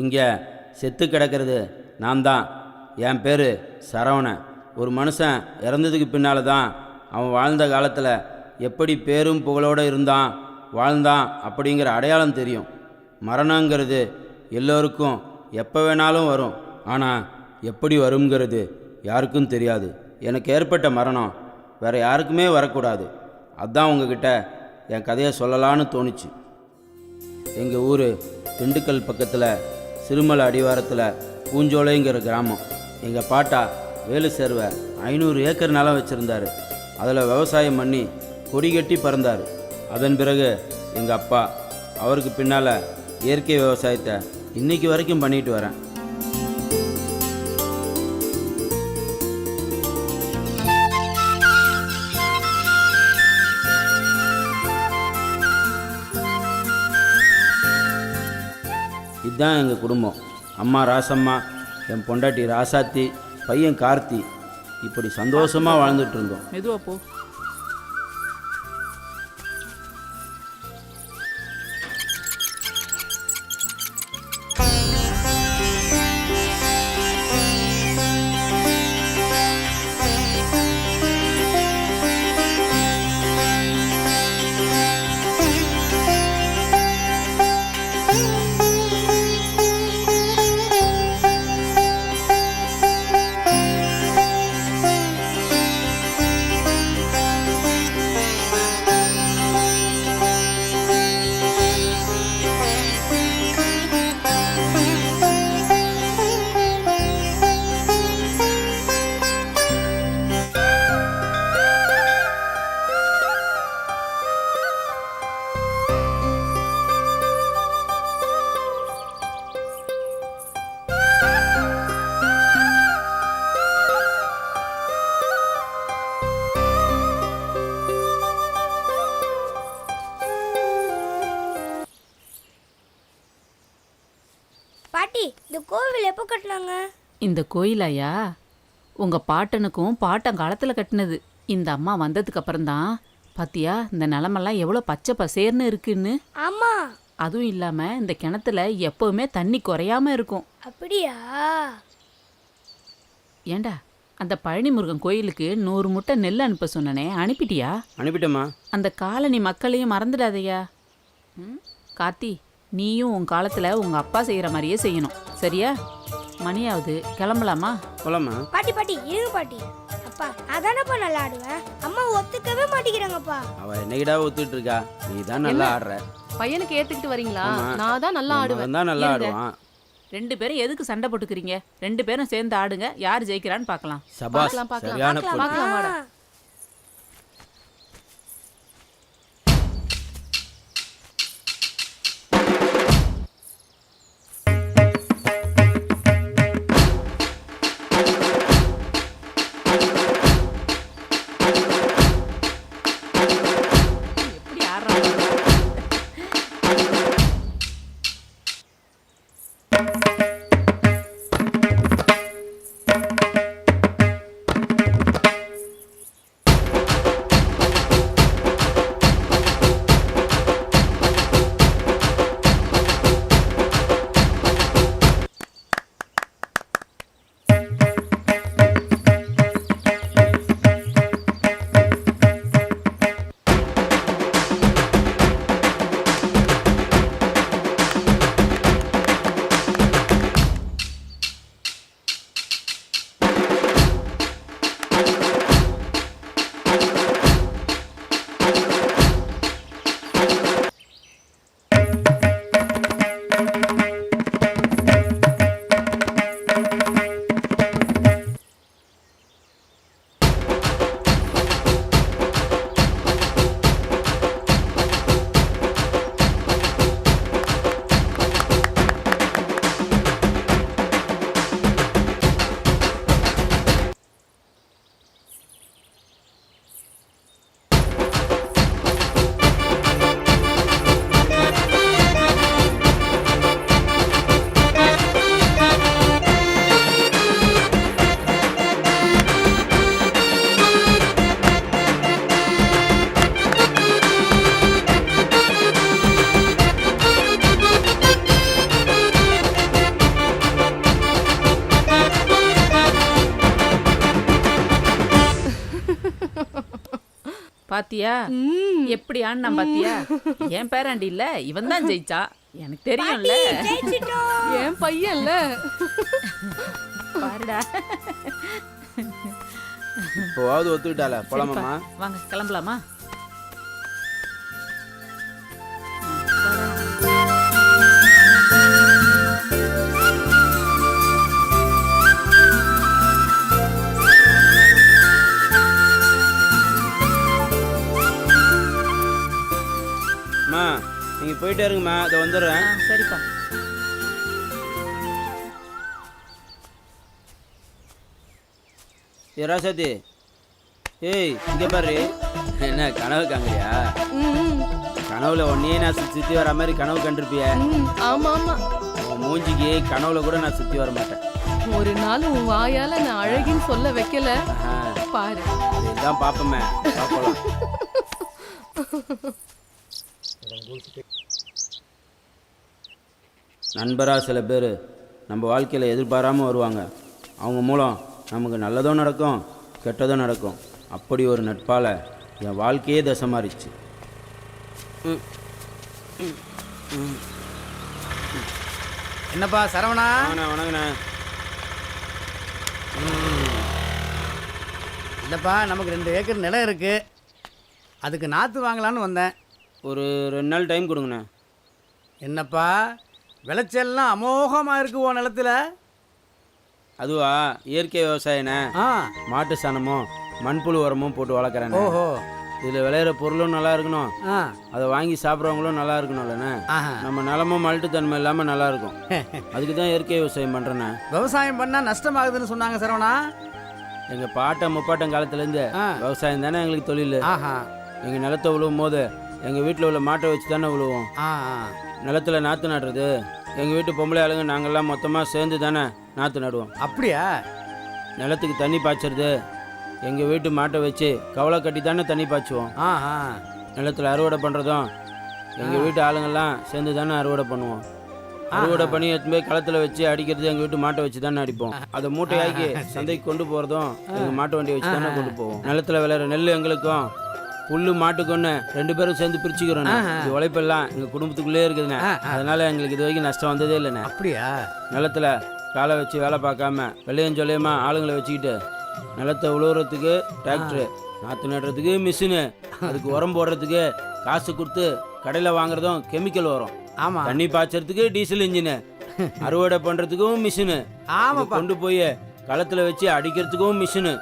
இங்கே செத்து கிடக்கிறது நான் தான். என் பேர் சரவணன். ஒரு மனுஷன் இறந்ததுக்கு பின்னால் தான் அவன் வாழ்ந்த காலத்தில் எப்படி பேரும் புகழோடு இருந்தான் வாழ்ந்தான் அப்படிங்கிற அடையாளம் தெரியும். மரணங்கிறது எல்லோருக்கும் எப்போ வேணாலும் வரும். ஆனால் எப்படி வருங்கிறது யாருக்கும் தெரியாது. எனக்கு ஏற்பட்ட மரணம் வேறு யாருக்குமே வரக்கூடாது. அதுதான் உங்ககிட்ட என் கதையை சொல்லலான்னு தோணுச்சு. எங்கள் ஊர் திண்டுக்கல் பக்கத்தில் சிறுமலை அடிவாரத்தில் பூஞ்சோலைங்கிற கிராமம். எங்கள் பாட்டா வேலு சேர்வை 500 ஏக்கர் நிலம் வச்சுருந்தார். அதில் விவசாயம் பண்ணி கொடி கட்டி பறந்தார். அதன் பிறகு எங்கள் அப்பா, அவருக்கு பின்னால் இயற்கை விவசாயத்தை இன்றைக்கி வரைக்கும் பண்ணிட்டு வரேன். இதுதான் எங்கள் குடும்பம். அம்மா ராசம்மா, என் பொண்டாட்டி ராசாத்தி, பையன் கார்த்தி, இப்படி சந்தோஷமாக வாழ்ந்துட்டு இருந்தோம். மெதுவா போ. பாட்டி, இந்த கோவில் எப்போ கட்டினாங்க? இந்த கோயிலாயா உங்க பாட்டனுக்கும் பாட்டங்காலத்தில் கட்டினது. இந்த அம்மா வந்ததுக்கு அப்புறம்தான் பாத்தியா இந்த நிலமெல்லாம் எவ்வளோ பச்சை பசேர்னு இருக்குன்னு. ஆமா. அதுவும் இல்லாம இந்த கிணத்துல எப்பவுமே தண்ணி குறையாம இருக்கும். அப்படியா? ஏண்டா அந்த பழனி முருகன் கோயிலுக்கு 100 முட்டை நெல் அனுப்ப சொன்னனே, அனுப்பிட்டியா? அனுப்பிட்டேம்மா. அந்த காலனி மக்களையும் மறந்துடாதையா. கார்த்தி, நீயும் உன் காலத்துல உங்க அப்பா செய்யற மாதிரியே செய்யணும், சரியா? மணியாவது, கிளம்பலாமா? போலாமா? பாட்டி பாட்டி இருங்க பாட்டி. அப்பா, அதானப்பா நல்லா ஆடுவேன். அம்மா ஒத்துக்கவே மாட்டேங்கிறாங்கப்பா. அவ என்னைக்கிடா ஒத்துட்டு இருக்கா? நீ தான் நல்லா ஆடுற. பையனுக்கு ஏத்துக்கிட்டு வரீங்களா? நான் தான் நல்லா ஆடுவேன். தான் நல்லா ஆடுவான். 2 பேரும் எதுக்கு சண்டை போட்டுக்கிறீங்க? 2 பேரும் சேர்ந்து ஆடுங்க, யார் ஜெயிக்கிறான்னு பார்க்கலாம். சபாஸ், சரியான பொண்ணு. பார்க்கலாம் வாடா. எப்படி ஆடுறாங்க? பாத்தியா ம். எப்படி ஆடினான் பாத்தியா? என் பேராண்டி இல்ல, இவன் தான் ஜெயிச்சா. எனக்கு தெரியும்ல. ஜெயிச்சிட்டோம். என் பையன்ல. பாருடா. இப்போவாவது ஒத்துக்கிட்டால போலாமாம்மா? வாங்க கிளம்பலாமா? அம்மா நீங்கள் போயிட்டே இருங்கம்மா, அதை வந்துடுறேன். சரிப்பா. ஏ ராசாத்தி, ஏய் இங்கே பாரு. என்ன கனவு காங்கறியா? ம், கனவுல ஒன்னையே நான் சுற்றி வர மாதிரி கனவு கண்டிருப்பிய. ம். ஆமா ஆமா. உன் மூஞ்சிக்கு கனவுல கூட நான் சுற்றி வர மாட்டேன். ஒரு நாள் உன் வாயால நான் அழகின்னு சொல்ல வைக்கல பாரு. இதுதான் பார்ப்போமே, பார்ப்போம். நண்பராக சில பேர் நம்ம வாழ்க்கையில் எதிர்பாராமல் வருவாங்க. அவங்க மூலம் நமக்கு நல்லதும் நடக்கும், கெட்டதும் நடக்கும். அப்படி ஒரு நட்பால் என் வாழ்க்கையே தசை மாறிச்சு. என்னப்பா சரவணா? வணங்கண்ணே. இல்லைப்பா, நமக்கு 2 ஏக்கர் நிலம் இருக்கு, அதுக்கு நாற்று வாங்கலான்னு வந்தேன். ஒரு 2 நாள் டைம் கொடுங்கண்ணே. என்னப்பா விளைச்சல்லாம் அமோகமாக இருக்கு உன் நிலத்துல? அதுவா இயற்கை விவசாயண்ணே. ஆ. மாட்டு சாணமும் மண்புழு உரமும் போட்டு வளர்க்குறேண்ணே. ஓஹோ. இதில் விளையிற பொருளும் நல்லா இருக்கணும், ஆ. அதை வாங்கி சாப்பிட்றவங்களும் நல்லா இருக்கணும்லண்ணே. ஆஹா. நம்ம நிலமும் மல்ட்டுத்தன்மை இல்லாமல் நல்லா இருக்கும். அதுக்கு தான் இயற்கை விவசாயம் பண்ணுறேண்ணே. விவசாயம் பண்ணால் நஷ்டமாகுதுன்னு சொன்னாங்க சரவணா. எங்கள் பாட்டம் முப்பாட்டம் காலத்துலேருந்து ஆ. விவசாயம் தானே எங்களுக்கு தொழில். ஆஹா. எங்கள் நிலத்தை விழுவும் போது எங்கள் வீட்டில் உள்ள மாட்டை வச்சு தானே விழுவோம். ஆ. நிலத்தில் நாற்று நடுறது எங்கள் வீட்டு பொம்பளை ஆளுங்க நாங்கள்லாம் மொத்தமாக சேர்ந்து தானே நாற்று நடுவோம். அப்படியா? நிலத்துக்கு தண்ணி பாய்ச்சறது எங்கள் வீட்டு மாட்டை வச்சு கவலை கட்டி தானே தண்ணி பாய்ச்சுவோம். ஆஹா. நிலத்தில் அறுவடை பண்ணுறதும் எங்கள் வீட்டு ஆளுங்கள்லாம் சேர்ந்து தானே அறுவடை பண்ணுவோம். அறுவடை பண்ணி எடுத்துன்னு போய் களத்தில் வச்சு அடிக்கிறது எங்கள் வீட்டு மாட்டை வச்சு தானே அடிப்போம். அதை மூட்டையாக்கி சந்தைக்கு கொண்டு போகிறதும் எங்கள் மாட்டு வண்டியை வச்சு தானே கொண்டு போவோம். நிலத்தில் விளையிற நெல் எங்களுக்கும் புல்லு மாட்டுக்குன்னு 2 பேரும் சேர்ந்து பிரிச்சுக்கிறோம். இது உழைப்பெல்லாம் எங்கள் குடும்பத்துக்குள்ளே இருக்குதுண்ணே. அதனால எங்களுக்கு இது வரைக்கும் நஷ்டம் வந்ததே இல்லைண்ணே. அப்படியா? நிலத்தில் காலை வச்சு வேலை பார்க்காம வெள்ளையும் சொல்லியமா ஆளுங்களை வச்சுக்கிட்டு நிலத்தை உழுவுறதுக்கு டிராக்டரு, நாற்று நடுறதுக்கு மிஷினு, அதுக்கு உரம் போடுறதுக்கு காசு கொடுத்து கடையில் வாங்குறதும் கெமிக்கல் உரம், ஆமாம். தண்ணி பாய்ச்சறதுக்கு டீசல் இன்ஜினு, அறுவடை பண்ணுறதுக்கும் மிஷினு, கொண்டு போய் களத்தில் வச்சு அடிக்கிறதுக்கும் மிஷினு,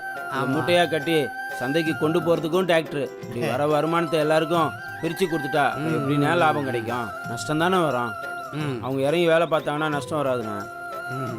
மூட்டையாக கட்டி சந்தைக்கு கொண்டு போகிறதுக்கும் டிராக்டரு. இப்படி வர வருமானத்தை எல்லாருக்கும் பிரித்து கொடுத்துட்டா எப்படின்னா லாபம் கிடைக்கும்? நஷ்டம் தானே வரும். அவங்க இறங்கி வேலை பார்த்தாங்கன்னா நஷ்டம் வராதுண்ணே.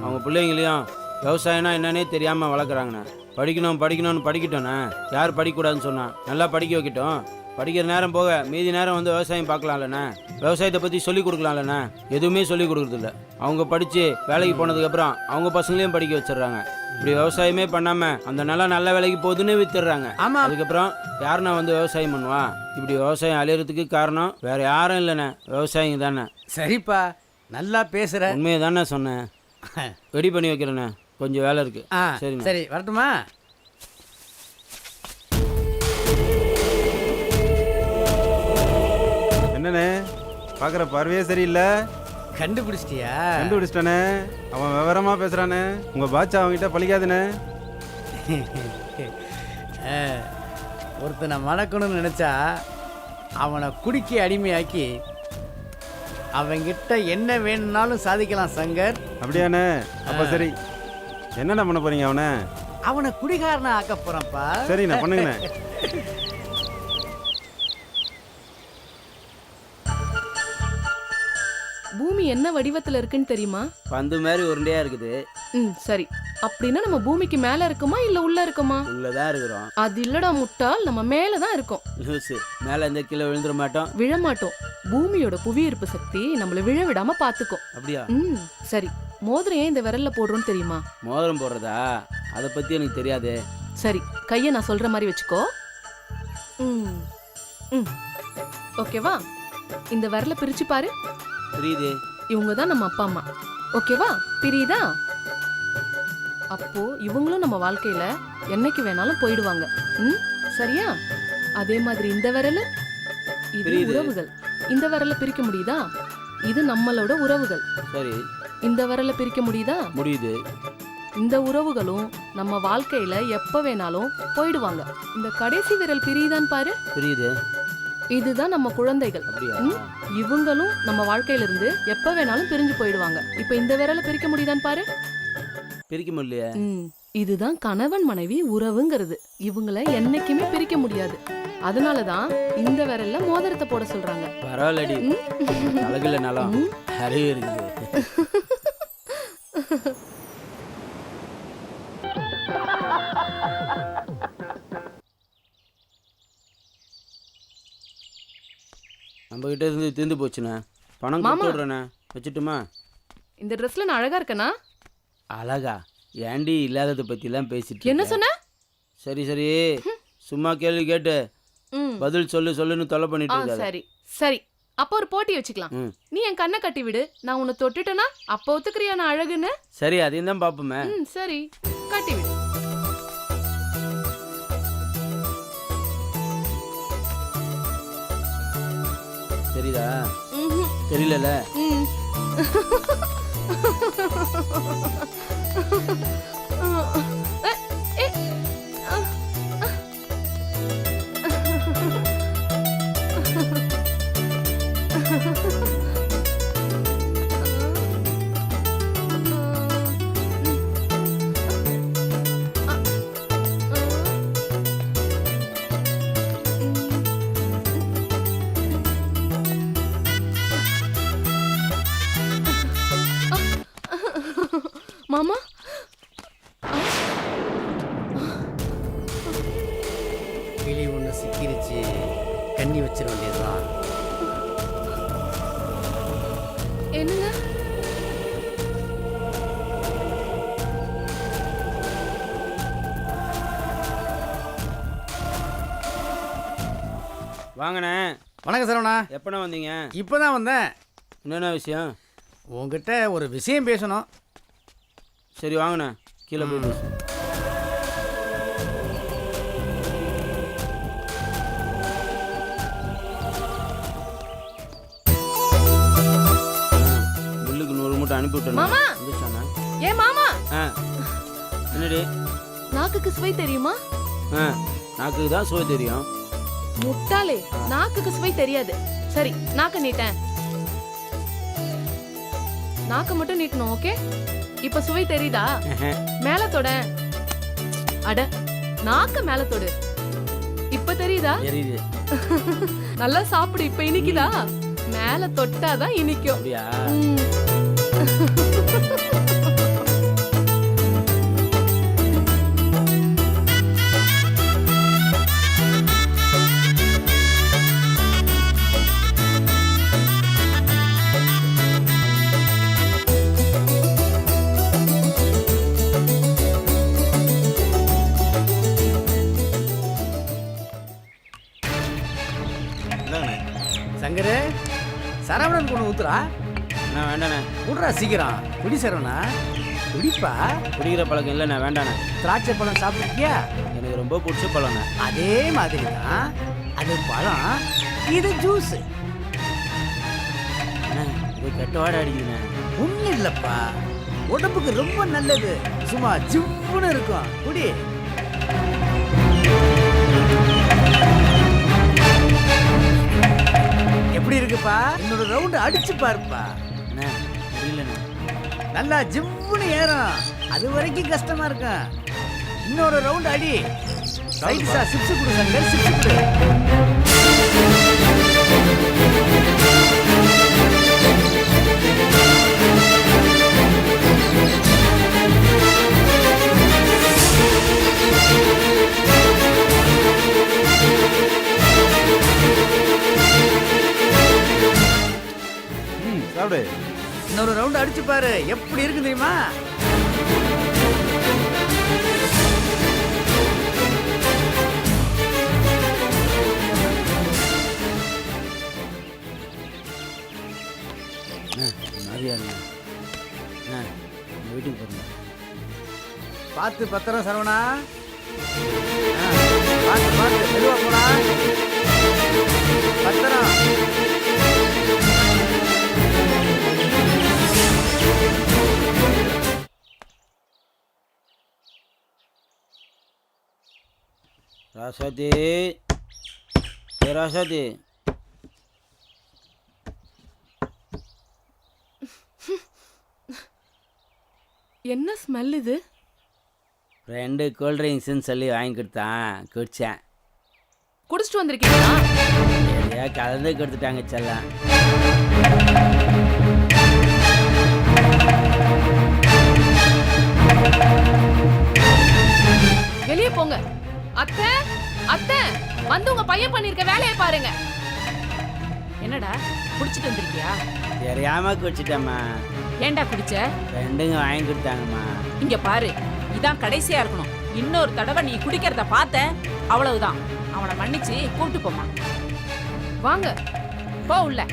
அவங்க பிள்ளைங்களையும் விவசாயம்னா என்னன்னே தெரியாமல் வளர்க்குறாங்கண்ணே. படிக்கணும்னு படிக்கட்டோண்ணே. யார் படிக்கக்கூடாதுன்னு சொன்னா? நல்லா படிக்க வைக்கட்டும். படிக்கிற நேரம் போக மீதி நேரம் வந்து விவசாயம் பார்க்கலாம்லண்ணே. விவசாயத்தை பற்றி சொல்லிக் கொடுக்கலாம்லண்ணே. எதுவுமே சொல்லிக் கொடுக்குறதில்ல. அவங்க படித்து வேலைக்கு போனதுக்கப்புறம் அவங்க பசங்களையும் படிக்க வச்சிடுறாங்க. இப்படி விவசாயமே பண்ணாமல் அந்த நிலம் நல்ல வேலைக்கு போகுதுன்னு வித்துடுறாங்க. அதுக்கப்புறம் யாருன்னா வந்து விவசாயம் பண்ணுவா? இப்படி விவசாயம் அழியறதுக்கு காரணம் வேற யாரும் இல்லைண்ணே, விவசாயிங்க தானே. சரிப்பா, நல்லா பேசுகிற. உண்மையை தானே சொன்னேன். ரெடி பண்ணி வைக்கிறேண்ணே, கொஞ்சம் வேலை இருக்கு. சரிண்ணே. சரி, வரட்டுமா? என்னண்ணே பார்க்குற பார்வையே சரியில்லை. கண்டுபிடிச்சிட்டியா? கண்டுபிடிச்சிட்டானே. அவன் விவரமாக பேசுகிறானே. உங்கள் பாட்சா அவங்ககிட்ட பழிக்காதுண்ணே. ஒருத்தனை மணக்கணும்னு நினச்சா அவனை குடிக்க அடிமையாக்கி அவங்கிட்ட என்ன வேணும்னாலும் சாதிக்கலாம் சங்கர். அப்படியாண்ணே? அப்போ சரி, என்னென்ன பண்ண போகிறீங்க அவனை? அவனை குடிகாரனை ஆக்க போகிறேன்ப்பா. சரிண்ணே, பண்ணுங்கண்ணே. பூமி என்ன வடிவத்துல இருக்குன்னு தெரியுமா? பந்து மாதிரி உருண்டையா இருக்குது. சரி. அப்படின்னா நம்ம பூமிக்கு மேல இருக்குமா இல்ல உள்ள இருக்குமா? உள்ளதான் இருக்கிறோம். அது இல்லடா முட்டாள், நம்ம மேலதான் இருக்கோம். லூசு, மேல இந்த கீழே விழுந்துட மாட்டோம். விழமாட்டோம். பூமியோட புவியீர்ப்பு சக்தி நம்மள விழ விடாம பாத்துக்கும். அப்படியா? சரி. மோதிரம் ஏன் இந்த விரல்ல போடுறோம்னு தெரியுமா? மோதிரம் போடுறதா? அதை பத்தி எனக்கு தெரியாது. சரி, கையை நான் சொல்ற மாதிரி வச்சுக்கோ. ஓகேவா? இந்த விரல பிரிச்சு பாரு. புரியுது. இவங்க தான் நம்ம அப்பா அம்மா. ஓகேவா? பிரியுதா? அப்போ இவங்களும் நம்ம வாழ்க்கையில என்னைக்கு வேணாலும் போயிடுவாங்க. சரியா? அதே மாதிரி இந்த விரல் இது புரியுது. உறவுகள். இந்த விரலை பிரிக்க முடியுதா? இது நம்மளோட உறவுகள். சரி, இந்த விரலை பிரிக்க முடியுதா? முடியுது. இந்த உறவுகளும் நம்ம வாழ்க்கையில எப்ப வேணாலும் போயிடுவாங்க. இந்த கடைசி விரல் பிரியுதான்னு பாரு. புரியுது. இதுதான் நம்ம குழந்தைகள். அப்படியா? ம், இவங்களும் நம்ம வாழ்க்கையில இருந்து எப்ப வேணாலும் பிரிஞ்சு போயிடுவாங்க. இப்ப இந்த விரலை பிரிக்க முடியுதான்னு பாரு. பிரிக்க முடியலையே. இதுதான் கணவன் மனைவி உறவுங்கிறது. இவங்கள என்னைக்குமே பிரிக்க முடியாது. அதனாலதான் இந்த விரல்ல மோதிரத்தை போட சொல்றாங்க. பரவாயில்லடி, அழகுல நலம் அறிவு இருக்குது. நம்ம கிட்ட இருந்து தீர்ந்து போச்சுண்ணே. பணம் மாமா. கொடுத்து விட்றேண்ணே. வச்சுட்டுமா? இந்த ட்ரெஸ்ல நான் அழகா இருக்கேனா? அழகா? ஏண்டி இல்லாததை பற்றிலாம் பேசிட்டு என்ன இருக்க? சொன்ன? சரி சரி, சும்மா கேள்வி கேட்டு ம். பதில் சொல்லுன்னு தொலை பண்ணிட்டு இருக்காத. சரி சரி, அப்போ ஒரு போட்டி வச்சுக்கலாம். ம். நீ என் கண்ணை கட்டி விடு, நான் உன்னை தொட்டுட்டேனா அப்போ ஒத்துக்கிறியா நான் அழகுன்னு? சரி, அதையும் தான் பார்ப்போமே. சரி, கட்டி விடு. தெரியுதா? ம்ஹும். தெரியல. ம். ஏ, ஆ, ஆ. மாமா, கிளி ஒன்று சிக்கிருச்சு, கண்ணி வச்சிட வேண்டியதுதான். என்னங்க? வாங்கண்ணே. வணக்கம் சரவணா. எப்பண்ணே வந்தீங்க? இப்போதான் வந்தேன். என்னென்ன விஷயம்? உங்ககிட்ட ஒரு விஷயம் பேசணும். சரி வாங்கண்ணே, கீழே போய் பேசு. மில்லுக்கு 100 மூட்டை அனுப்பி விட்டேன். மாமா. வந்துச்சாண்ணா? ஏ மாமா, என்னடி? நாக்குக்கு சுவை தெரியுமா? நாக்கு தான் சுவை தெரியும். முட்டாளே, நாக்குக்கு சுவை தெரியாது. சரி, நாக்க நீட்டேன். நாக்க மட்டும் நீட்டணும், ஓகே? இப்ப சுவை தெரியுதா? மேல தொட. அட, நாக்க மேல தொடு. இப்ப தெரியுதா? தெரியுது. நல்லா சாப்பிடு. இப்ப இனிக்குதா? மேல தொட்டாதான் இனிக்கும். அப்படியா? ம். சங்கரு, சரவணன் கொண்டு ஊத்துறா. அண்ணா வேண்டாண்ணே. விட்றா சீக்கிரம். குடி சரவணா, குடிப்பா. குடிக்கிற பழக்கம் இல்லைண்ணே, வேண்டாண்ணே. திராட்சை பழம் சாப்பிட்டுருக்கியா? எனக்கு ரொம்ப பிடிச்ச பழம்ண்ணே. அதே மாதிரி தான். அது பழம், இது ஜூஸ். அண்ணே, இது கெட்ட வாடை அடிக்குதுண்ணே. ஒன்றும் இல்லைப்பா, உடம்புக்கு ரொம்ப நல்லது. சும்மா ஜிவ்வுன்னு இருக்கும். குடி. எப்படி இருக்குப்பா? என்னோட ரவுண்டு அடிச்சு பாருப்பா. அண்ணே முடியலண்ணே. நல்லா ஜிவ்வுன்னு ஏறும். அது வரைக்கும் கஷ்டமா இருக்கும். இன்னொரு ரவுண்ட் அடி. சைடிஷா சிப்ஸ் கொடு சங்கர், சிப்ஸ் கொடு. சாப்பிடு. இன்னொரு ரவுண்ட் அடிச்சு பாரு, எப்படி இருக்கு தெரியுமா? மாதிரியா இருங்க. அண்ணே உங்கள் வீட்டுக்கு போகிறேன். பார்த்து பத்திரம் சரவணா. பார்த்து மெதுவா போனா. ராசாத்தி ராசாத்தி என்ன ஸ்மெல் இது? 2 கூல் ட்ரிங்க்ஸ்ன்னு சொல்லி வாங்கி கொடுத்தான், குடித்தேன். குடிச்சிட்டு வந்திருக்கீங்களா? எதையா கலந்து கொடுத்துட்டாங்க செல்லம். வெளியே போங்க. அத்தை, அத்தை, வந்து உங்க பையன் பண்ணிருக்க வேலையை பாருங்க. என்னடா குடிச்சிட்டு வந்திருக்கியா? தெரியாம குடிச்சிட்டேம்மா. ஏன்டா குடிச்ச? ஃப்ரெண்டுங்க வாங்கி கொடுத்தாங்கம்மா. இங்க பாரு, இதான் கடைசியா இருக்கணும். இன்னொரு தடவை நீ குடிக்கிறத பார்த்த அவ்வளவுதான். அவனை மன்னிச்சு கூப்பிட்டு போமா. வாங்க. போ உள்ள.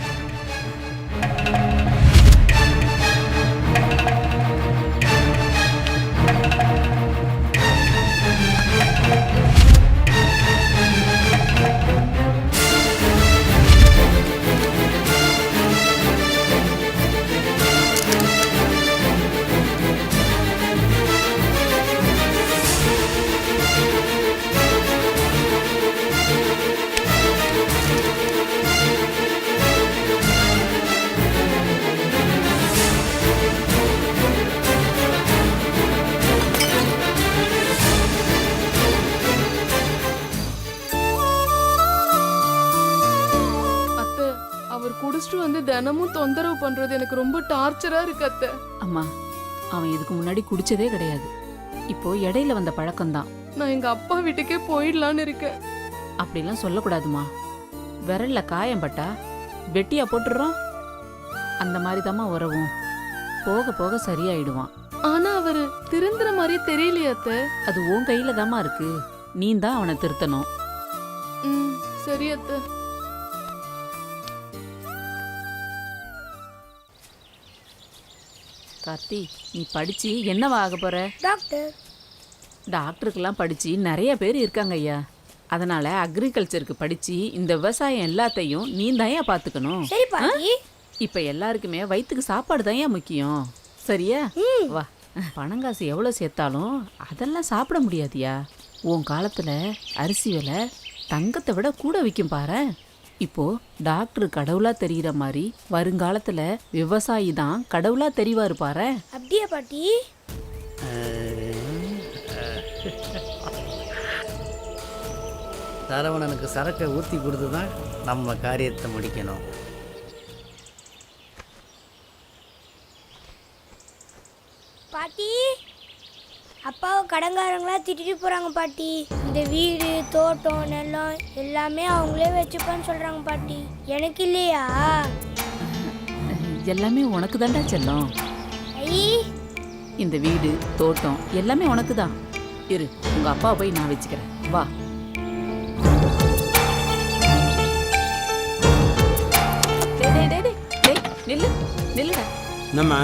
அத்தை, அவர் குடிச்சிட்டு வந்து தினமும் தொந்தரவு பண்றது எனக்கு ரொம்ப டார்ச்சரா இருக்கு அத்தை. அம்மா, அவன் இதுக்கு முன்னாடி குடிச்சதே கிடையாது. இப்போ இடையில வந்த பழக்கம்தான். நான் எங்க அப்பா வீட்டுக்கே போயிடலான்னு இருக்கேன். அப்படிலாம் சொல்லக்கூடாதுமா. விரல்ல காயம் பட்டா வெட்டியா போட்டுறோம். அந்த மாதிரி தாம்மா உறவும். போக போக சரியாயிடுவான். ஆனா அவரு திருந்துற மாதிரியே தெரியலையே அத்தை. அது உன் கையில தாம்மா இருக்கு. நீ தான் அவனை திருத்தணும். சரி அத்தை. கார்த்தி, நீ படிச்சு என்னவா ஆக போற? டாக்டர். டாக்டருக்கெல்லாம் படிச்சு நிறைய பேர் இருக்காங்க ஐயா. அதனால அக்ரிகல்ச்சருக்கு படிச்சு இந்த விவசாயம் எல்லாத்தையும் நீ தான் பார்த்துக்கணும். சரி பாட்டி. இப்ப எல்லாருக்குமே வயிற்றுக்கு சாப்பாடு தான் முக்கியம். சரியா? வா. பணங்காசு எவ்வளோ சேர்த்தாலும் அதெல்லாம் சாப்பிட முடியாதியா. உன் காலத்துல அரிசி விலை தங்கத்தை விட கூட விற்கும் பாரு. இப்போ டாக்டர் கடவுளா தெரிகிற மாதிரி வருங்காலத்துல விவசாயி தான் கடவுளா தெரிவாரு பாரு. அப்படியே பாட்டி. சரவணனுக்கு சரக்கை ஊற்றி கொடுத்து தான் நம்ம காரியத்தை முடிக்கணும். பாட்டி, அப்பாவை கடங்காரங்களா திட்டிட்டு போறாங்க பாட்டி. இந்த வீடு, தோட்டம், நிலம் எல்லாமே அவங்களே வச்சுப்பான்னு சொல்றாங்க பாட்டி. எனக்கு இல்லையா? எல்லாமே உனக்கு தான்டா செல்லம். ஐ, இந்த வீடு தோட்டம் எல்லாமே உனக்கு தான். இரு, உங்க அப்பா போய் நான் வச்சுக்கிறேன். வா. நில்லு நில்லுடா. என்னம்மா?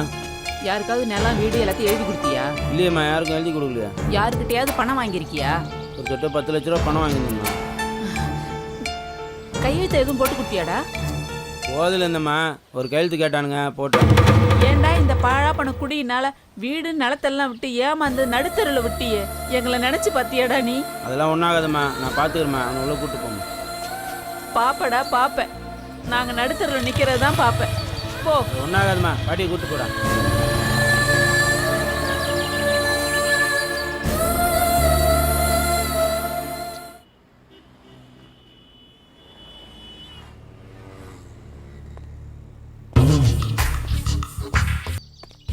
யாருக்காவது நிலம் வீடு எல்லாத்தையும் எழுதி கொடுத்தியா? இல்லையம்மா, யாருக்கும் எழுதி கொடுக்கலையா. யாருக்கிட்டையாவது பணம் வாங்கியிருக்கியா? ஒரு தொட்ட 10 லட்ச ரூபா பணம் வாங்கியிருந்தோம்மா. கையெழுத்து எதுவும் போட்டு கொடுத்தியாடா? போதில் இருந்தம்மா, ஒரு கையெழுத்து கேட்டானுங்க, போட்டேன். ஏண்டா இந்த பாழா பண குடியினால வீடு நிலத்தெல்லாம் விட்டு ஏமாந்து நடுத்தருல விட்டியே. எங்களை நினைச்சு பாத்தியாடா நீ? அதெல்லாம் ஒன்றாகாதம்மா, நான் பார்த்துக்கிறேம்மா. அவனை உள்ள கூப்பிட்டு போமா. பாப்படா பாப்பேன். நாங்க நடுத்தருல நிக்கிறது தான் பாப்பேன். போ. ஒன்றாகாதம்மா, பாட்டியை கூப்பிட்டு போடா.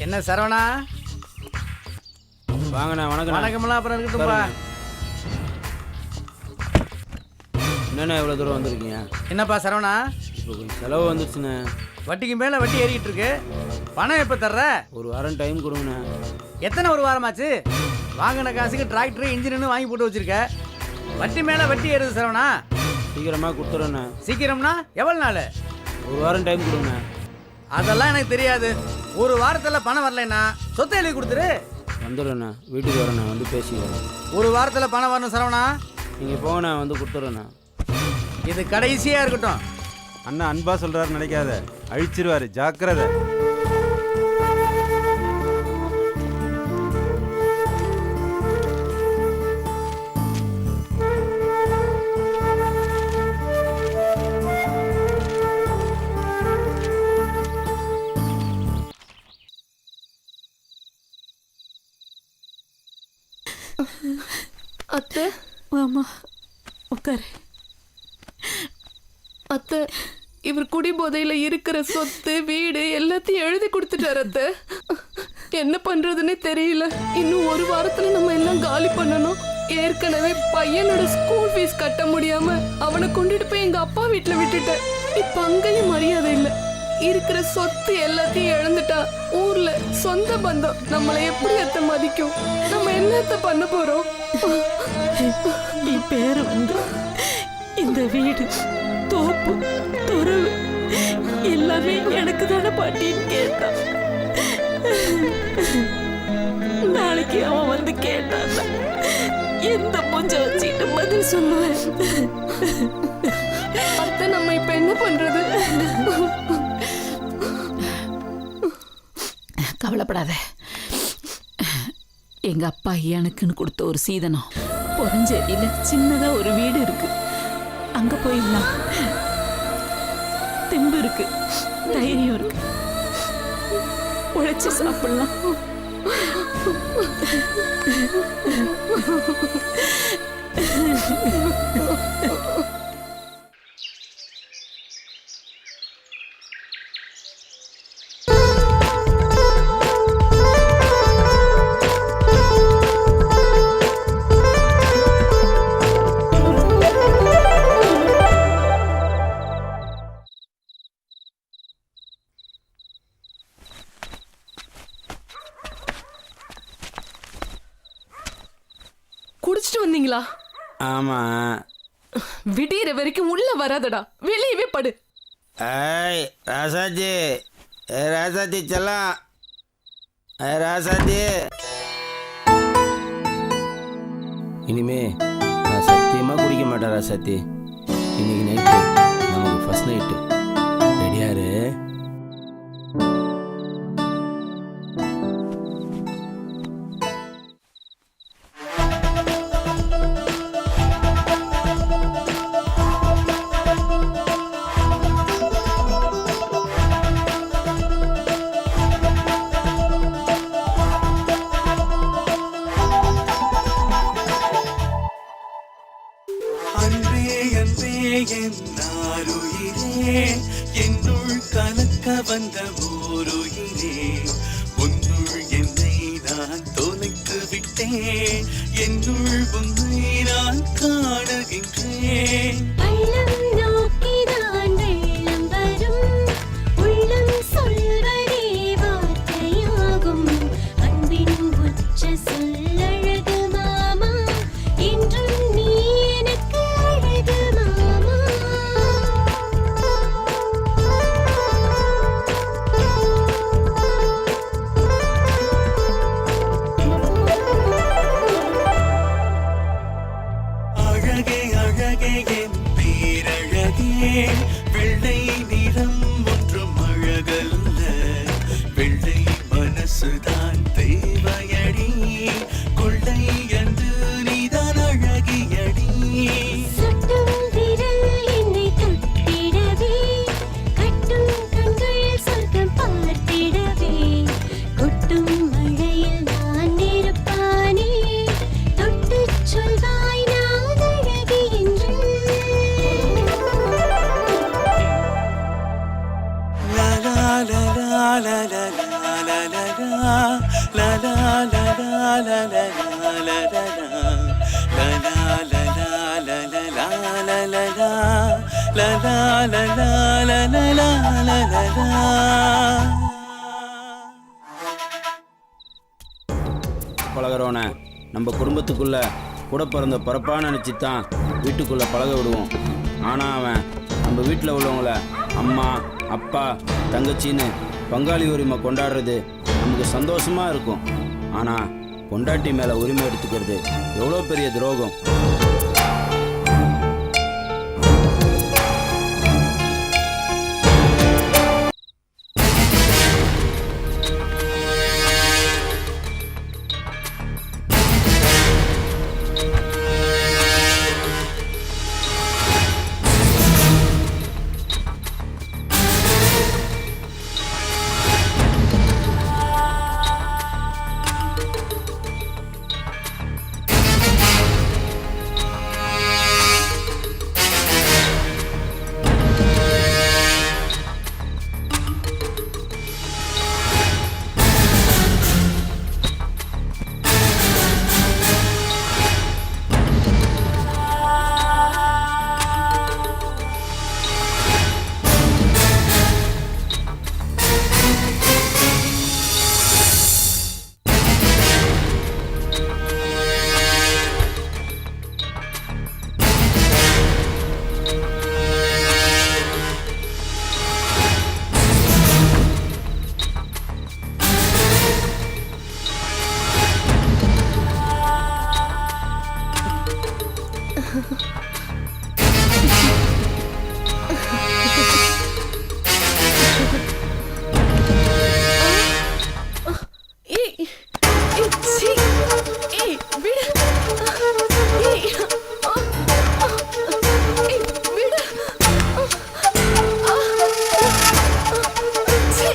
என்ன சரவணா? வாங்கண்ணா. வணக்கம். வணக்கமெல்லாம் அப்புறம் இருக்கட்டும்பா. என்னண்ணா இவ்வளோ தூரம் வந்திருக்கீங்க? என்னப்பா சரவணா? இப்போ கொஞ்சம் செலவு வந்துருச்சுண்ணே. வட்டிக்கு மேலே வட்டி ஏறிக்கிட்டு இருக்கு. பணம் எப்போ தர்ற? ஒரு வாரம் டைம் கொடுங்கண்ணே. எத்தனை ஒரு வாரமாச்சு? வாங்கின காசுக்கு டிராக்டர் இன்ஜின்னு வாங்கி போட்டு வச்சிருக்க. வட்டி மேலே வட்டி ஏறுது சரவணா. சீக்கிரமாக கொடுத்துட்றேண்ணே. சீக்கிரம்னா எவ்வளோ நாள்? ஒரு வாரம் டைம் கொடுங்கண்ணே. அதெல்லாம் எனக்கு தெரியாது. ஒரு வாரத்தில் பணம் வரலைன்னா சொத்தை எழுதி கொடுத்துரு. வந்துடுறேண்ணா, வீட்டுக்கு வரேண்ணா, வந்து பேசிக்கிறேன். ஒரு வாரத்தில் பணம் வரணும் சரவணா. நீங்கள் போங்கண்ணா, வந்து கொடுத்துட்றேண்ணா. இது கடைசியாக இருக்கட்டும். அண்ணா அன்பா சொல்றாரு நினைக்காத, அழிச்சிருவாரு, ஜாக்கிரதை. வாமா உட்காரு. அத்தை, இவர் குடி போதையில இருக்கிற சொத்து வீடு எல்லாத்தையும் எழுதி கொடுத்துட்டாரு அத்தை. என்ன பண்றதுன்னே தெரியல. இன்னும் ஒரு வாரத்துல நம்ம எல்லாம் காலி பண்ணணும். ஏற்கனவே பையனோட ஸ்கூல் ஃபீஸ் கட்ட முடியாம அவனை கொண்டுட்டு போய் எங்க அப்பா வீட்டுல விட்டுட்டேன். இப்ப அங்கேயும் மரியாதை இல்ல. இருக்கிற சொத்து எல்லாத்தையும் இழந்துட்டா ஊர்ல சொந்த பந்தம் நம்மளை எப்படி அத்தை மதிக்கும்? நம்ம என்னத்த பண்ண போறோம்? நீ பேரு வந்து இந்த வீடு தோப்பு துறவு எல்லாமே எனக்கு தானே பாட்டின்னு கேட்டான். நாளைக்கு அவன் வந்து கேட்டான், எந்த மூஞ்ச வச்சுட்டு பதில் சொல்லுவேன்? அத்தை, நம்ம இப்ப என்ன பண்றது? கவலைப்படாத. எங்க அப்பா எனக்குன்னு கொடுத்த ஒரு சீதனம் பொறஞ்சேரியில சின்னதா ஒரு வீடு இருக்கு. அங்க போயிடலாம். தெம்பு இருக்கு, தைரியம் இருக்கு, உழைச்சு சாப்பிடலாம். குடிச்சிட்டு வந்தீங்களா? ஆமாம். விடியற வரைக்கும் உள்ள வராதடா, வெளியவே படு. ஏய் ராசாஜி, ராசாஜி செல்லாம், ராசாஜி. இனிமே நான் சத்தியமாக குடிக்க மாட்டேன் ராசாத்தி. இன்னைக்கு நைட்டு நமக்கு ஃபர்ஸ்ட் நைட்டு. ரெடியாரு? என்னுள் கலக்க வந்த ஓருயிரே, உன்னுள் என்னை நான் தொலைத்து விட்டேன். என்னுள் உன்னை நான் காணுகின்றேன். பள்ளம் நோக்கிதான் வெள்ளம் வரும், உள்ளம் சொல்வதே வார்த்தையாகும். அன்பின் உச்ச சொல்லழகு மாமா, என்றும் நீ எனக்கு அழகு மாமா. அழகே அழகே என் பேரழகே, வெள்ளை நிறம் ஒன்றும் அழகல்ல. வெள்ளை மனசுதான் தேவையடி, கொள்ளை என்று நீதான் அழகியடி. சுட்டும் விரல் என்னை தொட்டிடவே, கட்டும் கண்கள் சொர்க்கம் பார்த்திடவே. கொட்டும் மழையில் நான் இருப்பானே, தொட்டுச் சொல்வாய் நான் அழகு என்று. லா லா லா லா லா லா லா லா லா லா லா லா லா லா லா லா லா லா. பழகிறவனை நம்ம குடும்பத்துக்குள்ள கூட பிறந்த பிறப்பான்னு நினச்சி தான் வீட்டுக்குள்ளே பழக விடுவோம். ஆனால் அவன் நம்ம வீட்டில் உள்ளவங்கள அம்மா அப்பா தங்கச்சின்னு பங்காளி உரிமை கொண்டாடுறது நமக்கு சந்தோஷமாக இருக்கும். ஆனால் பொண்டாட்டி மேலே உரிமை எடுத்துக்கிறது எவ்வளோ பெரிய துரோகம். ஏய் ஏய் சீ ஏய் விடு ஏய் ஏய் விடு சீ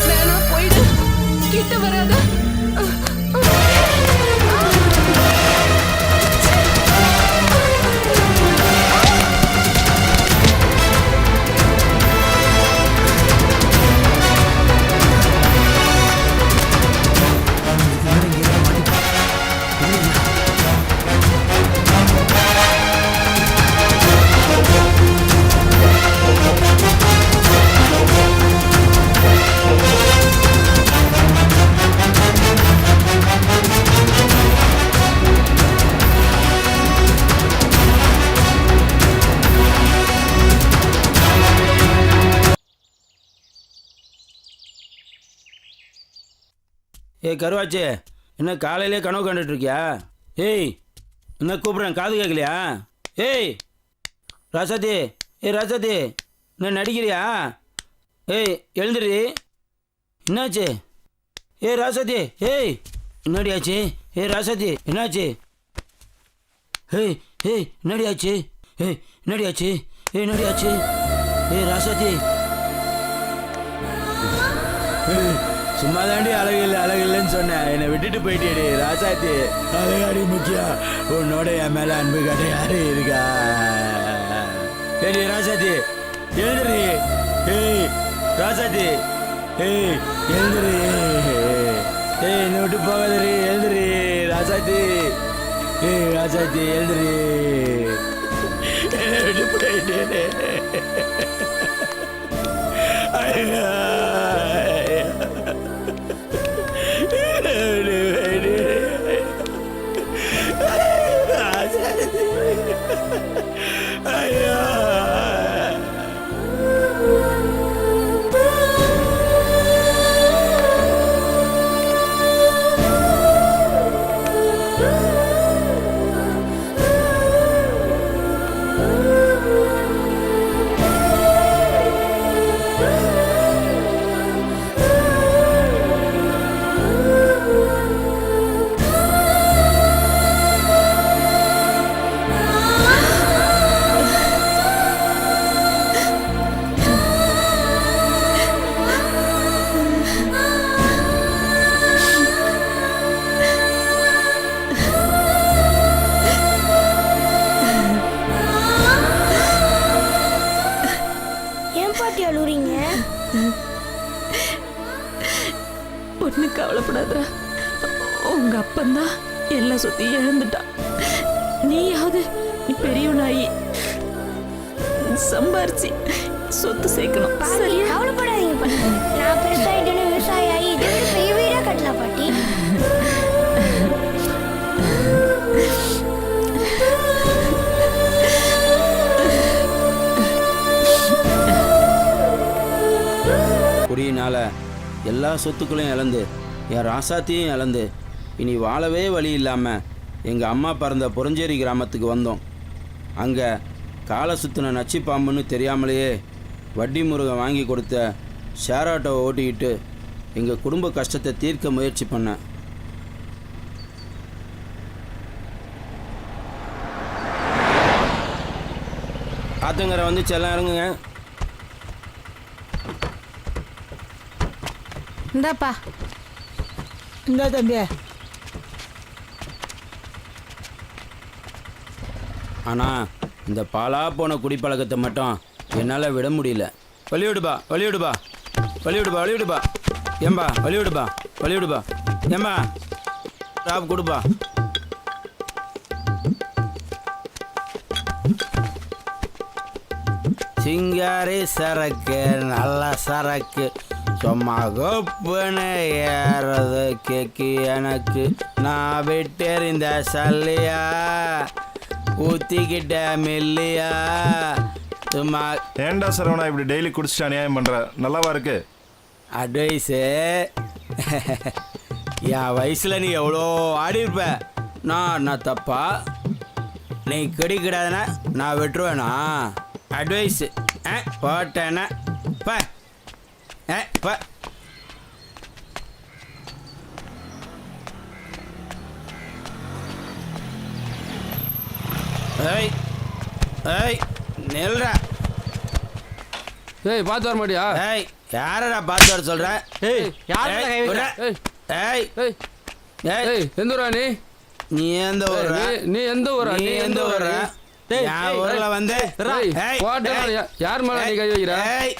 வேணா போயிடு கிட்ட வராத ஏய் கருவாச்சி, என்ன காலையிலே கனவு கண்டுட்டு இருக்கியா? ஏய் என்ன கூப்பிட்றேன், காது கேட்கலையா? ஏய் ராசாத்தி, ஏய் ராசாத்தி, என்ன நடிக்கிறியா? ஏய் எழுந்துரு. என்னாச்சு? ஏய் ராசாத்தி, ஏய் என்னடி ஆச்சு? ஏய் ராசாத்தி என்னாச்சு? ஏய் ஏய் என்னடி ஆச்சு? ஏய் என்னடி ஆச்சு? ஏய் என்னடி ஆச்சு? ஏய் ராசாத்தி, சும்மா தாண்டி அழகில்லைன்னு சொன்னேன், என்னை விட்டுட்டு போயிட்டேடி ராசாத்தி. அழகாடி முக்கியம், உன்னோட என் மேல அன்பு கட்ட யாரு இருக்கா? ஏடி ராசாத்தி எழுந்துரு. ஏய் ராசாத்தி, ஏய் எழுந்துரு. ஏய் என்னை விட்டு போகாதரி, எழுந்துரு ராசாத்தி. ஏய் ராசாத்தி எழுந்துரு. என்னை விட்டு போயிட்டேனே. ஐயா ஒண்ணு கவலைப்படாதடா, உங்க அப்பந்தான் எல்லா சொத்தையும் இழந்துட்டான். நீயாவது நீ பெரியவனாயி சம்பாரிச்சு சொத்து சேர்க்கணும். சரியா? கவலைப்படாதீங்க பாட்டி, நான் பெருசாயிட்டேன்னு விவசாயி ஆகி இதை விட பெரிய வீடா கட்டலாம் பாட்டி. குடியினால் எல்லா சொத்துக்களையும் இழந்து என் ராசாத்தையும் இழந்து இனி வாழவே வழி இல்லாமல் எங்கள் அம்மா பிறந்த புறஞ்சேரி கிராமத்துக்கு வந்தோம். அங்கே காலை சுற்றின நச்சு பாம்புன்னு தெரியாமலேயே வட்டி முருகன் வாங்கி கொடுத்த ஷேர் ஆட்டோவை ஓட்டிக்கிட்டு எங்கள் குடும்ப கஷ்டத்தை தீர்க்க முயற்சி பண்ணேன். ஆத்தங்கரை வந்து செல்லம் இறங்குங்க. இந்தாப்பா. இந்த தம்பி. ஆனால் இந்த பாலா போன குடிப்பழக்கத்தை மட்டும் என்னால் விட முடியல. வழிவிடுபா வழிவிடுபா வழிவிடுபா வழிவிடுபா ஏம்பா வழிவிடுபா வழிவிடுபா ஏம்பா டாப் கொடுப்பா. சிங்காரி சரக்கு நல்ல சரக்கு சும்மா கொப்புன்னு ஏறது கேக்கு எனக்கு. நான் விட்டெறிந்த சல்லியா ஊத்திக்கிட்ட மில்லியா சும்மா ஏன்டா சரவணா இப்படி டெய்லி குடிச்சிட்டு அநியாயம் பண்ற? நல்லாவா இருக்கு? அட்வைஸு என் வயசில் நீ எவ்வளோ ஆடி இருப்ப. நான் தப்பா? நீ கிடைக்கூடாதுன்னா நான் விட்டுருவேனா? அட்வைஸு போட்டேன்னா பா பா. ஏய் ஏய் நெல்றா. ஏய் பார்த்து வர மாட்டியா? ஏய் யாரடா பார்த்து வர சொல்ற? ஏய் யாரடா கை வைக்கிற? ஏய் ஏய் ஏய் எந்த ஊரா நீ? நீ எந்த ஊரா? நீ எந்த ஊரா? நீ எந்த ஊரா? என் ஊர்ல வந்து யார் மேல நீ கை வைக்கிற? ஏய்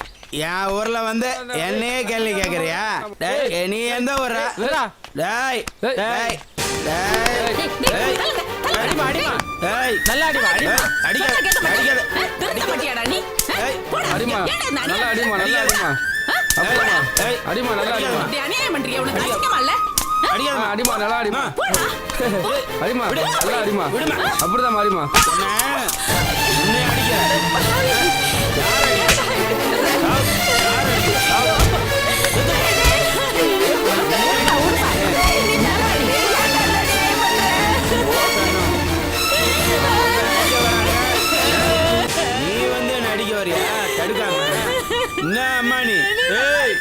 என் ஊர்ல வந்து என்னையே கேள்வி கேக்குறியா? டேய் நீ எந்த ஊரா? டேய் டேய் டேய் அடிமா அடிமா ஏய் நல்லா அடிமா அடிமா அடிக்காத அடிக்காத திருந்த மாட்டியாடா நீ? அடிமா நல்லா அடிமா நல்லா அடிமா ஏய் அடிமா நல்லா அடிமா அநியாயம் பண்றியா? உனக்கு அசிங்கமா இல்ல? அடிக்காத அடிமா நல்லா அடிமா அடிமா நல்லா அடிமா அப்படிதான் அடிமா உன்னை அடிக்க நீ வந்து என்ன அடிக்க வரியா? தடுக்காம என்ன அம்மா நீ? ஏய்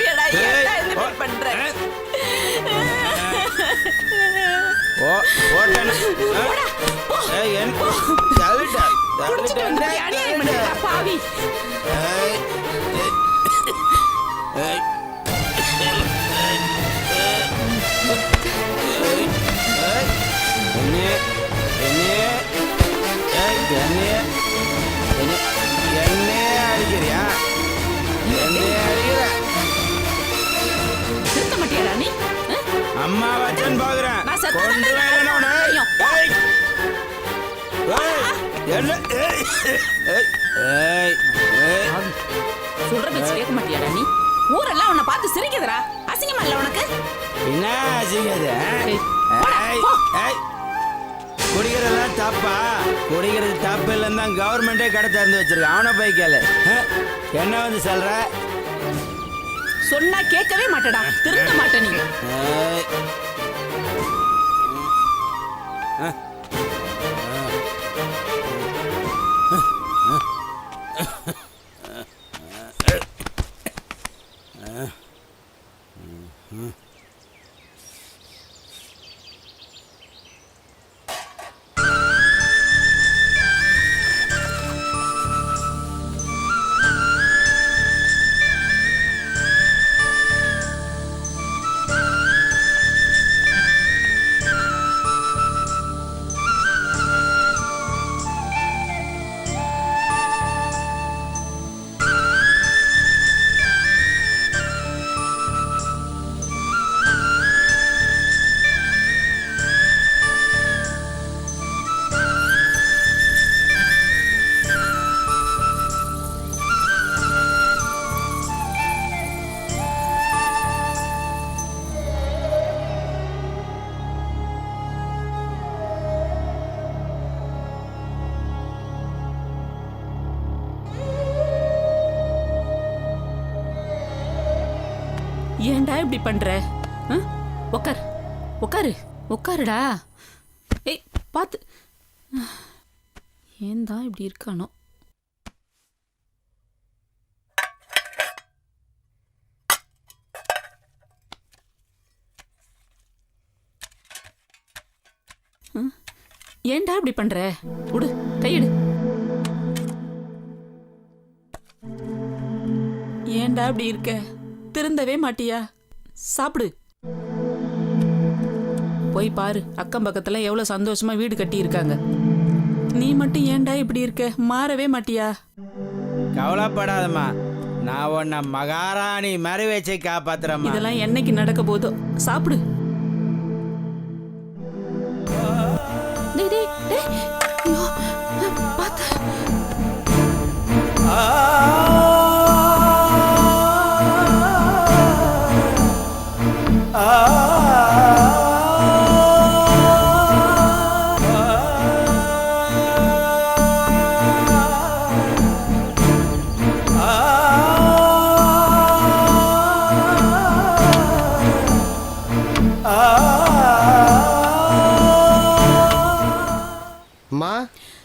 பாவி அடிக்கிறியா? திருத்த மாட்டியாடா நீ? அம்மா வச்சன் பாக்குறேன். நான் செத்த கொண்டு தானே வரணும் உன்னை. ஐயோ. ஏய். ஏய். என்ன? ஏய். ஏய். ஏய். சொல்ற பேச்சு கேட்க மாட்டியாடா நீ? ஊரெல்லாம் உன்னை பார்த்து சிரிக்குதுடா. அசிங்கமா இல்ல உனக்கு? என்ன செய்யாது? ஏய், போடா, போ. குடிக்கிறதெல்லாம் தப்பா? குடிக்கிறது தப்பு இல்லைன்னு தான் கவர்மெண்டே கடை திறந்து வச்சிருக்கான். அவனை போய் கேளு. என்ன வந்து சொல்ற? சொன்னா கேட்கவே மாட்டடா. திருத்த மாட்ட நீ. ஏய். ஏன்டா இப்படி பண்ற? உக்கார் உக்காரு உக்காருடா. ஏய் பாத்து. ஏன் தான் இப்படி இருக்கானோ? ஏன்டா இப்படி பண்ற? விடு, கையெடு. ஏன்டா இப்படி இருக்க? திருந்தவே மாட்டியா? சாப்பிடு. போய் பாரு, அக்கம் பக்கத்துல எவ்வளவு சந்தோஷமா வீடு கட்டி இருக்காங்க. நீ மட்டும் ஏன்டா இப்படி இருக்க? மாறவே மாட்டியா? கவலைப்படாதம்மா, நான் உன்னை மகாராணி மாதிரி வச்சு காப்பாத்துறேம்மா. இதெல்லாம் என்னைக்கு நடக்க போதோ. சாப்பிடு. டேய் டேய் டேய். ஐயோ, பாத்து.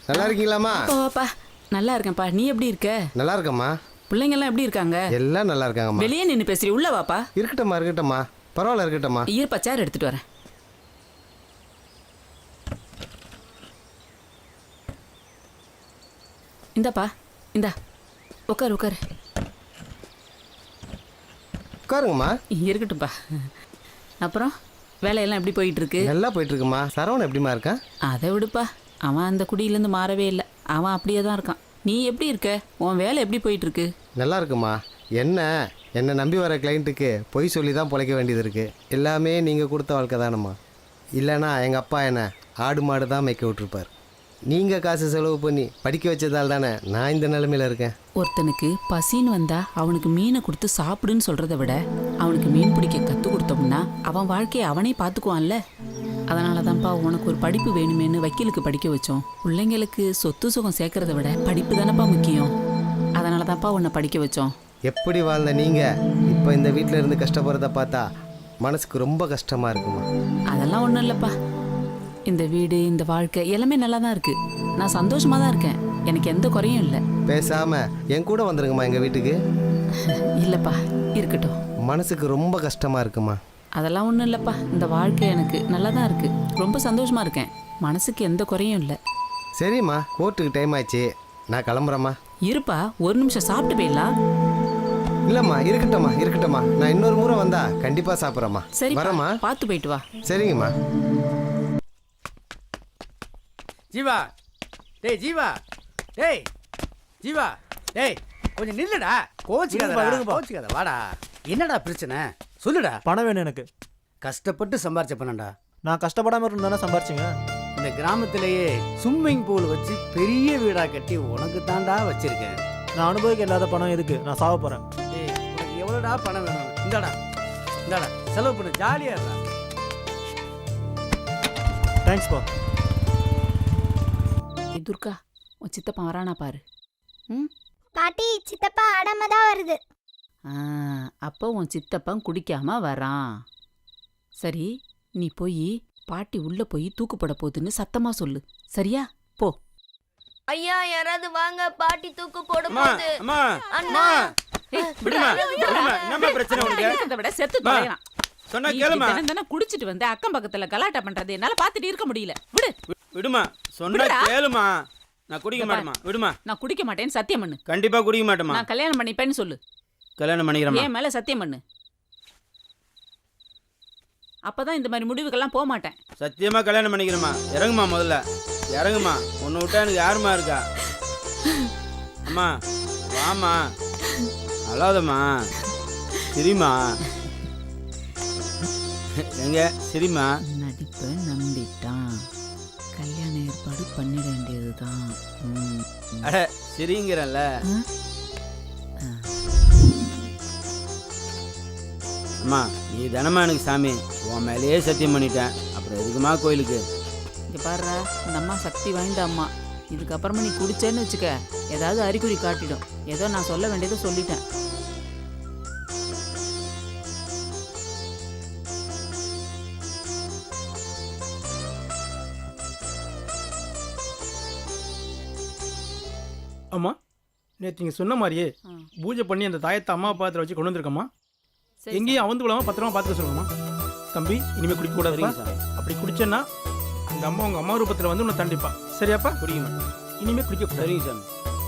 நல்லா இருக்கீங்களாம்மா? வாப்பா. நல்லா இருக்கேன்ப்பா. நீ எப்படி இருக்க? நல்லா இருக்கம்மா. பிள்ளைங்க எல்லாம் எப்படி இருக்காங்க? எல்லாம் நல்லா இருக்காங்கம்மா. வெளியே நின்று பேசுறீ, உள்ள வாப்பா. இருக்கட்டம்மா இருக்கட்டம்மா, பரவாயில்ல இருக்கட்டம்மா. இருப்பா, சேர் எடுத்துட்டு வரேன். இந்தாப்பா, இந்தா உட்காரு உட்காரு. உட்காருங்கம்மா. இருக்கட்டும்ப்பா. அப்புறம் வேலையெல்லாம் எப்படி போயிட்டு இருக்கு? நல்லா போயிட்டு இருக்குமா. சரவணன் எப்படிமா இருக்கான்? அதை விடுப்பா, அவன் அந்த குடியிலேருந்து மாறவே இல்லை. அவன் அப்படியே தான் இருக்கான். நீ எப்படி இருக்க? உன் வேலை எப்படி போயிட்டு இருக்கு? நல்லா இருக்குமா. என்னை நம்பி வர கிளைண்ட்டுக்கு பொய் சொல்லி தான் பிழைக்க வேண்டியது இருக்குது. எல்லாமே நீங்கள் கொடுத்த வாழ்க்கை தானம்மா. இல்லைன்னா எங்கள் அப்பா என்னை ஆடு மாடு தான் மேய்க்க விட்டுருப்பார். நீங்கள் காசு செலவு பண்ணி படிக்க வச்சதால் தானே நான் இந்த நிலைமையில் இருக்கேன். ஒருத்தனுக்கு பசின்னு வந்தா அவனுக்கு மீனை கொடுத்து சாப்பிடுன்னு சொல்கிறத விட அவனுக்கு மீன் பிடிக்க கற்றுக் கொடுத்தோம்னா அவன் வாழ்க்கையை அவனே பார்த்துக்குவான்ல. அதனால தான்ப்பா உனக்கு ஒரு படிப்பு வேணுமேனு வக்கீலுக்கு படிக்க வச்சோம். பிள்ளைங்களுக்கு சொத்து சுகம் சேர்க்கறத விட படிப்பு தானப்பா முக்கியம். அதனால தான்ப்பா உன்னை படிக்க வச்சோம். எப்படி வாழ்ந்த நீங்கள் இப்போ இந்த வீட்டில் இருந்து கஷ்டப்படுறத பார்த்தா மனசுக்கு ரொம்ப கஷ்டமாக இருக்குமா. அதெல்லாம் ஒன்றும் இல்லைப்பா. இந்த வீடு, இந்த வாழ்க்கை எல்லாமே நல்லா தான் இருக்கு. நான் சந்தோஷமாக தான் இருக்கேன். எனக்கு எந்த குறையும் இல்லை. பேசாமல் என் கூட வந்துருங்கம்மா எங்கள் வீட்டுக்கு. இல்லைப்பா, இருக்கட்டும். மனசுக்கு ரொம்ப கஷ்டமாக இருக்குமா. அதெல்லாம் ஒன்றும் இல்லைப்பா. இந்த வாழ்க்கை எனக்கு நல்லா தான் இருக்கு. ரொம்ப சந்தோஷமாக இருக்கேன். மனசுக்கு எந்த குறையும் இல்லை. சரிம்மா, கோர்ட்டுக்கு டைம் ஆச்சு, நான் கிளம்புறேம்மா. இருப்பா, ஒரு நிமிஷம் சாப்பிட்டு போயிடலாம். இல்லைம்மா இருக்கட்டம்மா, நான் இன்னொரு முறை வந்தா கண்டிப்பாக சாப்பிட்றேம்மா. சரி, வரேம்மா. பார்த்து போயிட்டு வா. சரிங்கம்மா. ஜீவா, டேய் ஜீவா, டேய் ஜீவா, டேய் கொஞ்சம் நில்லுடா. கோச்சிக்காத வாடா. என்னடா பிரச்சனை சொல்லுடா. பணம் வேணும் எனக்கு. கஷ்டப்பட்டு சம்பாரிச்ச பணம்டா. நான் கஷ்டப்படாம இருந்தானே சம்பாரிச்சிங்க. இந்த கிராமத்திலேயே ஸ்விம்மிங் பூல் வச்சு பெரிய வீடா கட்டி உனக்கு தாண்டா வச்சிருக்கேன். நான் அனுபவிக்க இல்லாத பணம் எதுக்கு? நான் சாவ போறேன். டேய் உனக்கு எவ்வளோடா பணம் வேணும்? இந்தாடா செலவு பண்ணு, ஜாலியா இருக்கா. தேங்க்ஸ் பா. துர்கா, உன் சித்தப்பா வரானா பாரு. ம், பாட்டி சித்தப்பா ஆடாம தான் வருது. அப்போ உன் சித்தப்பன் குடிக்காம வரான். சரி, நீ போய் பாட்டி உள்ள போய் தூக்கு போட போகுதுன்னு சத்தமா சொல்லு. சரியா? போ. ஐயா யாராவது வாங்க, பாட்டி தூக்கு போட அம்மா, போகுது. அம்மா, அண்ணா. ஏய், விடுமா, என்னம்மா பிரச்சனை உனக்கு? இருக்கிறத விட செத்து தொலைறான். சொன்னா கேளுமா. தினம் குடிச்சிட்டு வந்து அக்கம் பக்கத்துல கலாட்டா பண்றது என்னால பாத்துட்டு இருக்க முடியல. விடு. விடுமா, சொன்னா கேளுமா. நான் குடிக்க மாட்டேமா. விடுமா. நான் குடிக்க மாட்டேன்னு சத்தியம் பண்ணு. கண்டிப்பா குடிக்க மாட்டேமா. நான் கல்யாணம் பண்ணிப்பேன்னு சொல்லு. கல்யாணம் பண்ணிக்கிறேன். என் மேல சத்தியம் பண்ணு. அப்பதான் இந்த மாதிரி முடிவுக்கெல்லாம் போக மாட்டேன். சத்தியமா கல்யாணம் பண்ணிக்கிறேமா. இறங்குமா, முதல்ல இறங்குமா. உன்னை விட்டா எனக்கு யாருமா இருக்கா? அம்மா வாமா, அழாதம்மா, சிரிமா. எங்க சிரிமா. நடிப்பை நம்பிட்டான். கல்யாண ஏற்பாடு பண்ணிட வேண்டியதுதான். அட சிரிங்கிறல்ல. அம்மா நீ தினமா எனக்கு சாமி. உன் மேலேயே சத்தியம் பண்ணிட்டேன். அப்புறம் எதுக்குமா கோயிலுக்கு? இங்க பாருடா, இந்த அம்மா சக்தி வாய்ந்த அம்மா. இதுக்கப்புறமா நீ குடிச்சேன்னு வச்சுக்க, ஏதாவது அறிகுறி காட்டிடும். ஏதோ நான் சொல்ல வேண்டியதை சொல்லிட்டேன். அம்மா, நேற்று நீங்கள் சொன்ன மாதிரியே பூஜை பண்ணி அந்த தாயத்தை அம்மா பாத்திரம் வச்சு கொண்டு வந்திருக்கம்மா. எங்கேயும் அவந்து விடாம பத்திரமா பார்த்துக்க சொல்லுங்கம்மா. தம்பி, இனிமேல் குடிக்க கூடாதுப்பா. அப்படி குடிச்சேன்னா அந்த அம்மா உங்கள் அம்மா ரூபத்தில் வந்து உன்னை தண்டிப்பா. சரியாப்பா? குடிக்க மாட்டேன். இனிமேல் குடிக்க கூடாது. சரிங்க சாமி.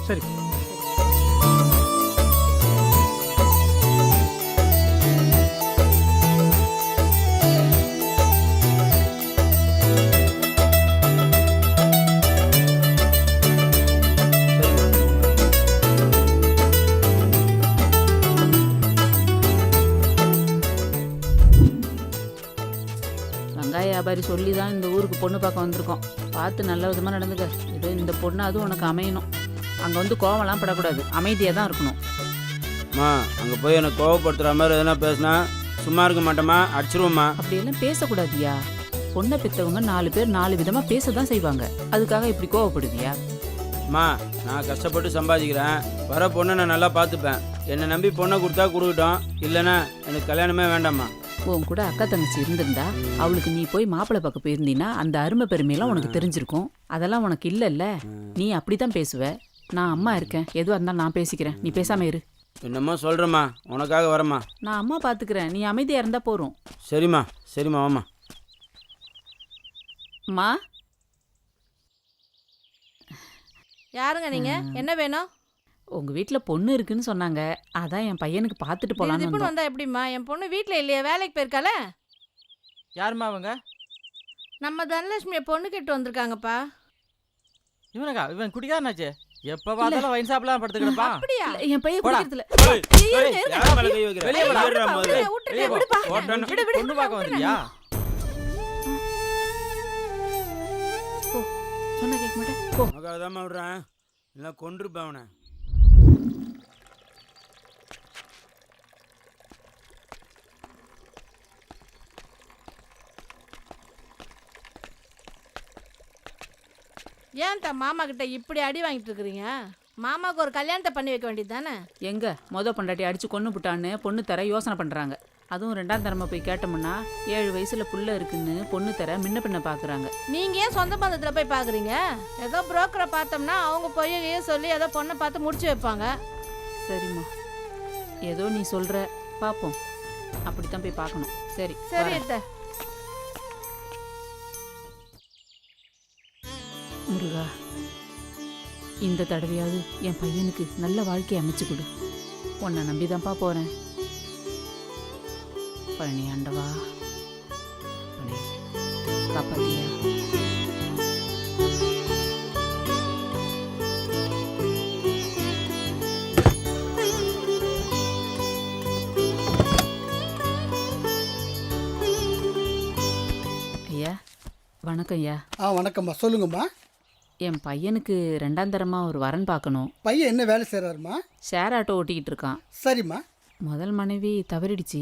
சரி. வெங்காய வியாபாரி சொல்லி தான் இந்த ஊருக்கு பொண்ணு பார்க்க வந்திருக்கோம். பார்த்து நல்ல விதமாக நடந்துக்க. ஏதோ இந்த பொண்ணு அதுவும் உனக்கு அமையணும். அங்கே வந்து கோவம்லாம் படக்கூடாது, அமைதியாக தான் இருக்கணும். அம்மா அங்கே போய் எனக்கு கோவப்படுத்துகிற மாதிரி எதனா பேசினா சும்மா இருக்க மாட்டேம்மா, அடிச்சிருவோம்மா. அப்படியெல்லாம் பேசக்கூடாதியா. பொண்ணை பெற்றவங்க 4 பேர் 4 விதமாக பேச தான் செய்வாங்க. அதுக்காக இப்படி கோவப்படுவியா? அம்மா நான் கஷ்டப்பட்டு சம்பாதிக்கிறேன். வர பொண்ணை நான் நல்லா பார்த்துப்பேன். என்னை நம்பி பொண்ணை கொடுத்தா கொடுக்கட்டும், இல்லைன்னா எனக்கு கல்யாணமே வேண்டாம்மா. உன் கூட அக்கா தங்கச்சி இருந்திருந்தா அவளுக்கு நீ போய் மாப்பிள்ளை பார்க்க போயிருந்தீன்னா அந்த அருமை பெருமையெல்லாம் உனக்கு தெரிஞ்சிருக்கும். அதெல்லாம் உனக்கு இல்லைல்ல. நீ அப்படித்தான் பேசுவ. நான் அம்மா இருக்கேன், எதுவாக இருந்தாலும் நான் பேசிக்கிறேன், நீ பேசாம இரு. என்னம்மா சொல்கிறேம்மா, உனக்காக வரம்மா. நான் அம்மா பார்த்துக்கிறேன், நீ அமைதியாக இருந்தால் போகிறோம். சரிம்மா சரிம்மா வாம்மா. அம்மா யாருங்க நீங்க? என்ன வேணும்? உங்கள் வீட்டில் பொண்ணு இருக்குன்னு சொன்னாங்க, அதான் என் பையனுக்கு பார்த்துட்டு போகலான்னு இப்போ வந்தோம். வந்தா எப்படிம்மா? என் பொண்ணு வீட்ல இல்லையா, வேலைக்கு போயிருக்காளே. யாரும்மா அவங்க? நம்ம தனலட்சுமியை பொண்ணு கேட்டு வந்திருக்காங்கப்பா. இவனுக்கா? இவன் குடிக்காரனாச்சே, எப்ப பார்த்தாலும் வைன் ஷாப்லாம் படுத்துக்கிடப்பா. அப்படியா? இல்ல, என் பையன் போடா. குடிக்கிறதுல. யார் மேல கை வைக்கிற? வெளியே போடா. ஏறுடா முதல்ல. வெளியே போ. விடுப்பா. ஓட்டணும். விடு, விடு, பொண்ணு பார்க்க வந்தியா? சொன்னா கேட்க மாட்டேன். போ. உனக்காக தான் விடுறேன், இல்லை கொன்றுப்பேன் அவனை. ஏன் மாமா கிட்ட இப்படி அடி வாங்கிட்டு இருக்கிறீங்க? மாமாவுக்கு ஒரு கல்யாணத்தை பண்ணி வைக்க வேண்டியது தானே? எங்க பொண்டாட்டி அடிச்சு கொன்னு புட்டான்னு பொண்ணு தர யோசனை பண்றாங்க. அதுவும் 2ஆம் தரமா போய் கேட்டோம்னா 7 வயசுல புள்ள இருக்குன்னு பொண்ணு தர முன்ன பின்ன பாக்குறாங்க. நீங்க ஏன் சொந்த பந்தத்துல போய் பாக்குறீங்க? ஏதோ புரோக்கரை பார்த்தோம்னா அவங்க போய் சொல்லி ஏதோ பொண்ணை பார்த்து முடிச்சு வைப்பாங்க. சரிம்மா, ஏதோ நீ சொல்ற, பாப்போம். அப்படித்தான் போய் பார்க்கணும். சரி சரி வரேன். அத்தை. முருகா, இந்த தடவையாவது என் பையனுக்கு நல்ல வாழ்க்கையை அமைச்சு கொடு. உன்னை நம்பிதான்ப்பா போறேன். பழனி ஆண்டவா, பழனி காப்பாத்தியா. ஐயா வணக்கம் ஐயா. வணக்கம்மா, சொல்லுங்கம்மா. என் பையனுக்கு 2ஆம் தரமா ஒரு வரன் பார்க்கணும். பையன் என்ன வேலை செய்கிறாருமா? ஷேர் ஆட்டோ ஓட்டிக்கிட்டு இருக்கான். சரிம்மா. முதல் மனைவி தவறிடுச்சு.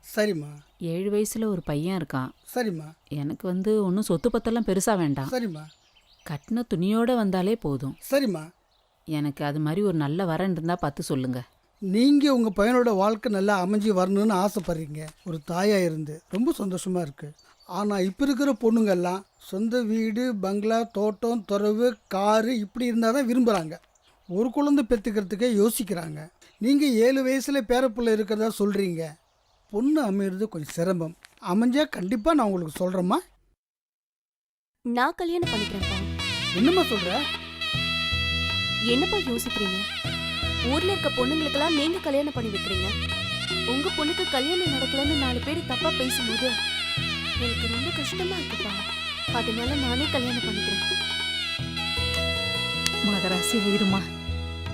சரிம்மா. 7 வயசுல ஒரு பையன் இருக்கான். சரிம்மா. எனக்கு ஒன்றும் சொத்து பத்தெல்லாம் பெருசா வேண்டாம். சரிம்மா. கட்டின துணியோட வந்தாலே போதும். சரிம்மா. எனக்கு அது மாதிரி ஒரு நல்ல வரன் இருந்தா பார்த்து சொல்லுங்க. நீங்கள் உங்கள் பையனோட வாழ்க்கை நல்லா அமைஞ்சு வரணும்னு ஆசைப்படுறீங்க. ஒரு தாயாக இருந்து ரொம்ப சந்தோஷமாக இருக்குது. ஆனால் இப்போ இருக்கிற பொண்ணுங்கெல்லாம் சொந்த வீடு, பங்களா, தோட்டம், துறவு, காரு இப்படி இருந்தால் தான் விரும்புகிறாங்க. ஒரு குழந்தை பெற்றுக்கிறதுக்கே யோசிக்கிறாங்க. நீங்கள் 7 வயசில் பேரப்பிள்ளை இருக்கிறதா சொல்கிறீங்க. பொண்ணு அமையிறது கொஞ்சம் சிரமம். அமைஞ்சா கண்டிப்பாக நான் உங்களுக்கு சொல்கிறேம்மா. நான் கல்யாணம் பண்ணிக்கிறேன்ப்பா. என்னம்மா சொல்கிற? என்னப்பா யோசிக்கிறீங்க? ஊர்ல இருக்க பொண்ணுங்களுக்கெல்லாம் நீங்க கல்யாணம் பண்ணி வைக்கிறீங்க. உங்க பொண்ணுக்கு கல்யாணம் நடக்கலன்னு 4 பேர் தப்பா பேசும்போது எனக்கு ரொம்ப கஷ்டமா இருக்குப்பா. அதனால நானே கல்யாணம் பண்ணிக்கிறேன். மகராசி இருமா.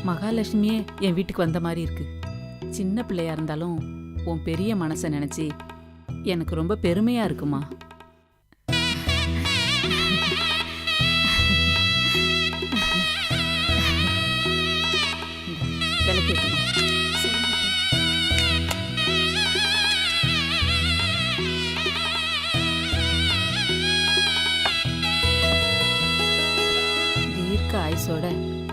மகாலட்சுமியே என் வீட்டுக்கு வந்த மாதிரி இருக்கு. சின்ன பிள்ளையா இருந்தாலும் உன் பெரிய மனசை நினைச்சு எனக்கு ரொம்ப பெருமையா இருக்குமா. விளக்கேற்றுமா. தீர்க்க ஆயுசோட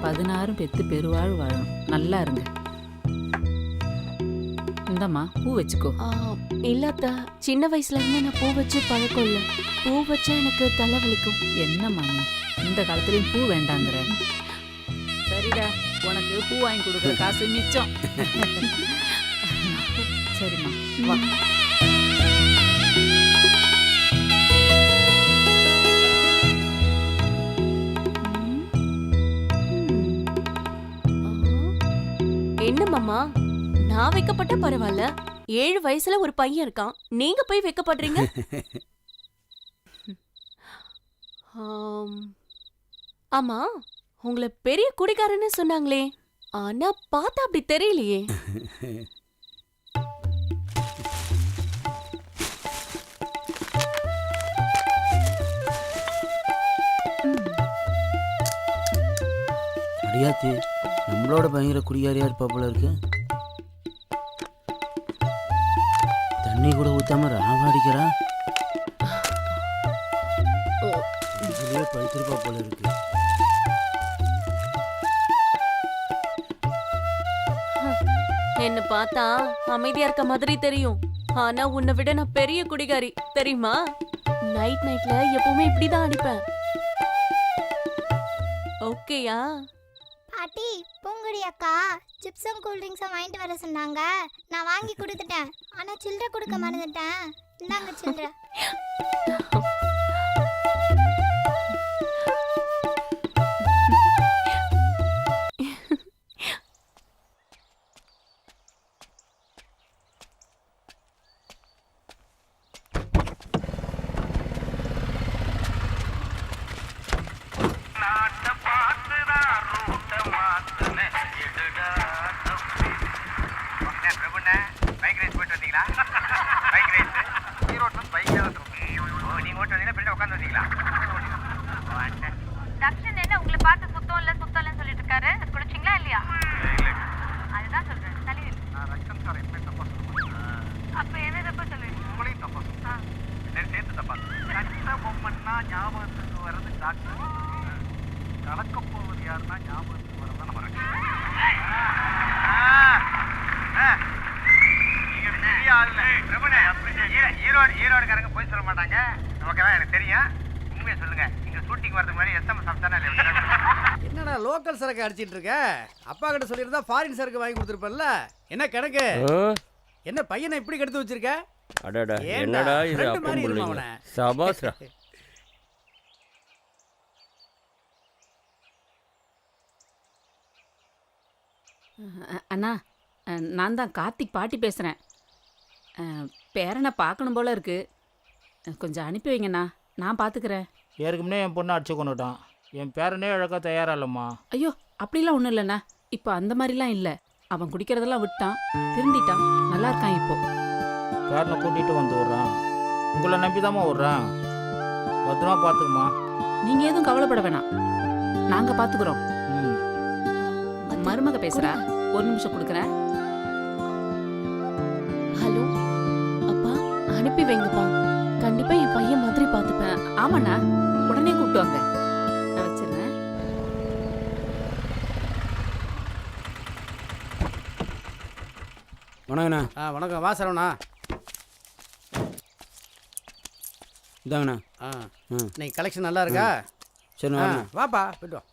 16 பெத்து பெருவாழ் வாழணும். நல்லா இருங்க. இந்தம்மா பூ வச்சுக்கோ. இல்லாத சின்ன வயசுல இருந்து நான் பூ வச்சு பழக்கம் இல்லை. பூ வச்சா எனக்கு தலை வலிக்கும். என்னம்மா நீ இந்த காலத்துலயும் பூ வேண்டாங்கிற? சரிடா, உனக்கு பூ வாங்கி கொடுக்குற காசு மிச்சம். சரிம்மா வா. என்ன மாமா, நான் வைக்கப்பட்ட பரவாயில்ல. 7 வயசுல ஒரு பையன் இருக்கான், நீங்க போய் வைக்கப்படுறீங்க. ஆமா, உங்களை பெரிய குடிகாரன்னு சொன்னாங்களே, ஆனா பார்த்தா அப்படி தெரியலையே. அடியாத்தி, நம்மளோட பயங்கர குடியாரியா இருப்பா போல இருக்கு. தண்ணி கூட ஊத்தாம ராவாடிக்கிறா. இதுலயே படுத்திருப்பா போல இருக்கு. என்ன பார்த்தா அமைதியா இருக்க மாதிரி தெரியும். ஆனா உன்னை விட நான் பெரிய குடிகாரி தெரியுமா? நைட்ல எப்பவுமே இப்படிதான் அடிப்பேன். ஓகேயா? பாட்டி, பூங்குடி அக்கா சிப்ஸும் கூல்ட்ரிங்க்ஸும் வாங்கிட்டு வர சொன்னாங்க. நான் வாங்கி கொடுத்துட்டேன். ஆனா சில்லறை கொடுக்க மறந்துட்டேன். இந்தாங்க சில்லறை. தக்ஷன் என்ன உங்களை பார்த்து சுத்தம் இல்ல சொல்லிட்டு இருக்காரு? குடிச்சிங்களா இல்லையா? அதுதான் சொல்றேன். தள்ளி அப்ப என்ன தப்பா சொல்லுங்க? உங்களையும் தப்பா சேர்த்து தப்பா பொம்மன்னா ஞாபகத்துக்கு வர்றது டாக்டர், கலக்க போவது யாருன்னா ஞாபகத்துக்கு வரதான் நம்ம ஈரோடுக்காரங்க போய் சொல்ல மாட்டாங்க. நமக்கெல்லாம் எனக்கு தெரியும். உண்மையை சொல்லுங்க. இங்க ஷூட்டிங் வரதுக்கு முன்னாடி எஸ்எம்எஸ் சாப்பிட்டானே என்னடா லோக்கல் சரக்கு அடிச்சிட்டு இருக்க? அப்பா கிட்ட சொல்லியிருந்தா ஃபாரின் சரக்கு வாங்கி கொடுத்துருப்பல்ல. என்ன கணக்கு? என்ன பையனை இப்படி கெடுத்து வச்சிருக்க? அடடா, ஏன்டா? என்னடா இது friend அப்பம் மாதிரி இருமா புள்ளைங்க. அவனை. சபாஸ்ரா. அண்ணா, நான் தான் கார்த்திக் பாட்டி பேசுகிறேன். பேரனை பார்க்கணும் போல இருக்கு. கொஞ்சம் அனுப்பி வைங்கண்ணா, நான் பார்த்துக்கிறேன். ஏற்கனவே என் பொண்ணை அடிச்சு கொண்டுட்டான். என் பேரனே இழக்க தயாரா இல்லைம்மா. ஐயோ, அப்படிலாம் ஒன்றும் இல்லைண்ணா. இப்போ அந்த மாதிரிலாம் இல்லை. அவன் குடிக்கிறதெல்லாம் விட்டான், திருந்திட்டான், நல்லா இருக்கான் இப்போ. பேரனை கூட்டிகிட்டு வந்து விட்றான். உங்களை நம்பி தாம்மா விட்றான். பத்திரமா பார்த்துக்குமா. நீங்கள் எதுவும் கவலைப்பட வேணாம், நாங்கள் பார்த்துக்குறோம். மருமக பேசுகிறா, ஒரு நிமிஷம் கொடுக்குறேன். ஹலோ அப்பா, அனுப்பி வைங்கப்பா. கண்டிப்பா என் பையன் மாதிரி பார்த்துப்பேன். ஆமாண்ணா, உடனே கூப்பிட்டு வாங்க. நான் வச்சிடுறேன். வணக்கண்ணா. வணக்கம். வா சரவணா. இதாங்கண்ணா. இன்னைக்கு கலெக்ஷன் நல்லா இருக்கா? சரி, வாப்பா போய்ட்டு வா.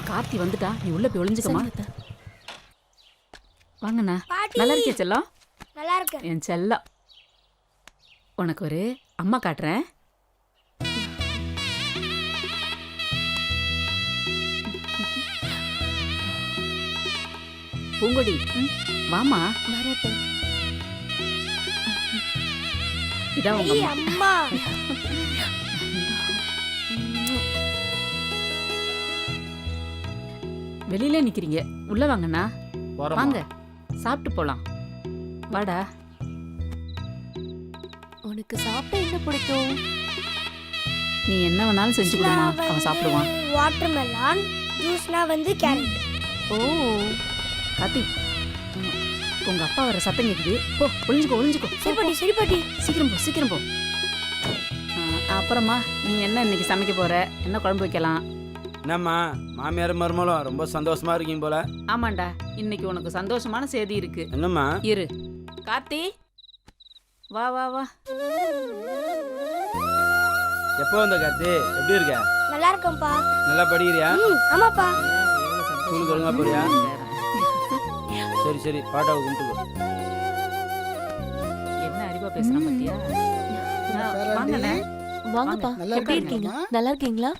கார்த்தி வந்துட்டா, நீ உள்ள போய் ஒளிஞ்சுக்கமா. வாங்கண்ணா. நல்லா இருக்கியா செல்லம்? நல்லா இருக்கு. என் செல்லம், உனக்கு ஒரு அம்மா காட்டுறேன். பூங்கொடி, வாமா. இதான் உங்க அம்மா. வெளியில நிக்கிறீங்க, உள்ள வாங்கண்ணா. வாங்க, சாப்பிட்டு போலாம். வாடா. உனக்கு சாப்பிட என்ன பிடிக்கும்? நீ என்ன வேணாலும் செஞ்சு கொடுமா, அவன் சாப்பிடுவான். வாட்டர்மெலன் ஜூஸ்னா வந்து கேரட். ஓ கார்த்தி, உங்க அப்பா வர சத்தம் கேக்குது. போ, ஒளிஞ்சுக்கோ. சரி பாட்டி. சீக்கிரம் போ. அப்புறமா நீ என்ன இன்னைக்கு சமைக்க போற? என்ன குழம்பு வைக்கலாம்? என்னம்மா, மாமியார் மருமகளும் ரொம்ப சந்தோஷமா இருக்கீங்க போல. ஆமாண்டா, இன்னைக்கு உனக்கு சந்தோஷமான செய்தி இருக்கு. என்னம்மா? இரு கார்த்தி, வா. எப்போ வந்த கார்த்தி? எப்படி இருக்க? நல்லா இருக்கேன்ப்பா. நல்லா படிக்கிறியா? ஆமாப்பா. ஸ்கூலுக்கு ஒழுங்கா போறியா? சரி, பாட்டாவை கும்பிட்டுக்கோ. என்ன அறிவா பேசுறான் பாத்தியா? வாங்கண்ணே. வாங்கப்பா. எப்படி இருக்கீங்க? நல்லா இருக்கீங்களா?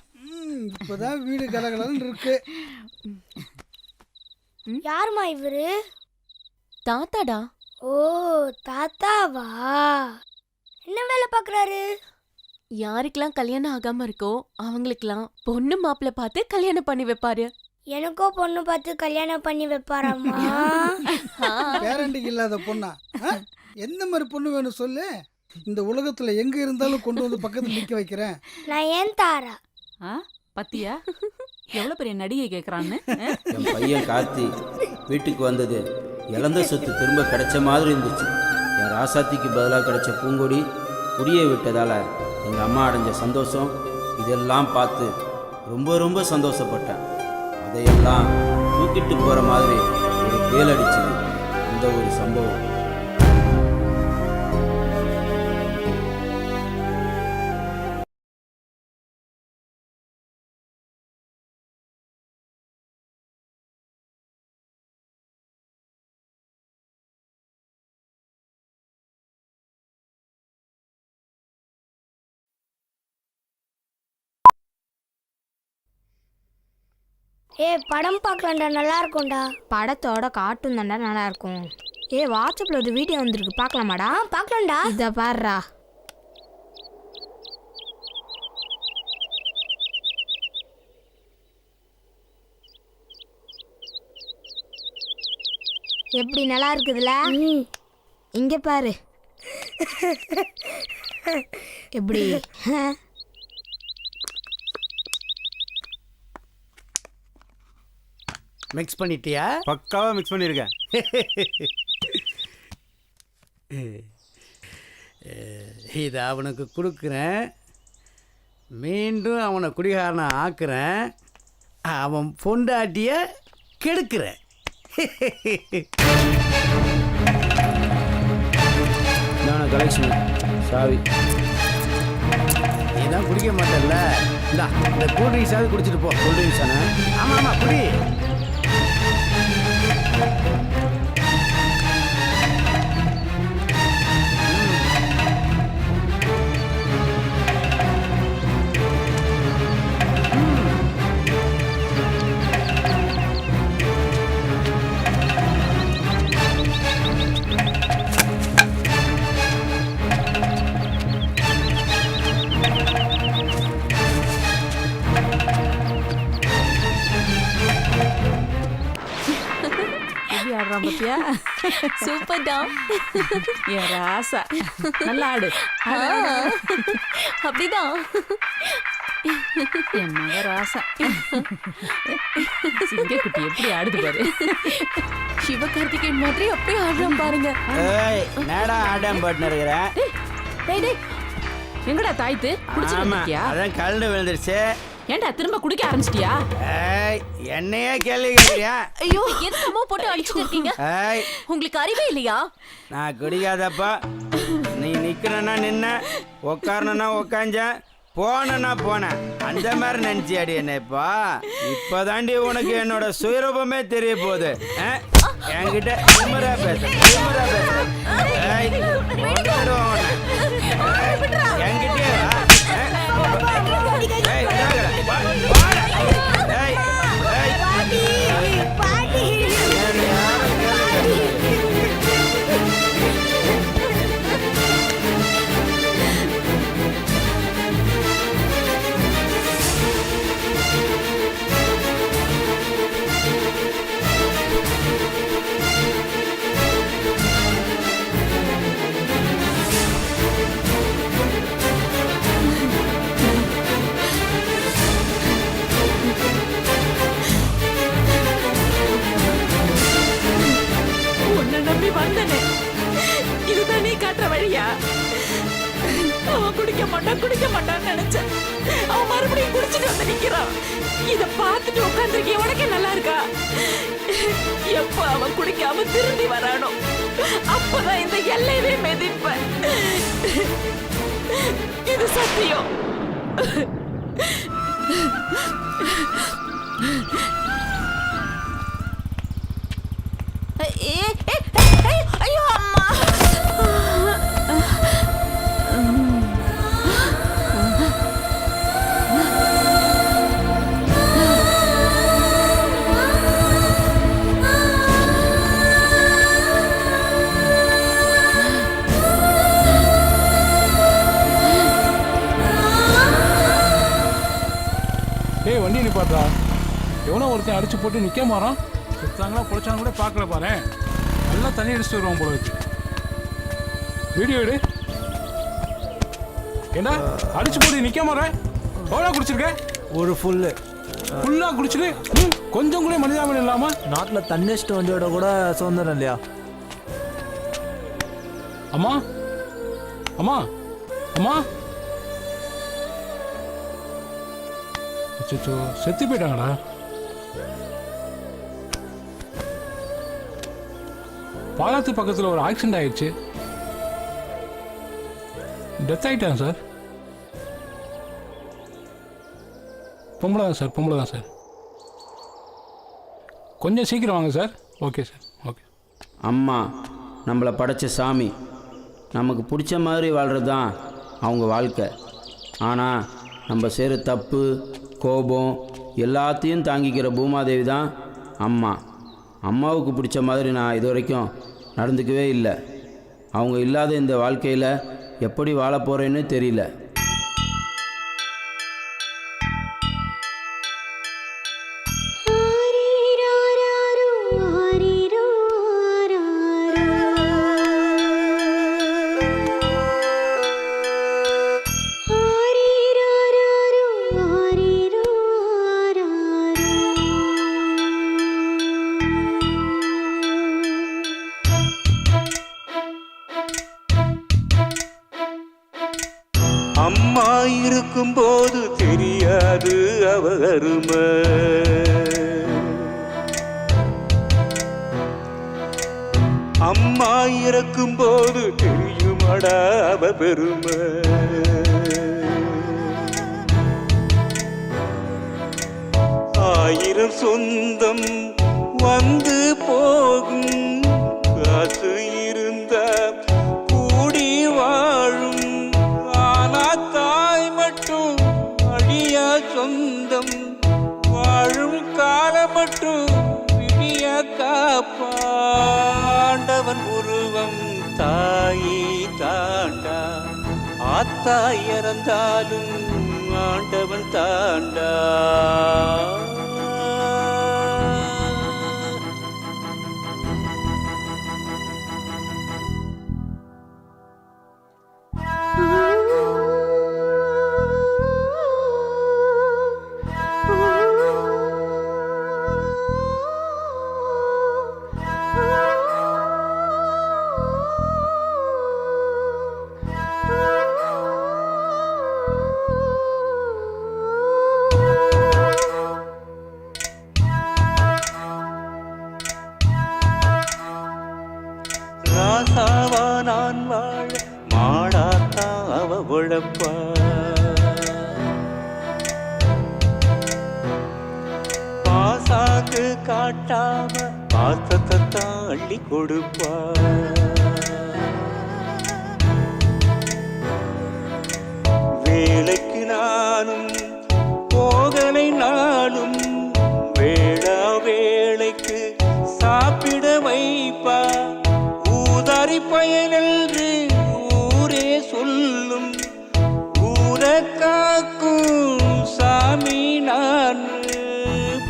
இப்பதான் வீடு கலகலன்னு இருக்கு. யாருமா இவரு? தாத்தாடா. ஓ, தாத்தாவா? என்ன வேலை பாக்குறாரு? யாருக்கெல்லாம் கல்யாணம் ஆகாம இருக்கோ அவங்களுக்கெல்லாம் பொண்ணு மாப்பிள்ளை பார்த்து கல்யாணம் பண்ணி வைப்பாரு. எனக்கோ பொண்ணு பார்த்து கல்யாணம் பண்ணி வைப்பாராமா? பேரண்டிக்கு இல்லாத பொண்ணா? எந்த மாதிரி பொண்ணு வேணும் சொல்லு. இந்த உலகத்துல எங்க இருந்தாலும் கொண்டு வந்து பக்கத்துல நிக்க வைக்கிறேன். நான் ஏன் தாரா? பத்தியா எவ்வளவு பெரிய நடிகை கேக்குறான்னு. என் பையன் கார்த்தி வீட்டுக்கு வந்தது இழந்த சொத்து திரும்ப கிடைச்ச மாதிரி இருந்துச்சு. என் ராசாத்திக்கு பதிலாக கிடைச்ச பூங்கொடி குடியை விட்டதால் எங்கள் அம்மா அடைஞ்ச சந்தோஷம் இதெல்லாம் பார்த்து ரொம்ப சந்தோஷப்பட்டேன். அதையெல்லாம் தூக்கிட்டு போகிற மாதிரி ஒரு பேல் அடிச்சது அந்த ஒரு சம்பவம். படம் பார்க்கலாம்டா, நல்லா இருக்கும்டா. படத்தோட கார்ட்டூன் தான்டா நல்லா இருக்கும். வாட்ஸ்அப்ல ஒரு வீடியோ வந்திருக்கு, பார்க்கலாமாடா? பார்க்கலாம்டா. இதை பாருடா. எப்படி நல்லா இருக்குதுல? இங்க பாரு எப்படி. மிக்ஸ் பண்ணிட்டியா? பக்காவா மிக்ஸ் பண்ணியிருக்கேன். இதை அவனுக்கு கொடுக்குறேன், மீண்டும் அவனை குடிகாரனை ஆக்குறேன், அவன் பொண்டாட்டிய கெடுக்கிறேன். இதான கலெக்ஷன் சாவி. நீ தான் குடிக்க மாட்டேல்ல, இந்த கூல்ட்ரிங்ஸாவது குடிச்சிட்டு போ. கூல்ட்ரிங்க்ஸ் தானே? ஆமாம் ஆமாம், குடி. பத்தியா? சூப்பர்டா. என் ராசா நல்லா ஆடு. அப்படிதான் என் மக ராசா. சிங்கக்குட்டி எப்படி ஆடுது பாரு. சிவகார்த்திகேயன் மாதிரி அப்படியே ஆடுறான் பாருங்க. நேடா ஆடம் பாட்டு இருக்கிறேன். எங்கடா தாய்த்து குடிச்சிருக்கியா? அதான் கலந்து விழுந்துருச்சு. ஏன்டா திரும்ப குடிக்க ஆரம்பிச்சிட்டியா? என்னையே கேள்வி கேட்கிறியா? ஐயோ, எதுக்கு அம்மா போட்டு அடிச்சுட்டு இருக்கீங்க? உங்களுக்கு அறிவே இல்லையா? நான் குடிக்காதப்பா. நீ நிக்கிறனா நின்ன, உக்காரனா உக்காஞ்ச, போனா போனேன். அந்த மாதிரி நினைச்சியாடி என்னப்பா? இப்பதாண்டி உனக்கு என்னோட சுயரூபமே தெரிய போகுது. என்கிட்ட திமிரா பேச என்கிட்டயே இதுதான் நீ காட்டுற வழியா? அவன் குடிக்க மாட்டான்னு நினைச்சேன். அவன் மறுபடியும் குடிச்சிட்டு வந்து நிக்கிறான். இத பார்த்துட்டு உட்காந்துருக்கேன். உனக்கே நல்லா இருக்கா? எப்ப அவன் குடிக்காம திரும்பி வரானோ அப்பதான் இந்த எல்லையவே மிதிப்பேன். இது சத்தியம். ஐயோ அம்மா. வண்டி நிப்பாட்டா. எவனோ ஒருத்தன் அடிச்சு போட்டு நிக்க மாறான். சுத்தாங்களா பொழைச்சாங்க கூட பார்க்கல பாரு. நல்லா தண்ணி அடிச்சுட்டு வருவான் போல இருக்கு. வீடியோ எடு. ஏண்டா அடிச்சு போட்டு நிக்க மாறேன். எவ்வளோ குடிச்சிருக்க? ஒரு ஃபுல்லா குடிச்சிட்டு கொஞ்சம் கூட மனிதாபம் இல்லாம நாட்டில் தண்ணிஸ்ட் வண்டியோட கூட சுதந்திரம் இல்லையா? அம்மா அம்மா அம்மா. அச்சோ, செத்து போயிட்டாங்கடா. பாலத்து பக்கத்தில் ஒரு ஆக்சிடென்ட் ஆயிடுச்சு. டெத் ஆகிட்டாங்க சார். பொம்பளை தான் சார். கொஞ்சம் சீக்கிரம் வாங்க சார். Okay sir, okay. அம்மா நம்மளை படைச்ச சாமி. நமக்கு பிடிச்ச மாதிரி வாழ்கிறது தான் அவங்க வாழ்க்கை. ஆனால் நம்ம செய்கிற தப்பு, கோபம் எல்லாத்தையும் தாங்கிக்கிற பூமாதேவி தான் அம்மா. அம்மாவுக்கு பிடிச்ச மாதிரி நான் இது வரைக்கும் நடந்துக்கவே இல்லை. அவங்க இல்லாத இந்த வாழ்க்கையில் எப்படி வாழ போகிறேன்னு தெரியல. அம்மா இருக்கும்போது தெரியாது அவ அருமை. அம்மா இறக்கும்போது தெரியுமடா அவ பெருமை. ஆயிரம் சொந்தம் வந்து போகும், காசு இருந்தா கூடி வாழும். தாய் மட்டும் அழியா சொந்தம், வாழும் காலம் மட்டும் விடிய காப்பாண்டவன் உருவம் தாயை தாண்டா. ஆத்தா இறந்தாலும் ஆண்டவன் தாண்டா. ராசாவா நான் வாழ மாடாத்தா அவ உழப்பா. பாசாக்கு காட்டாம பாசத்தை அள்ளி கொடுப்பா. வேலைக்கு நானும் போகலை நாளும், வேளா வேளைக்கு சாப்பிட வைப்பா. ஊதாரி பயனென்று ஊரே சொல்லும், ஊரை காக்கும் சாமி நான்.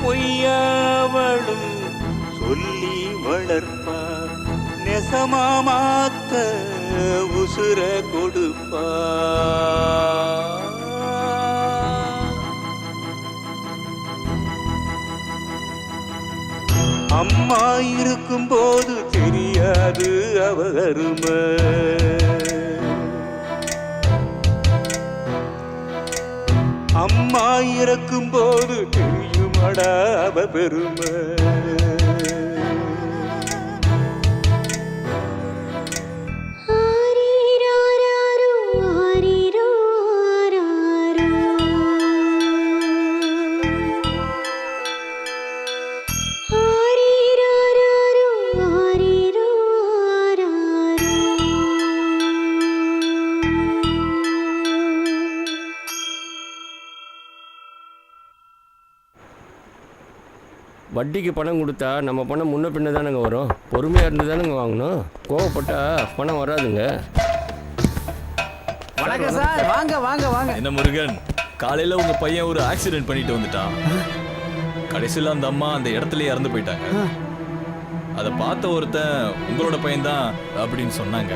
பொய்யாவளும் சொல்லி வளர்ப்பா, நெசமா மாத்த உசுர கொடுப்பா. அம்மா இருக்கும்போது தெரியாது அவ அருமை. அம்மா இறக்கும்போது தெரியுமடா அவ பெருமை. வட்டிக்கு பணம் கொடுத்தா நம்ம பணம் முன்ன பின்ன தானேங்க வரும். பொறுமையாக இருந்து தானேங்க வாங்கணும். கோவப்பட்டா பணம் வராதுங்க. வணக்கம் சார். வாங்க வாங்க வாங்க. என்ன முருகன், காலையில் உங்கள் பையன் ஒரு ஆக்சிடென்ட் பண்ணிட்டு வந்துட்டான். கடைசியில் அந்த அம்மா அந்த இடத்துலயே இறந்து போயிட்டாங்க. அதை பார்த்த ஒருத்தன் உங்களோட பையன்தான் அப்படின்னு சொன்னாங்க.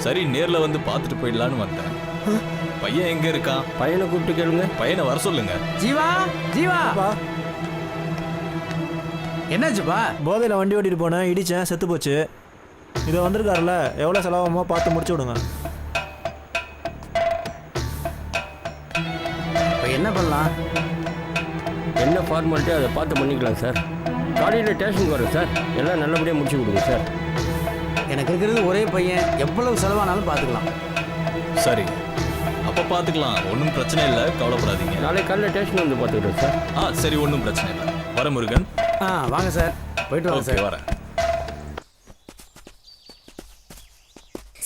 சரி, நேரில் வந்து பார்த்துட்டு போயிடலான்னு வந்தேன். பையன் எங்கே இருக்கான்? பையனை கூப்பிட்டு கேளுங்க. பையனை வர சொல்லுங்க. ஜீவா ஜீவா. என்னாச்சுப்பா? போதையில் வண்டி ஓட்டிட்டு போனேன், இடிச்சேன், செத்து போச்சு. இதை வந்திருக்காருல, எவ்வளோ செலவாகுமோ பார்த்து முடிச்சு விடுங்க. இப்போ என்ன பண்ணலாம்? என்ன ஃபார்மாலிட்டி அதை பார்த்து பண்ணிக்கலாம் சார். காலையில் ஸ்டேஷனுக்கு வரேன் சார். எல்லாம் நல்லபடியாக முடிச்சு கொடுங்க சார். எனக்கு இருக்கிறது ஒரே பையன், எவ்வளவு செலவானாலும் பார்த்துக்கலாம். சரி, அப்போ பார்த்துக்கலாம். ஒன்றும் பிரச்சனை இல்லை, கவலைப்படாதீங்க. நாளைக்கு காலையில் ஸ்டேஷன் வந்து பார்த்துக்கிறேன் சார். சரி, ஒன்றும் பிரச்சனை இல்லை. வர முருகன். வாங்க சார். போயிட்டு வாங்க சார். வரேன்.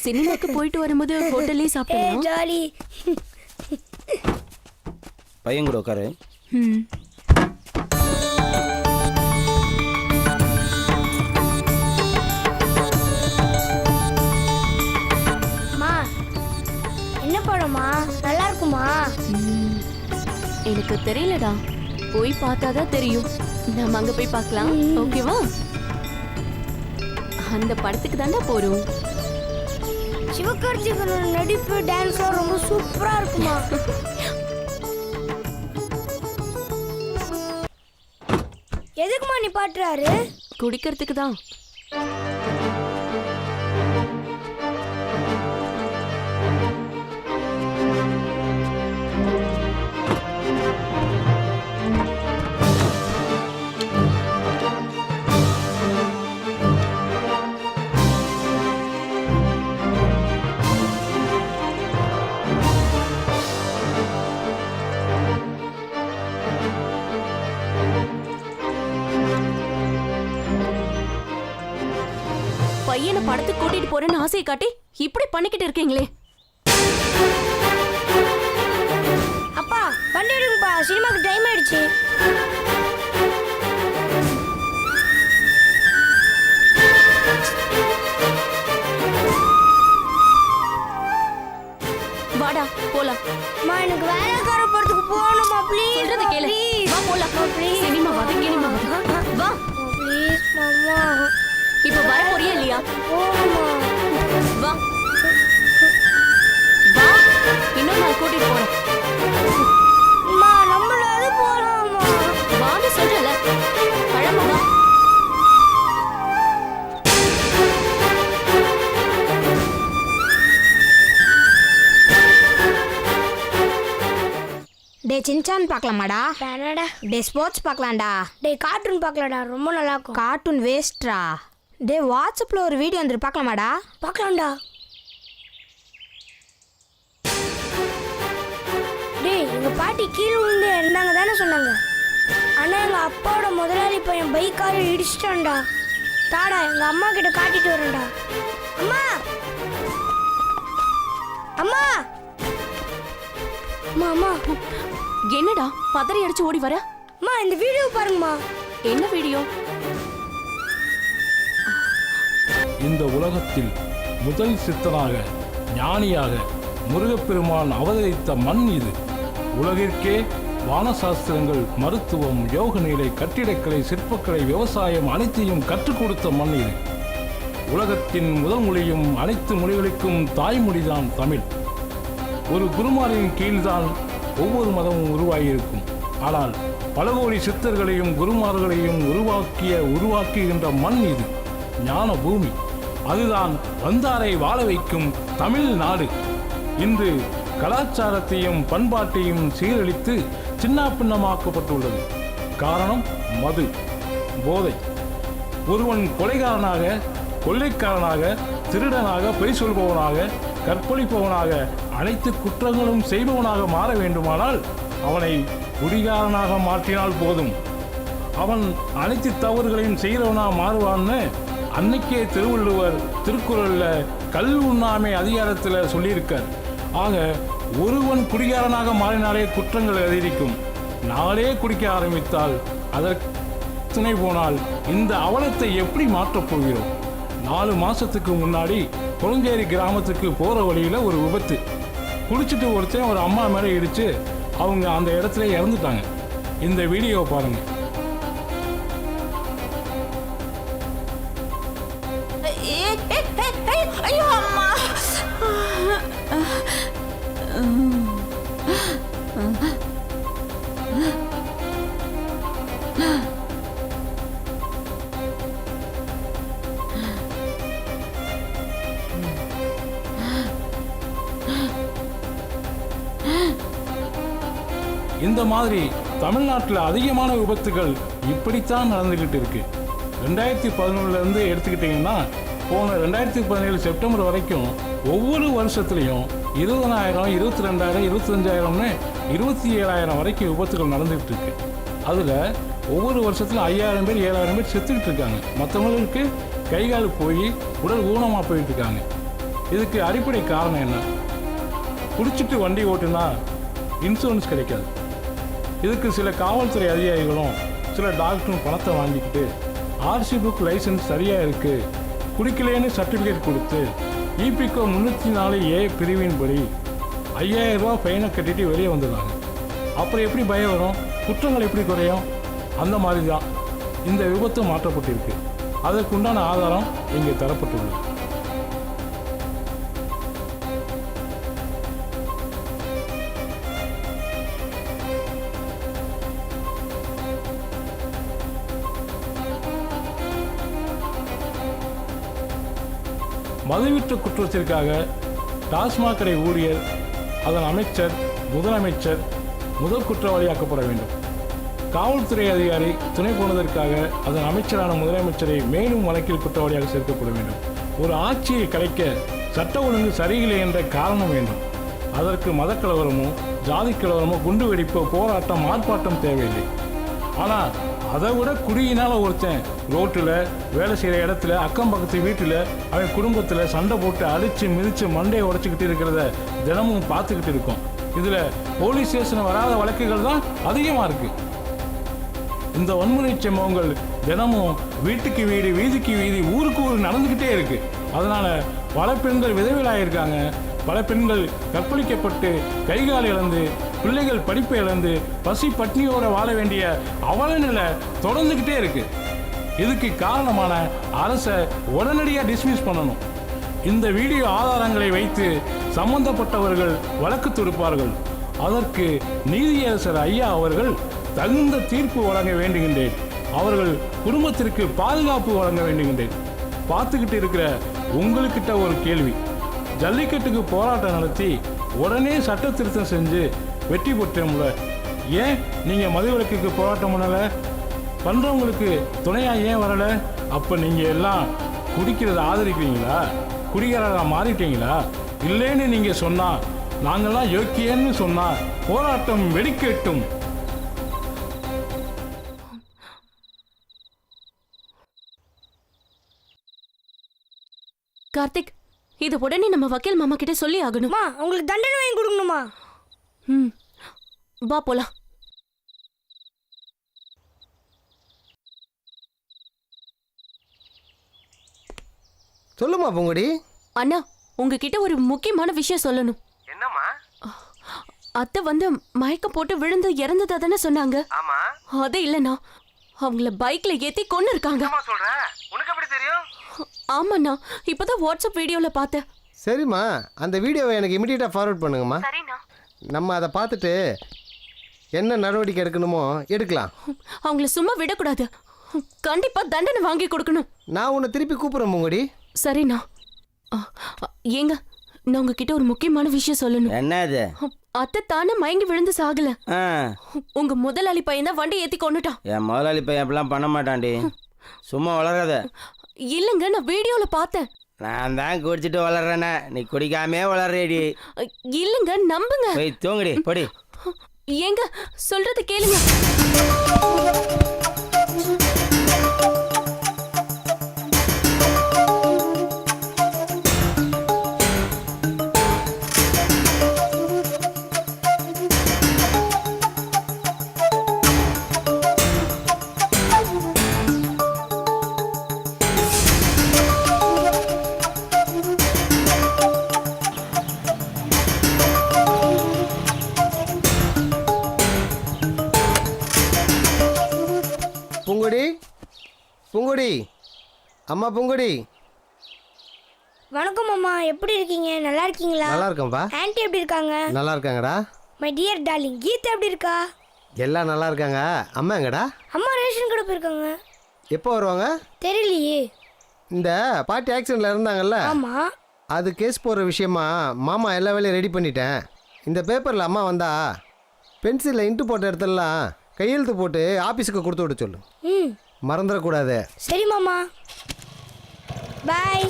சினிமாக்கு போயிட்டு வரும்போது ஹோட்டல்லே சாப்பிடலாம். ஜாலி. பையன் கூட உட்காரு. எனக்கு தெரியலடா, போய் பார்த்தாதான் தெரியும். நம்ம அங்க போய் பார்க்கலாம், ஓகேவா? அந்த படத்துக்கு தாண்டா போறோம். சிவகார்த்திகேயனோட நடிப்பு டான்ஸ்லாம் ரொம்ப சூப்பரா இருக்குமா? எதுக்குமா நீ பாட்டுறாரு? குடிக்கிறதுக்கு தான். பையனை படத்துக்கு கூட்டிட்டு போறேன்னு ஆசையை காட்டி இப்படி பண்ணிக்கிட்டு இருக்கீங்களே. அப்பா வண்டி எடுங்கப்பா, சினிமாக்கு டைம் ஆயிடுச்சு. வாடா போலாம். அம்மா எனக்கு வேலைக்கார படத்துக்கு போகணுமா ப்ளீஸ். சொல்றத கேளு, வா போலாம். சினிமா வா, சினிமா வா. ப்ளீஸ் மாமா. இப்ப வர போறியா இல்லையா? போமா. வா வா, இன்னும் நான் கூட்டிட்டு போறேன். அம்மா நம்மளால போலாமா? வான்னு சொல்றல, பழமா வா. டே சின்சான் பார்க்கலாமாடா? வேணாடா. டே ஸ்போர்ட்ஸ் பார்க்கலாம்டா. டே கார்ட்டூன் பார்க்கலாம்டா, ரொம்ப நல்லா இருக்கும். கார்ட்டூன் வேஸ்ட்ரா. டே வாட்ஸ்அப்பில் ஒரு வீடியோ வந்துரு, பார்க்கலாமாடா? பார்க்கலாம்டா. டேய் எங்க பாட்டி கீழே விழுந்து இருந்தாங்க தானே சொன்னாங்க. ஆனா எங்க அப்பாவோட முதலாளி பையன் பைக்கார இடிச்சிட்டான்டா. தாடா எங்க அம்மா கிட்ட காட்டிட்டு வரேன்டா. அம்மா அம்மா அம்மா அம்மா. என்னடா பதறி அடிச்சு ஓடி வர? அம்மா இந்த வீடியோ பாருங்கம்மா. என்ன வீடியோ? இந்த உலகத்தில் முதல் சித்தனாக ஞானியாக முருகப்பெருமான் அவதரித்த மண் இது. உலகிற்கே வானசாஸ்திரங்கள், மருத்துவம், யோக நிலை, கட்டிடக்கலை, சிற்பக்கலை, விவசாயம் அனைத்தையும் கற்றுக் கொடுத்த மண் இது. உலகத்தின் முதல் மொழியும் அனைத்து மொழிகளுக்கும் தாய்மொழிதான் தமிழ். ஒரு குருமாரின் கீழ்தான் ஒவ்வொரு மதமும் உருவாகியிருக்கும். ஆனால் பல கோடி சித்தர்களையும் குருமார்களையும் உருவாக்குகின்ற மண் இது, ஞான பூமி. அதுதான் வந்தாரை வாழ வைக்கும் தமிழ்நாடு. இன்று கலாச்சாரத்தையும் பண்பாட்டையும் சீரழித்து சின்னாபின்னமாக்கப்பட்டுள்ளது. காரணம் மது, போதை. ஒருவன் கொலைகாரனாக, கொள்ளைக்காரனாக, திருடனாக, பொய் சொல்பவனாக, கற்பழிப்பவனாக, அனைத்து குற்றங்களும் செய்பவனாக மாற வேண்டுமானால் அவனை குடிகாரனாக மாற்றினால் போதும். அவன் அனைத்து தவறுகளையும் செய்கிறவனாக மாறுவான்னு அன்னைக்கே திருவள்ளுவர் திருக்குறள்ல கல் உண்ணாமை அதிகாரத்தில் சொல்லியிருக்கார். ஆக ஒருவன் குடிகாரனாக மாறினாலே குற்றங்கள் அதிகரிக்கும். நாளே குடிக்க ஆரம்பித்தால் அதற்கு துணை போனால் இந்த அவலத்தை எப்படி மாற்றப் போகிறோம்? 4 மாசத்துக்கு முன்னாடி கொளஞ்சேரி கிராமத்துக்கு போகிற வழியில் ஒரு விபத்து. குடிச்சிட்டு ஒருத்தன் ஒரு அம்மா மேலே இடித்து அவங்க அந்த இடத்துல இறந்துட்டாங்க. இந்த வீடியோவை பாருங்கள். ஐயோ அம்மா. இந்த மாதிரி தமிழ்நாட்டில் அதிகமான விபத்துகள் இப்படித்தான் நடந்துக்கிட்டு இருக்கு. 2011 எடுத்துக்கிட்டிங்கன்னா போன 2017 செப்டம்பர் வரைக்கும் ஒவ்வொரு வருஷத்துலையும் 20,000, 22,000, 25,000ன்னு 27,000 வரைக்கும் விபத்துகள் நடந்துகிட்டு இருக்கு. அதில் ஒவ்வொரு வருஷத்துல 5,000 பேர் 7,000 பேர் செத்துக்கிட்டு இருக்காங்க. மற்றவங்களுக்கு கைகால் போய் உடல் ஊனமாக போயிட்டு இருக்காங்க. இதுக்கு அடிப்படை காரணம் என்ன? குடிச்சிட்டு வண்டி ஓட்டுனா இன்சூரன்ஸ் கிடைக்காது. இதுக்கு சில காவல்துறை அதிகாரிகளும் சில டாக்டரும் பணத்தை வாங்கிக்கிட்டு ஆர்சி புக் லைசன்ஸ் சரியாக இருக்குது, குடிக்கலேன்னு சர்டிஃபிகேட் கொடுத்து இபிகோ 304A பிரிவின்படி 5000 ரூபா ஃபைனை கட்டிட்டு வெளியே வந்துடுறாங்க. அப்புறம் எப்படி பயம் வரும்? குற்றங்கள் எப்படி குறையும்? அந்த மாதிரி தான் இந்த விபத்து மாற்றப்பட்டிருக்கு. அதற்குண்டான ஆதாரம் இங்கே தரப்பட்டுள்ளது. மதுவிற்ற குற்றத்திற்காக டாஸ்மாக் கடை ஊழியர், அதன் அமைச்சர், முதலமைச்சர் முதல் குற்றவாளியாக்கப்பட வேண்டும். காவல்துறை அதிகாரி துணை போனதற்காக அதன் அமைச்சரான முதலமைச்சரை மேலும் வழக்கில் குற்றவாளியாக சேர்க்கப்பட வேண்டும். ஒரு ஆட்சியை கலைக்க சட்ட ஒழுங்கு சரியில்லை என்ற காரணம் வேண்டும். அதற்கு மதக்கலவரமோ ஜாதி கலவரமோ குண்டு வெடிப்போ போராட்டம் ஆர்ப்பாட்டம் தேவையில்லை. ஆனால் அதை விட குடியினால் ஒருத்தன் ரோட்டில் வேலை செய்கிற இடத்துல அக்கம் பக்கத்து வீட்டில் அவன் குடும்பத்தில் சண்டை போட்டு அடித்து மிதித்து மண்டையை உடச்சிக்கிட்டு இருக்கிறத தினமும் பார்த்துக்கிட்டு இருக்கோம். இதில் போலீஸ் ஸ்டேஷன் வராத வழக்குகள் தான் அதிகமாக இருக்குது. இந்த வன்முறை சம்பவங்கள் தினமும் வீட்டுக்கு வீடு வீதிக்கு வீதி ஊருக்கு ஊர் நடந்துக்கிட்டே இருக்குது. அதனால் பல பெண்கள் விதவிலாயிருக்காங்க. பல பெண்கள் கற்பழிக்கப்பட்டு கைகால் இழந்து பிள்ளைகள் படிப்பை இழந்து பசி பட்னியோட வாழ வேண்டிய அவல நிலை தொடர்ந்துக்கிட்டே இருக்கு. இதுக்கு காரணமான அரசை உடனடியாக டிஸ்மிஸ் பண்ணணும். இந்த வீடியோ ஆதாரங்களை வைத்து சம்பந்தப்பட்டவர்கள் வழக்கு தொடுப்பார்கள். அதற்கு நீதியரசர் ஐயா அவர்கள் தகுந்த தீர்ப்பு வழங்க வேண்டுகின்றேன். அவர்கள் குடும்பத்திற்கு பாதுகாப்பு வழங்க வேண்டுகின்றேன். பார்த்துக்கிட்டு இருக்கிற உங்களுக்கிட்ட ஒரு கேள்வி. ஜல்லிக்கட்டுக்கு போராட்டம் நடத்தி உடனே சட்ட திருத்தம் செஞ்சு வெற்றி பெற்றோம்ல, ஏன் நீங்கள் மதுவிலக்குக்கு போராட்டம் பண்ணலை? பண்ணுறவங்களுக்கு துணையாக ஏன் வரலை? அப்போ நீங்கள் எல்லாம் குடிக்கிறத ஆதரிக்கிறீங்களா? குடிகாரராக மாறிட்டீங்களா? இல்லைன்னு நீங்கள் சொன்னால், நாங்கள்லாம் யோக்கியன்னு சொன்னால் போராட்டம் வெடிக்கட்டும். கார்த்திக், இது உடனே நம்ம வக்கீல் மாமா கிட்ட சொல்லி ஆகணுமா? உங்களுக்கு தண்டனை வாங்கி கொடுக்கணுமா? வா போலாம். சொல்லுமா பொங்குடி. அண்ணா, உங்ககிட்ட ஒரு முக்கியமான விஷயம் சொல்லணும். என்னம்மா? அத்தை வந்து மயக்கம் போட்டு விழுந்து இறந்ததா தானே சொன்னாங்க? ஆமா. அது இல்லைண்ணா, அவங்கள பைக்ல ஏத்தி கொண்டு இருக்காங்க. சொல்ற, உனக்கு எப்படி தெரியும்? ஆமாண்ணா, இப்பதான் வாட்ஸ்அப் வீடியோல பார்த்தேன். சரிம்மா, அந்த வீடியோவை எனக்கு இமிடியேட்டாக ஃபார்வர்ட் பண்ணுங்கம்மா. சரிண்ணா. நம்ம அதை பார்த்துட்டு என்ன நடவடிக்கை எடுக்கணுமோ எடுக்கலாம். அவங்கள சும்மா விடக்கூடாது. கண்டிப்பா தண்டனை வாங்கி கொடுக்கணும். நான் உன்னை திருப்பி கூப்பிட்றேன் பொங்குடி. சரிண்ணா. ஏங்க, நான் உங்ககிட்ட ஒரு முக்கியமான விஷயம் சொல்லணும். என்ன அது? அத்தை தானே மயங்கி விழுந்து சாகல. ஆ, உங்க முதலாளி பையன் தான் வண்டி ஏத்தி கொண்டுட்டான். என் முதலாளி பையன் அப்படிலாம் பண்ண மாட்டான்டி. சும்மா வளராத. இல்லைங்க, நான் வீடியோல பார்த்தேன். நான் தான் குடிச்சிட்டு வளர்றேனே, நீ குடிக்காமே வளர்றேடி. இல்லைங்க, நம்புங்க. போய் தூங்குடி, பொடி. ஏங்க, சொல்றது கேளுங்க. பூங்குடி, பூங்குடி, அம்மா பூங்குடி. வணக்கம் அம்மா, எப்படி இருக்கீங்க? நல்லா இருக்கீங்களா? நல்லா இருக்கேன்ப்பா. ஆன்ட்டி எப்படி இருக்காங்க? நல்லா இருக்காங்கடா. மை டியர் டார்லிங், கீதா எப்படி இருக்கா? எல்லாம் நல்லா இருக்காங்க. அம்மா எங்கடா? அம்மா ரேஷன் கடை போயிருக்காங்க. எப்போ வருவாங்க தெரியலையே. இந்த பாட்டி ஆக்சிடென்ட்ல இருந்தாங்கல்ல, ஆமா. அது கேஸ் போடுற விஷயமா மாமா எல்லா வேலையும் ரெடி பண்ணிட்டேன். இந்த பேப்பரில் அம்மா வந்தா பென்சிலில் இன்ட்டு போட்ட இடத்துலலாம் கையெழுத்து போட்டு ஆஃபீஸுக்கு கொடுத்து விட சொல்லு. மறந்துடக்கூடாது. சரி மாமா, பாய்.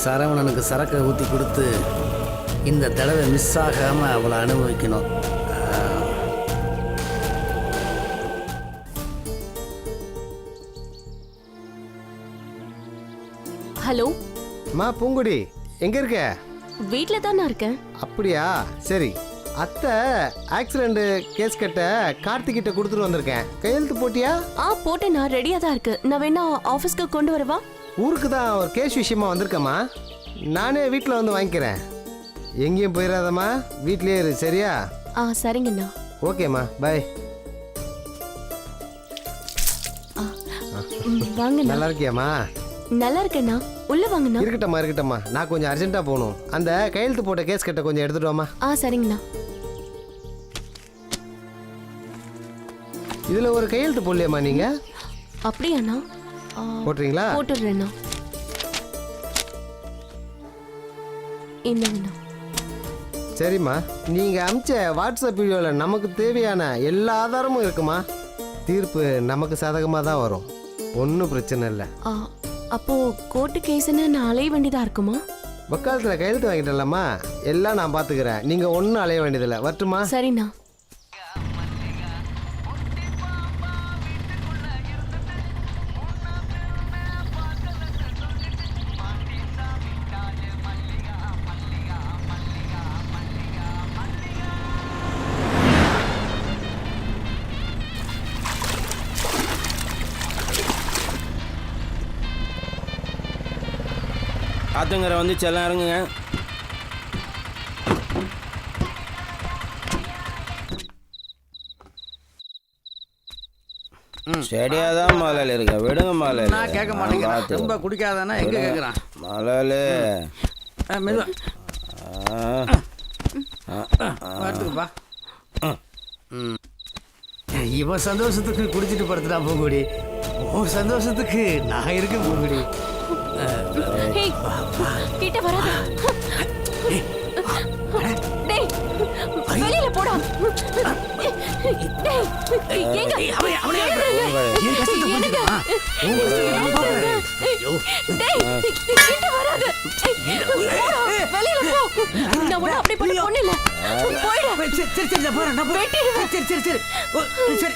சரவணனுக்கு சரக்கை ஊற்றி கொடுத்து இந்த தடவை மிஸ் ஆகாமல் அவளை அனுபவிக்கணும். ஹலோ அம்மா பூங்குடி, எங்கே இருக்க? வீட்டில் தான் நான் இருக்கேன். அப்படியா, சரி. அத்தை ஆக்சிடென்ட் கேஸ் கட்ட கார்த்திகிட்ட கொடுத்துட்டு வந்திருக்கேன். கையெழுத்து போட்டியா? போட்டேன், நான் ரெடியா தான் இருக்கு. நான் வேணா ஆபீஸ்க்கு கொண்டு வரவா? ஊருக்கு தான் ஒரு கேஸ் விஷயமா வந்திருக்கேம்மா. நானே வீட்டில் வந்து வாங்கிக்கிறேன். எங்கேயும் போயிடாதம்மா, வீட்லயே இரு, சரியா? சரிங்கண்ணா. ஓகேம்மா, பாய். வாங்க. நல்லா இருக்கியாம்மா? நல்லா இருக்கேண்ணா. உள்ள வாங்கண்ணா. இருக்கட்டம்மா. நான் கொஞ்சம் அர்ஜென்ட்டாக போகணும். அந்த கையெழுத்து போட்ட கேஸ் கட்ட கொஞ்சம் எடுத்துட்டு வாமா. சரிங்கண்ணா. இதில் ஒரு கையெழுத்து போடலையாம்மா நீங்கள்? அப்படியாண்ணா? போட்டுறீங்களா? போட்டுடுறேண்ணா. என்னங்கண்ணா? சரிம்மா, நீங்கள் அனுப்பிச்ச வாட்ஸ்அப் வீடியோவில் நமக்கு தேவையான எல்லா ஆதாரமும் இருக்குமா? தீர்ப்பு நமக்கு சாதகமாக தான் வரும், ஒன்றும் பிரச்சனை இல்லை. அப்போ கோர்ட்டு கேஸ்ன்னு நான் அலைய வேண்டியதாக இருக்குமா? வக்காலத்தில் கையெழுத்து வாங்கிட்டேன்லம்மா, எல்லாம் நான் பார்த்துக்கிறேன். நீங்கள் ஒன்றும் அலைய வேண்டியதில்லை. வரட்டுமா? சரிண்ணா. ஆத்தங்கரை வந்து செல்லம் இறங்குங்க. செடியாதான் மலையில இருக்க விடுங்க. மலையில நான் கேட்க மாட்டேங்கிறேன். ரொம்ப குடிக்காதானா எங்க கேட்குறான்? மலையில பார்த்துக்குப்பா. இவன் சந்தோஷத்துக்கு குடிச்சிட்டு படுத்துட்டா பூங்குடி. உன் சந்தோஷத்துக்கு நான் இருக்கேன் பூங்குடி. கிட்ட வராத. டேய், வெளியில போடா. டேய், ஏங்க அவனே ஏன் கஷ்டத்தை புரிஞ்சுக்கமா? உன் கஷ்டத்தை நான் பார்க்கறேன். டேய், கிட்ட வராத. வெளியில போ. நான் உன்னை அப்படி பண்ண பொண்ணு இல்ல. போய்டா. சரி நான் போறேன். நான் வெட்டிடுவேன். சரி.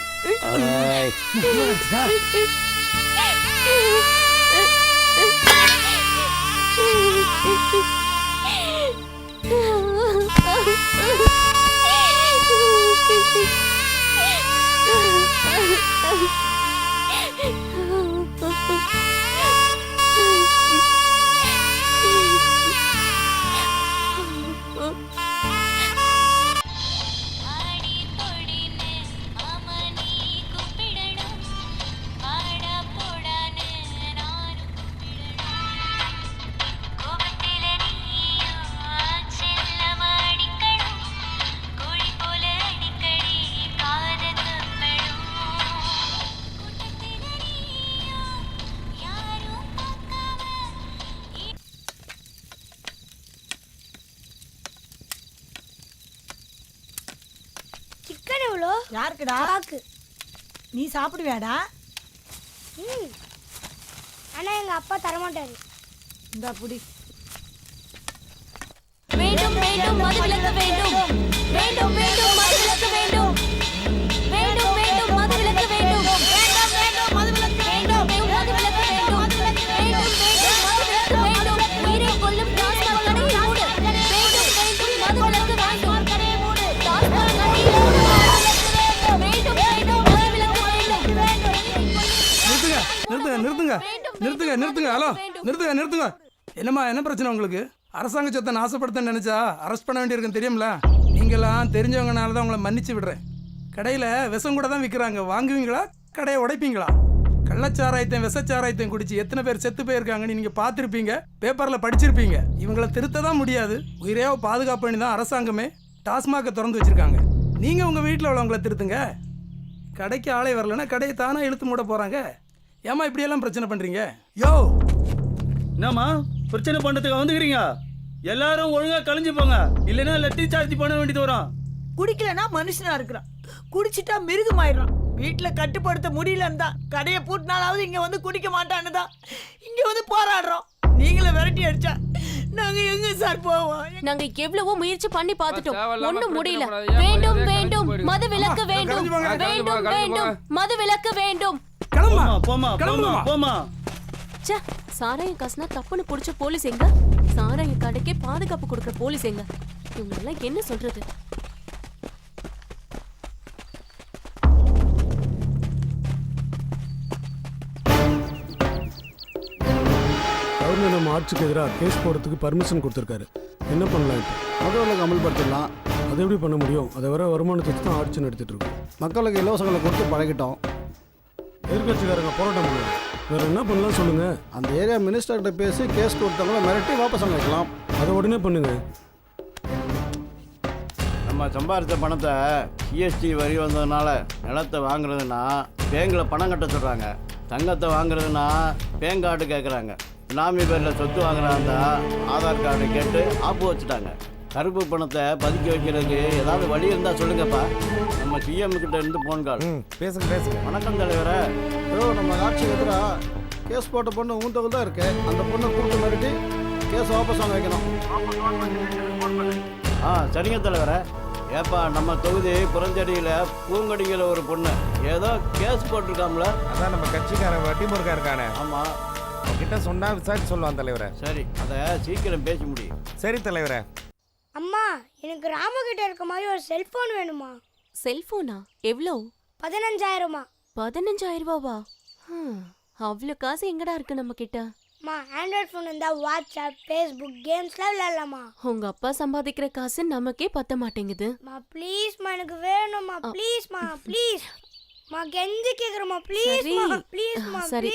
யாருக்குடா? நீ சாப்பிடுவியாடா? ஆனா எங்க அப்பா தரமாட்டாரு. இந்த புடி. வேண்டும் வேண்டும் மதுவிலக்கு வேண்டும். வேண்டும் வேண்டும் மதுவிலக்கு வேண்டும். வேண்டும் வேண்டும் மதுவிலக்கு வேண்டும். வேண்டும் வேண்டும் மதுவிலக்கு வேண்டும். மதுவிலக்கு வேண்டும். வேண்டும் வேண்டும் மதுவிலக்கு வேண்டும். உயிரை கொல்லும் டாஸ்மாக் கடையை மூடு. வேண்டும் வேண்டும் மதுவிலக்கு வேண்டும். கடையை மூடு. டாஸ்மாக் கடையை மூடு. வேண்டும் வேண்டும் மதுவிலக்கு வேண்டும். நிறுத்துங்க. ஹலோ, நிறுத்துங்க. என்னம்மா, என்ன பிரச்சனை உங்களுக்கு? அரசாங்க சொத்தை நாசப்படுத்த நினைச்சா அரெஸ்ட் பண்ண வேண்டியிருக்குன்னு தெரியும்ல. நீங்களாம் தெரிஞ்சவங்கனால தான் உங்களை மன்னிச்சு விடுறேன். கடையில் விஷம் கூட தான் விற்கிறாங்க. வாங்குவீங்களா, கடையை உடைப்பீங்களா? கள்ளச்சாராயத்தையும் விஷச்சாராயத்தையும் குடிச்சு எத்தனை பேர் செத்து போயிருக்காங்கன்னு நீங்கள் பார்த்துருப்பீங்க, பேப்பரில் படிச்சிருப்பீங்க. இவங்களை திருத்த தான் முடியாது. உயிரே பாதுகாப்பு பண்ணி தான் அரசாங்கமே டாஸ்மாகை திறந்து வச்சுருக்காங்க. நீங்கள் உங்கள் வீட்டில் உள்ளவங்களை திருத்துங்க. கடைக்கு ஆளே வரலன்னா கடையை தானாக இழுத்து மூட போகிறாங்க. ஏமா இப்படியெல்லாம் பிரச்சனை பண்ணுறீங்க? யோ, என்னம்மா பிரச்சனை பண்ணுறதுக்கு வந்துக்கிறீங்க? எல்லாரும் ஒழுங்கா கழிஞ்சு போங்க, இல்லைன்னா லட்டி சார்ஜ் பண்ண வேண்டியது வரும். குடிக்கலன்னா மனுஷனா இருக்கிறான், குடிச்சிட்டா மிருகமாயிடுறான். வீட்டுல கட்டுப்படுத்த முடியலன்னு தான் கடையை பூட்டினாலாவது இங்க வந்து குடிக்க மாட்டான்னு தான் இங்க வந்து போராடுறோம். நீங்கள விரட்டி அடிச்சா நாங்க எங்க சார் போவோம்? நாங்க எவ்வளவோ முயற்சி பண்ணி பார்த்துட்டோம், ஒண்ணும் முடியல. வேண்டும் வேண்டும் மதுவிலக்கு வேண்டும். வேண்டும் வேண்டும் மதுவிலக்கு வேண்டும். ச்சே, சாராயம் காசுனா தப்புன்னு பிடிச்ச போலீஸ் எங்க? சாராய கடைக்கே பாதுகாப்பு கொடுக்குற போலீஸ் எங்க? இவங்க எல்லாம் என்ன சொல்றது? ஆட்சிக்கு எதிராக கேஸ் போடுறதுக்கு பர்மிஷன் கொடுத்துருக்காரு. என்ன பண்ணலாம் இப்போ? மக்களுக்கு அமல்படுத்திடலாம். அதை எப்படி பண்ண முடியும்? அதை வர வருமானத்தை வச்சு தான் ஆட்சி நடத்திட்டு இருக்கோம். மக்களுக்கு இலவசங்களை கொடுத்து பழகிட்டோம். எதிர்கட்சிக்காரங்க போராட்டம் பண்ணுவோம். வேற என்ன பண்ணலாம் சொல்லுங்க. அந்த ஏரியா மினிஸ்டர்கிட்ட பேசி கேஸ் கொடுத்தவங்கள மிரட்டி வாபஸ் வாங்கிக்கலாம். அதை உடனே பண்ணுங்க. நம்ம சம்பாதித்த பணத்தை ஜிஎஸ்டி வரி வந்ததுனால நிலத்தை வாங்குறதுன்னா பேங்கில் பணம் கட்ட சொல்கிறாங்க. தங்கத்தை வாங்குறதுன்னா பேங்க் கார்டு கேட்குறாங்க. பினாமி பேரில் சொத்து வாங்குறாந்தா ஆதார் கார்டு கேட்டு ஆப்பு வச்சுட்டாங்க. கருப்பு பணத்தை பதுக்கி வைக்கிறதுக்கு ஏதாவது வழி இருந்தால் சொல்லுங்கப்பா. நம்ம சிஎம் கிட்ட இருந்து ஃபோன் கால். பேசுங்க. வணக்கம் தலைவரே. நம்ம ஆட்சிக்கு எதிராக கேஸ் போட்ட பொண்ணு ஊந்தவள் தான் இருக்கு. அந்த பொண்ணை கூப்பிட்டு மிரட்டி கேஸ் வாபஸ் வாங்க வைக்கணும். சரிங்க தலைவரே. ஏப்பா நம்ம தொகுதி புறஞ்சடியில் பூங்கடிங்கிற ஒரு பொண்ணு ஏதோ கேஸ் போட்டிருக்காம்ல. அதான் நம்ம கட்சிக்காரன் வட்டி முருகா இருக்கானே. ஆமாம், அவன்கிட்ட சொன்னா விசாரிச்சு சொல்லுவான் தலைவரே. சரி, அதை சீக்கிரம் பேச முடியும். சரி தலைவரே. அம்மா, எனக்கு ராமகிட்ட இருக்க மாதிரி ஒரு செல்போன் வேணுமா? செல்போனா? எவ்வளோ? 15,000மா. 15,000 ரூபாவா? அவ்வளோ காசு எங்கடா இருக்கு நம்ம கிட்ட? மா, ஆண்ட்ராய்ட் ஃபோன் இருந்தா வாட்ஸ்அப், ஃபேஸ்புக், கேம்ஸ்லாம் விளையாடலாமா? உங்க அப்பா சம்பாதிக்கிற காசு நமக்கே பத்த மாட்டேங்குது. மா ப்ளீஸ்மா, எனக்கு வேணும்மா. ப்ளீஸ்மா, ப்ளீஸ் மா, கெஞ்சி கேக்குறேம்மா. ப்ளீஸ்மா, ப்ளீஸ்மா. சரி,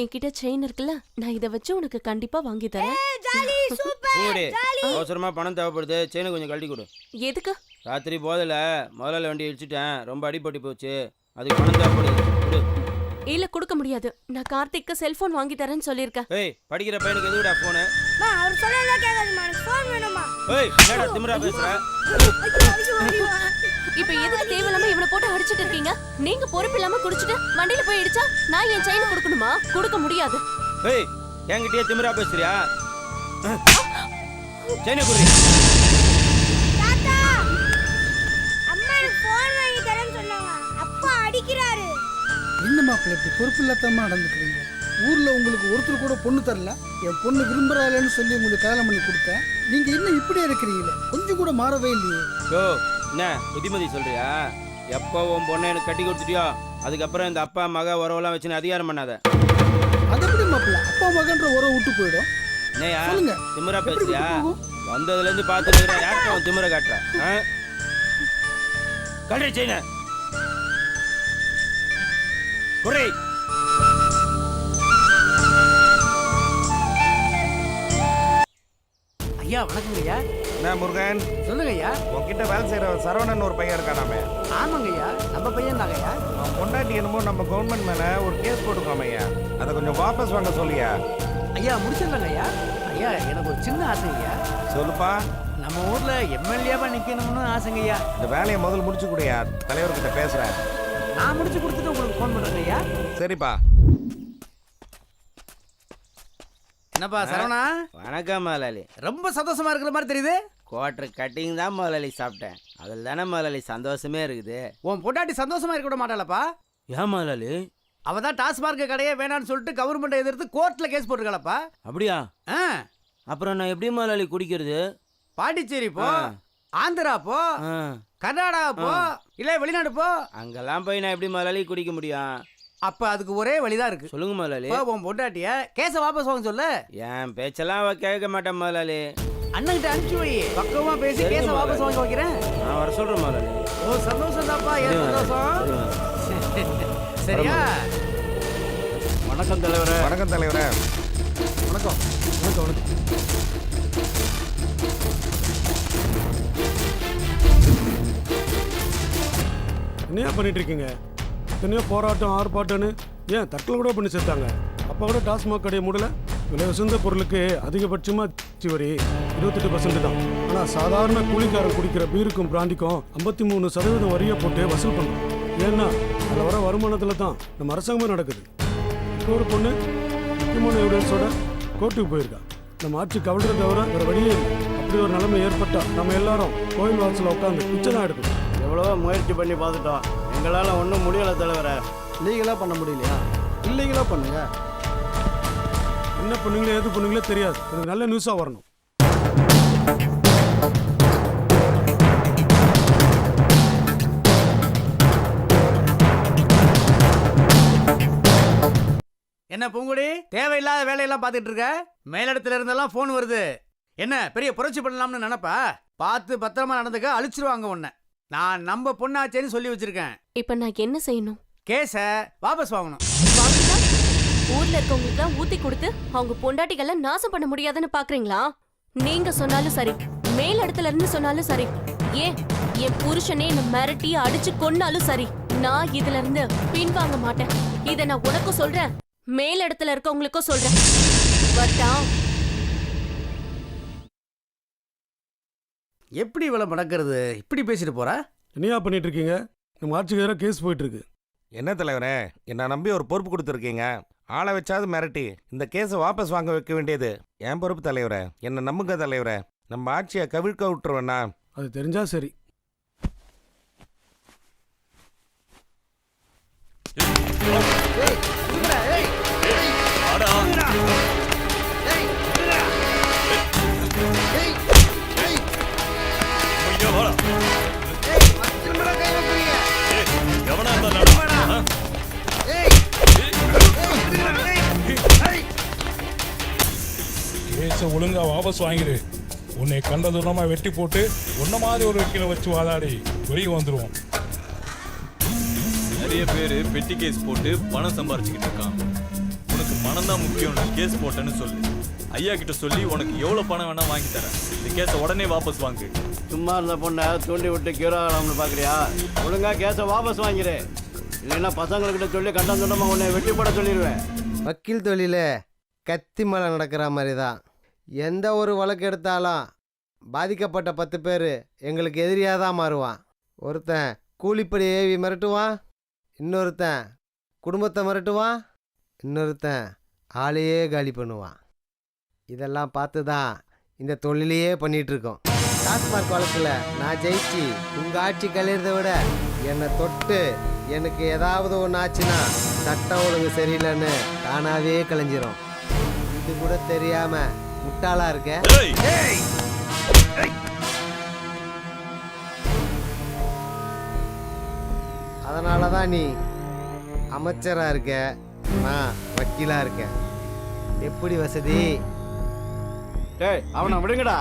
என்கிட்ட செயின் இருக்குல்ல, நான் இதை வச்சு உனக்கு கண்டிப்பா வாங்கி தரேன். Jolly, super, jolly. அவசரமா பணம் தேவைப்படுது, செயினை கொஞ்சம் கழட்டி கொடு. எதுக்கு? ராத்திரி போதில் முதல்ல வண்டி இடிச்சிட்டேன், ரொம்ப அடிபட்டு போச்சு, அதுக்கு பணம் தேவைப்படுது. கொடு. இல்ல, கொடுக்க முடியாது. நான் கார்த்திக்கு செல்போன் வாங்கி தரேன்னு சொல்லியிருக்கேன். ஏய், படிக்கிற பையனுக்கு எதுக்குடா ஃபோனு? மா, அவர் சொல்லல கேட்காதீமா, எனக்கு ஃபோன் வேணுமா. ஏய், என்னடா திமிரா பேசுற? இப்ப எதுக்கு தேவையில்லாம இவனை போட்டு அடிச்சிட்டு இருக்கீங்க? நீங்க பொறுப்பு இல்லாம குடிச்சிட்டு வண்டியில போய் இடிச்சா நான் என் செயின் கொடுக்கணுமா? கொடுக்க முடியாது. ஏய், என்கிட்டயே திமிரா பேசுறியா? செயினை குடி. தாத்தா, அம்மா எனக்கு ஃபோன் வாங்கி தரேன்னு சொன்னாங்க. அப்பா அடிக்கிறாரு. என்ன மாப்பிள்ள இப்படி பொறுப்பு இல்லாதமா நடந்துக்கிறீங்க? ஊர்ல உங்களுக்கு ஒருத்தர் கூட பொண்ணு தரல. என் பொண்ணு விரும்புறாளேன்னு சொல்லி உங்களுக்கு கல்யாணம் பண்ணி கொடுத்தேன். நீங்க இன்னும் இப்படியே இருக்கிறீங்களே, கொஞ்சம் கூட மாறவே இல்லையே. யோ, என்ன புத்திமதி சொல்றியா? எப்போ உன் பொண்ணை எனக்கு கட்டி கொடுத்துட்டியோ அதுக்கப்புறம் இந்த அப்பா மக உறவெல்லாம் வச்சு அதிகாரம் பண்ணாத. அது எப்படி மாப்பிள்ள அப்பா மகன்ற உறவு விட்டு போயிடும்? என்னையா சொல்லுங்க, திமிரா பேசுறியா? வந்ததுலேருந்து பார்த்துட்டு யார்கிட்ட அவன் திமிர காட்டுற? கல்வி செய்ய குறை. ஐயா வணக்கங்க ஐயா. என்ன முருகன்? சொல்லுங்க ஐயா. உன்கிட்ட வேலை செய்யற சரவணன் ஒரு பையன் இருக்கானாமே. ஆமாங்க ஐயா, நம்ம பையன் தாங்க ஐயா. அவன் பொண்டாட்டி என்னமோ நம்ம கவர்மெண்ட் மேல ஒரு கேஸ் போட்டுக்கோம் ஐயா. அதை கொஞ்சம் வாபஸ் வாங்க சொல்லியா? ஐயா முடிச்சிடலாங்க ஐயா. ஐயா எனக்கு ஒரு சின்ன ஆசைங்க ஐயா. சொல்லுப்பா. நம்ம ஊர்ல எம்எல்ஏவா நிக்கணும்னு ஆசைங்க ஐயா. இந்த வேலையை முதல்ல முடிச்சு கொடுயா, தலைவர்கிட்ட பேசுறேன். நான் முடிச்சு கொடுத்துட்டு உங்களுக்கு ஃபோன் பண்றேங்க ஐயா. சரிப்பா. என்னப்பா சரவணா? வணக்கம் முதலாளி. ரொம்ப சந்தோஷமா இருக்கிற மாதிரி தெரியுது. குவார்டர் கட்டிங் தான் முதலாளி சாப்பிட்டேன். அதில் தானே முதலாளி சந்தோஷமே இருக்குது. உன் பொண்டாட்டி சந்தோஷமா இருக்க விட மாட்டாளப்பா? ஏன் முதலாளி? அவ தான் டாஸ்மார்க் கடையே வேணான்னு சொல்லிட்டு கவர்மெண்ட்டை எதிர்த்து கோர்ட்ல கேஸ் போட்டுருக்காளப்பா. அப்படியா? அப்புறம் நான் எப்படி முதலாளி குடிக்கிறது? பாண்டிச்சேரி போ, ஆந்திரா போ, கர்நாடகா போ, இல்லை வெளிநாடு போ. அங்கெல்லாம் போய் நான் எப்படி முதலாளி குடிக்க முடியும்? அப்ப அதுக்கு ஒரே வழிதான் இருக்கு. சொல்லுங்க முதலாளி. உன் பொண்டாட்டிய கேஸ வாபஸ் வாங்க சொல்லு. என் பேச்செல்லாம் அவ கேட்க மாட்டேன் முதலாளி. அண்ணன்கிட்ட அனுப்பிச்சு வை, பக்கமா பேசி கேஸ வாபஸ் வாங்க வைக்கிறேன். நான் வர சொல்றேன் முதலாளி. ஓ சந்தோஷம் தான்ப்பா, ஏன் சந்தோஷம்? சரியா? வணக்கம் தலைவரே. வணக்கம் தலைவரே. வணக்கம் வணக்கம் வணக்கம். என்ன பண்ணிட்டு இருக்கீங்க? எத்தனையோ போராட்டம் ஆர்ப்பாட்டம்னு ஏன் தட்டில் கூட பண்ணி சேர்த்தாங்க. அப்போ கூட டாஸ்மாக் கடையை மூடல. விலை உசந்த பொருளுக்கு அதிகபட்சமாக வரி 28% தான். ஆனால் சாதாரண கூலிக்காரன் குடிக்கிற பீருக்கும் பிராண்டிக்கும் 53% வரியை போட்டு வசூல் பண்ணுறோம். ஏன்னா அதில் வர வருமானத்தில் தான் நம்ம அரசாங்கமே நடக்குது. இப்போ ஒரு பொண்ணு முக்கியமான எவிடன்ஸோட கோர்ட்டுக்கு போயிருக்கா. நம்ம ஆட்சி கவல்றதை தவிர வேறு வழியே இல்லை. அப்படி ஒரு நிலைமை ஏற்பட்டால் நம்ம எல்லாரும் கோயில் வாசலில் உட்காந்து பிச்சை தான் எடுக்கணும். எவ்வளவோ முயற்சி பண்ணி பார்த்துட்டோம், எங்களால் ஒன்றும் முடியலை தலைவரை. லீகலாக பண்ண முடியலையா? இல்லீகலாக பண்ணுங்க. என்ன பண்ணுங்களோ எது பண்ணுங்களோ தெரியாது. எனக்கு நல்ல நியூஸாக வரணும். என்ன பூங்குடி, தேவையில்லாத வேலையெல்லாம் பார்த்துட்டு இருக்க? மேலிடத்துல இருந்தெல்லாம் ஃபோன் வருது. என்ன பெரிய புரட்சி பண்ணலாம்னு நினைப்பா? பார்த்து பத்திரமா நடந்துக்க, அழிச்சிருவாங்க உன்னை. நான் நம்ம பொண்ணாச்சேன்னு சொல்லி வச்சிருக்கேன். இப்ப நான் என்ன செய்யணும்? கேஸ வாபஸ் வாங்கணும். வாங்கினா ஊர்ல இருக்கவங்களுக்கு ஊத்தி கொடுத்து அவங்க பொண்டாட்டிகளை நாசம் பண்ண முடியாதுன்னு பாக்குறீங்களா? நீங்க சொன்னாலும் சரி, மேல் இடத்துல இருந்து சொன்னாலும் சரி, ஏன் என் புருஷனே என்ன மிரட்டி அடிச்சு கொன்னாலும் சரி, நான் இதுல இருந்து பின்வாங்க மாட்டேன். இத நான் உனக்கும் சொல்றேன், மேல் இடத்துல இருக்கவங்களுக்கும் சொல்றேன். பட்டா எப்படி இவ்வளவு மடக்கிறது? இப்படி பேசிட்டு போறா? என்னையா பண்ணிட்டு இருக்கீங்க? நம்ம ஆட்சிக்கு வேற கேஸ் போயிட்டு இருக்கு. என்ன தலைவரே, என்னை நம்பி ஒரு பொறுப்பு கொடுத்துருக்கீங்க. ஆளை வச்சாவது மிரட்டி இந்த கேஸை வாபஸ் வாங்க வைக்க வேண்டியது என் பொறுப்பு தலைவரே. என்னை நம்புங்க தலைவரே, நம்ம ஆட்சியை கவிழ்க்க விட்டுருவேண்ணா. அது தெரிஞ்சா சரி. கேஸை ஒழுங்கா வாபஸ் வாங்கிடு. உன்னை கண்ட தூரமா வெட்டி போட்டு உன்ன மாதிரி ஒரு வக்கீல வச்சு வாதாடி வெளியே வந்துருவோம். நிறைய பேர் பெட்டி கேஸ் போட்டு பணம் சம்பாரிச்சுக்கிட்டு இருக்கான். உனக்கு பணம் தான் முக்கியம், கேஸ் போட்டேன்னு சொல்லு. ஐயா கிட்ட சொல்லி உனக்கு எவ்வளவு பணம் வேணா வாங்கி தரேன். இந்த கேஸை உடனே வாபஸ் வாங்கு. சும்மா இருந்த பொண்ணை தூண்டி விட்டு கியூர் ஆகலாம்னு பார்க்குறியா? ஒழுங்கா கேஸை வாபஸ் வாங்கிடு. இல்லைன்னா பசங்கள்கிட்ட சொல்லி கண்டம் துண்டமாக உன்னை வெட்டி போட சொல்லிடுவேன். வக்கீல் தொழிலே கத்தி மலை நடக்கிற மாதிரி தான். எந்த ஒரு வழக்கு எடுத்தாலும் பாதிக்கப்பட்ட 10 பேர் எங்களுக்கு எதிரியாக தான் மாறுவான். ஒருத்தன் கூலிப்படி ஏவி மிரட்டுவான், இன்னொருத்தன் குடும்பத்தை மிரட்டுவான், இன்னொருத்தன் ஆளையே காலி பண்ணுவான். இதெல்லாம் பார்த்து தான் இந்த தொழிலையே பண்ணிகிட்ருக்கோம். டாஸ்மார்க் வழக்கில் நான் ஜெயிச்சு உங்கள் ஆட்சி கழிறத விட என்னை தொட்டு எனக்கு ஏதாவது ஒன்று ஆச்சுன்னா சட்டம் ஒழுங்கு சரியில்லைன்னு தானாகவே கலைஞ்சிரும். இது கூட தெரியாம முட்டாளா இருக்க. அதனாலதான் நீ அமைச்சரா இருக்க, நான் வக்கீலா இருக்கேன். எப்படி வசதி? டேய் அவனை விடுங்கடா.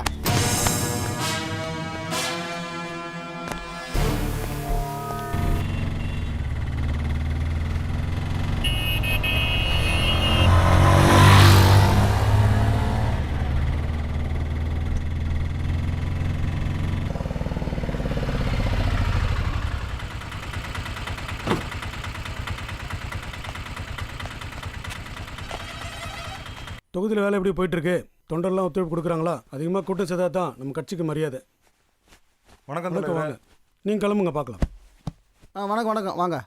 தொகுதியில் வேலை எப்படி போயிட்டு இருக்கு? தொண்டர்லாம் ஒத்துழைப்பு கொடுக்குறாங்களா? அதிகமாக கூட்டம் சேர்த்தா தான் நம்ம கட்சிக்கு மரியாதை. வணக்கம் வணக்கம், வாங்க. நீங்கள் கிளம்புங்க, பார்க்கலாம். வணக்கம் வணக்கம், வாங்க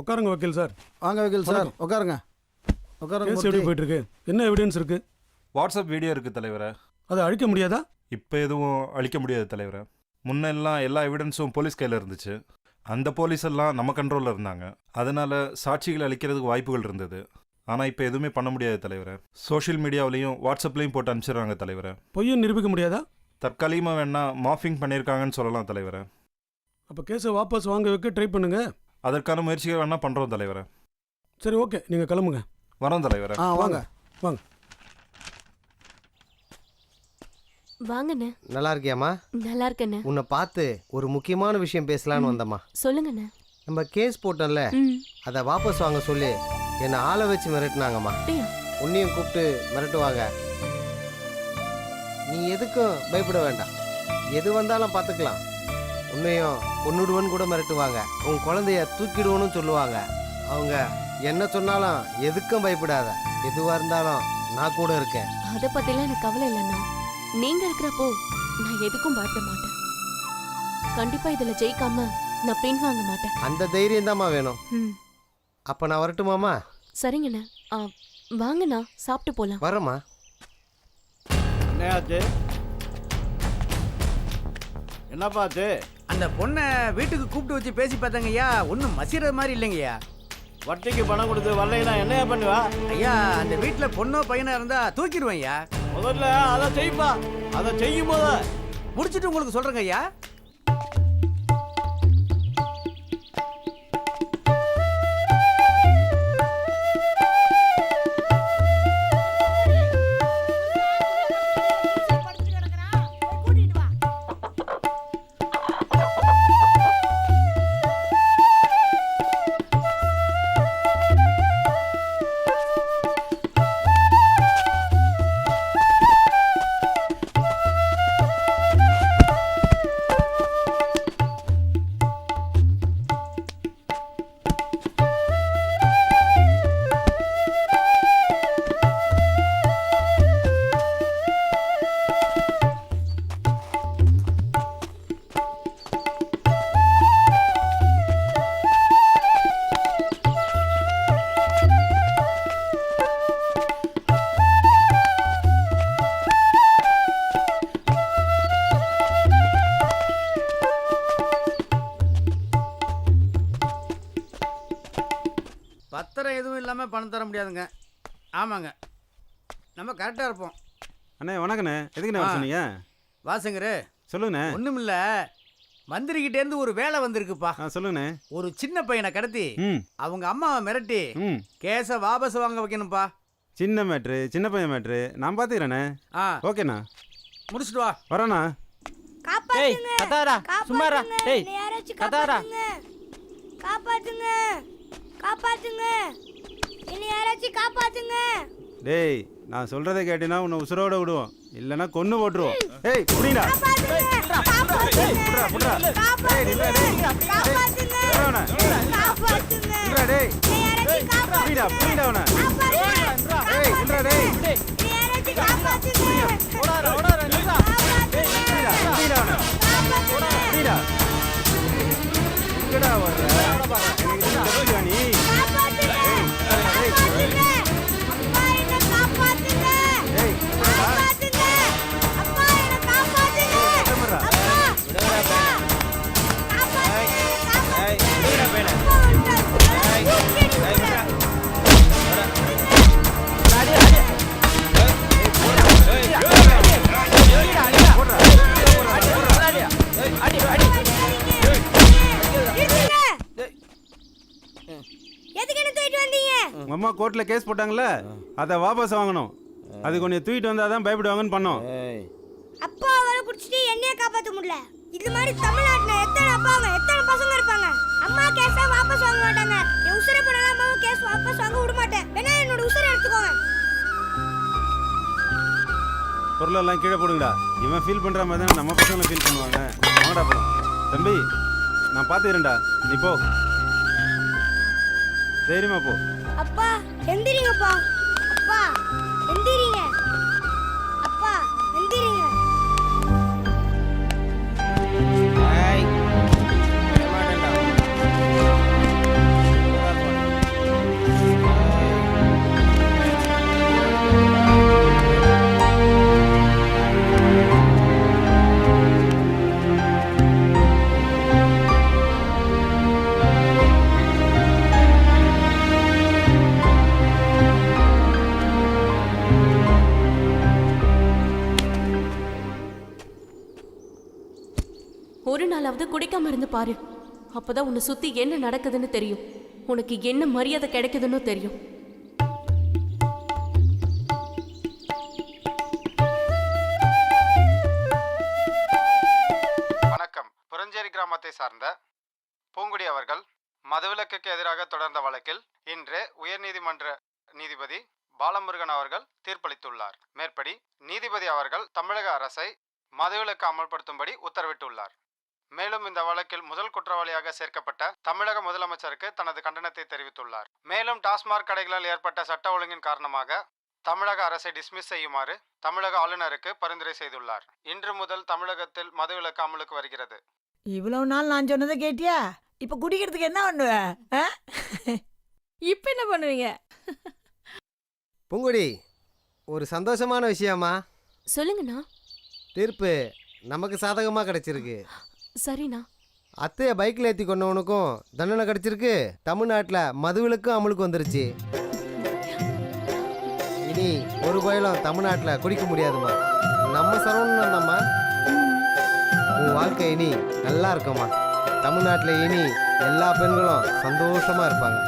உட்காருங்க வக்கீல் சார். வாங்க வக்கீல் சார், உட்காருங்க உட்காருங்க. கேஸ் எப்படி போயிட்டு இருக்கு? என்ன எவிடன்ஸ் இருக்கு? வாட்ஸ்அப் வீடியோ இருக்குது தலைவரே. அதை அழிக்க முடியாதா? இப்போ எதுவும் அழிக்க முடியாது தலைவரே. முன்னெல்லாம் எல்லா எவிடன்ஸும் போலீஸ் கையில் இருந்துச்சு. அந்த போலீஸ் எல்லாம் நம்ம கண்ட்ரோலில் இருந்தாங்க. அதனால சாட்சிகளை அழிக்கிறதுக்கு வாய்ப்புகள் இருந்தது. ஆனால் இப்போ எதுவுமே பண்ண முடியாது தலைவரே. சோஷியல் மீடியாவிலையும் வாட்ஸ்அப்லேயும் போட்டு அனுப்பிச்சிடுறாங்க தலைவரே. பொய்யும் நிரூபிக்க முடியாதா? தற்காலிகமாக வேணா மாஃபிங் பண்ணியிருக்காங்கன்னு சொல்லலாம் தலைவரே. அப்போ கேஸை வாபஸ் வாங்க வைக்க ட்ரை பண்ணுங்க. அதற்கான முயற்சிகள் வேணா பண்ணுறோம் தலைவரே. சரி, ஓகே, நீங்கள் கிளம்புங்க. வரோம் தலைவரே. வாங்க வாங்க. வாங்கண்ணே. நல்லா இருக்கியாம்மா? நல்லா இருக்கண்ணே. உன்னை பார்த்து ஒரு முக்கியமான விஷயம் பேசலான்னு வந்தம்மா. சொல்லுங்கண்ணே. நம்ம கேஸ் போட்டோம்ல, அதை வாபஸ் வாங்க சொல்லி என்னை ஆளை வச்சு மிரட்டினாங்கம்மா. உன்னையும் கூப்பிட்டு மிரட்டுவாங்க. நீ எதுக்கும் பயப்பட வேண்டாம், எது வந்தாலும் பார்த்துக்கலாம். உன்னையும் கொன்னுடுவன்னு கூட மிரட்டுவாங்க. உன் குழந்தைய தூக்கிடுவோன்னு சொல்லுவாங்க. அவங்க என்ன சொன்னாலும் எதுக்கும் பயப்படாத, எதுவாக இருந்தாலும் நான் கூட இருக்கேன். அதை பற்றிலாம் எனக்கு கவலை இல்லைண்ணா. நீங்க இருக்கிறப்போ நான் எதுக்கும் பயப்பட மாட்டேன். கண்டிப்பா இதுல ஜெயிக்காம நான் பின்வாங்க மாட்டேன். அந்த தைரியம் தான்மா வேணும். அப்ப நான் வரட்டுமாமா? சரிங்கண்ணா. வாங்கண்ணா, சாப்பிட்டு போலாம். வரமா? என்னையாச்சு? என்ன பார்த்து? அந்த பொண்ணை வீட்டுக்கு கூப்பிட்டு வச்சு பேசி பார்த்தாங்கய்யா, ஒன்றும் மசிற மாதிரி இல்லைங்கய்யா. வட்டிக்கு பணம் கொடுத்து வரலைன்னா என்னையா பண்ணுவா? ஐயா, அந்த வீட்டில் பொண்ணோ பையனா இருந்தா தூக்கிடுவேன் ஐயா. முதல்ல அதை செய்ப்பா. அதை செய்யும் போது முடிச்சுட்டு உங்களுக்கு சொல்றேங்க ஐயா. பத்திரம் எதுவும் இல்லாமல் பணம் தர முடியாதுங்க. ஆமாங்க, நம்ம கரெக்டாக இருப்போம். அண்ணே வணக்கண்ணே. எதுக்குண்ணே வர சொன்னீங்க? வாசங்கரு சொல்லுங்கண்ணே. ஒன்றும் இல்லை, மந்திரிக்கிட்டேருந்து ஒரு வேலை வந்திருக்குப்பா. சொல்லுங்கண்ணே. ஒரு சின்ன பையனை கடத்தி அவங்க அம்மாவை மிரட்டி கேஸை வாபஸ் வாங்க வைக்கணும்ப்பா. சின்ன மேட்ரு, சின்ன பையன் மேட்ரு, நான் பார்த்துக்கிறேண்ணே. ஓகேண்ணா, முடிச்சுட்டு வா. வரேண்ணா. காப்பாத்துங்க, சும்மாரா. டேய் கதாரா, காப்பாத்துங்க, காப்பாத்துங்க, என்னை யாராச்சும் காப்பாத்துங்க. டேய், நான் சொல்றதை கேட்டினா உன்னை உசுரோட விடுவோம், இல்லைன்னா கொன்னு போட்டுருவோம். ஏய் புரியுதா? உங்க அம்மா கோர்ட்ல கேஸ் போட்டாங்கல்ல, அதை வாபஸ் வாங்கணும். அது கொஞ்சம் தூக்கிட்டு வந்தாதான் பயப்படுவாங்கன்னு பண்ணோம். அப்பா அவரை குடிச்சிட்டு என்னைய காப்பாற்ற முடியல. இது மாதிரி தமிழ்நாட்டுல எத்தனை அப்பாங்க, எத்தனை பசங்க இருப்பாங்க. அம்மா கேஸை வாபஸ் வாங்க மாட்டாங்க. என் உசுரை போனாலும் அம்மாவும் கேஸ் வாபஸ் வாங்க விட மாட்டேன். வேணா என்னோட உசுரை எடுத்துக்கோங்க. பொருளெல்லாம் கீழே போடுங்கடா. இவன் ஃபீல் பண்ற மாதிரி தானே நம்ம பசங்களை ஃபீல் பண்ணுவாங்க. வாங்கடா போலாம். தம்பி, நான் பார்த்துக்கிறேன்டா, நீ போ. தைரியமா போ. அப்பா எந்திரிங்கப்பா, அப்பா எந்திரிங்க, அப்பா எந்திரிங்க. ஒரு நாளாவது குடிக்காம இருந்து பாரு. அப்பதான் உன்னை சுத்தி என்ன நடக்குதுன்னு தெரியும், உனக்கு என்ன மரியாதை கிடைக்குதுன்னு தெரியும். வணக்கம். புரஞ்சேரி கிராமத்தை சார்ந்த பூங்குடி அவர்கள் மதுவிலக்குக்கு எதிராக தொடர்ந்த வழக்கில் இன்று உயர்நீதிமன்ற நீதிபதி பாலமுருகன் அவர்கள் தீர்ப்பளித்துள்ளார். மேற்படி நீதிபதி அவர்கள் தமிழக அரசை மதுவிலக்கு அமல்படுத்தும்படி உத்தரவிட்டுள்ளார். மேலும் இந்த வழக்கில் முதல் குற்றவாளியாக சேர்க்கப்பட்ட தமிழக முதலமைச்சருக்கு தனது கண்டனத்தை தெரிவித்துள்ளார். மேலும் டாஸ்மாக் கடைகளால் ஏற்பட்ட சட்ட ஒழுங்கின் காரணமாக தமிழக அரசை டிஸ்மிஸ் செய்யுமாறு தமிழக ஆளுநருக்கு பரிந்துரை செய்துள்ளார். இன்று முதல் தமிழகத்தில் மதுவிலக்கு அமலுக்கு வருகிறது. இவ்வளவு நாள் நான் சொன்னதை கேட்டியா? இப்ப குடிக்கிறதுக்கு என்ன பண்ணுவ? இப்ப என்ன பண்ணுவீங்க? பூங்குடி, ஒரு சந்தோஷமான விஷயமா? சொல்லுங்கண்ணா. தீர்ப்பு நமக்கு சாதகமாக கிடைச்சிருக்கு. சரிண்ணா. அத்தைய பைக்கில் ஏற்றி கொண்டவனுக்கும் தண்டனை கிடைச்சிருக்கு. தமிழ்நாட்டில் மதுவிலக்கும் அமலுக்கு வந்துருச்சு. இனி ஒரு பயலும் தமிழ்நாட்டில் குடிக்க முடியாதுமா. நம்ம சரவணன் தான்மா. உன் வாழ்க்கை இனி நல்லா இருக்குமா. தமிழ்நாட்டில் இனி எல்லா பெண்களும் சந்தோஷமாக இருப்பாங்க.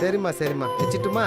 சரிம்மா, சரிம்மா, வச்சுட்டுமா?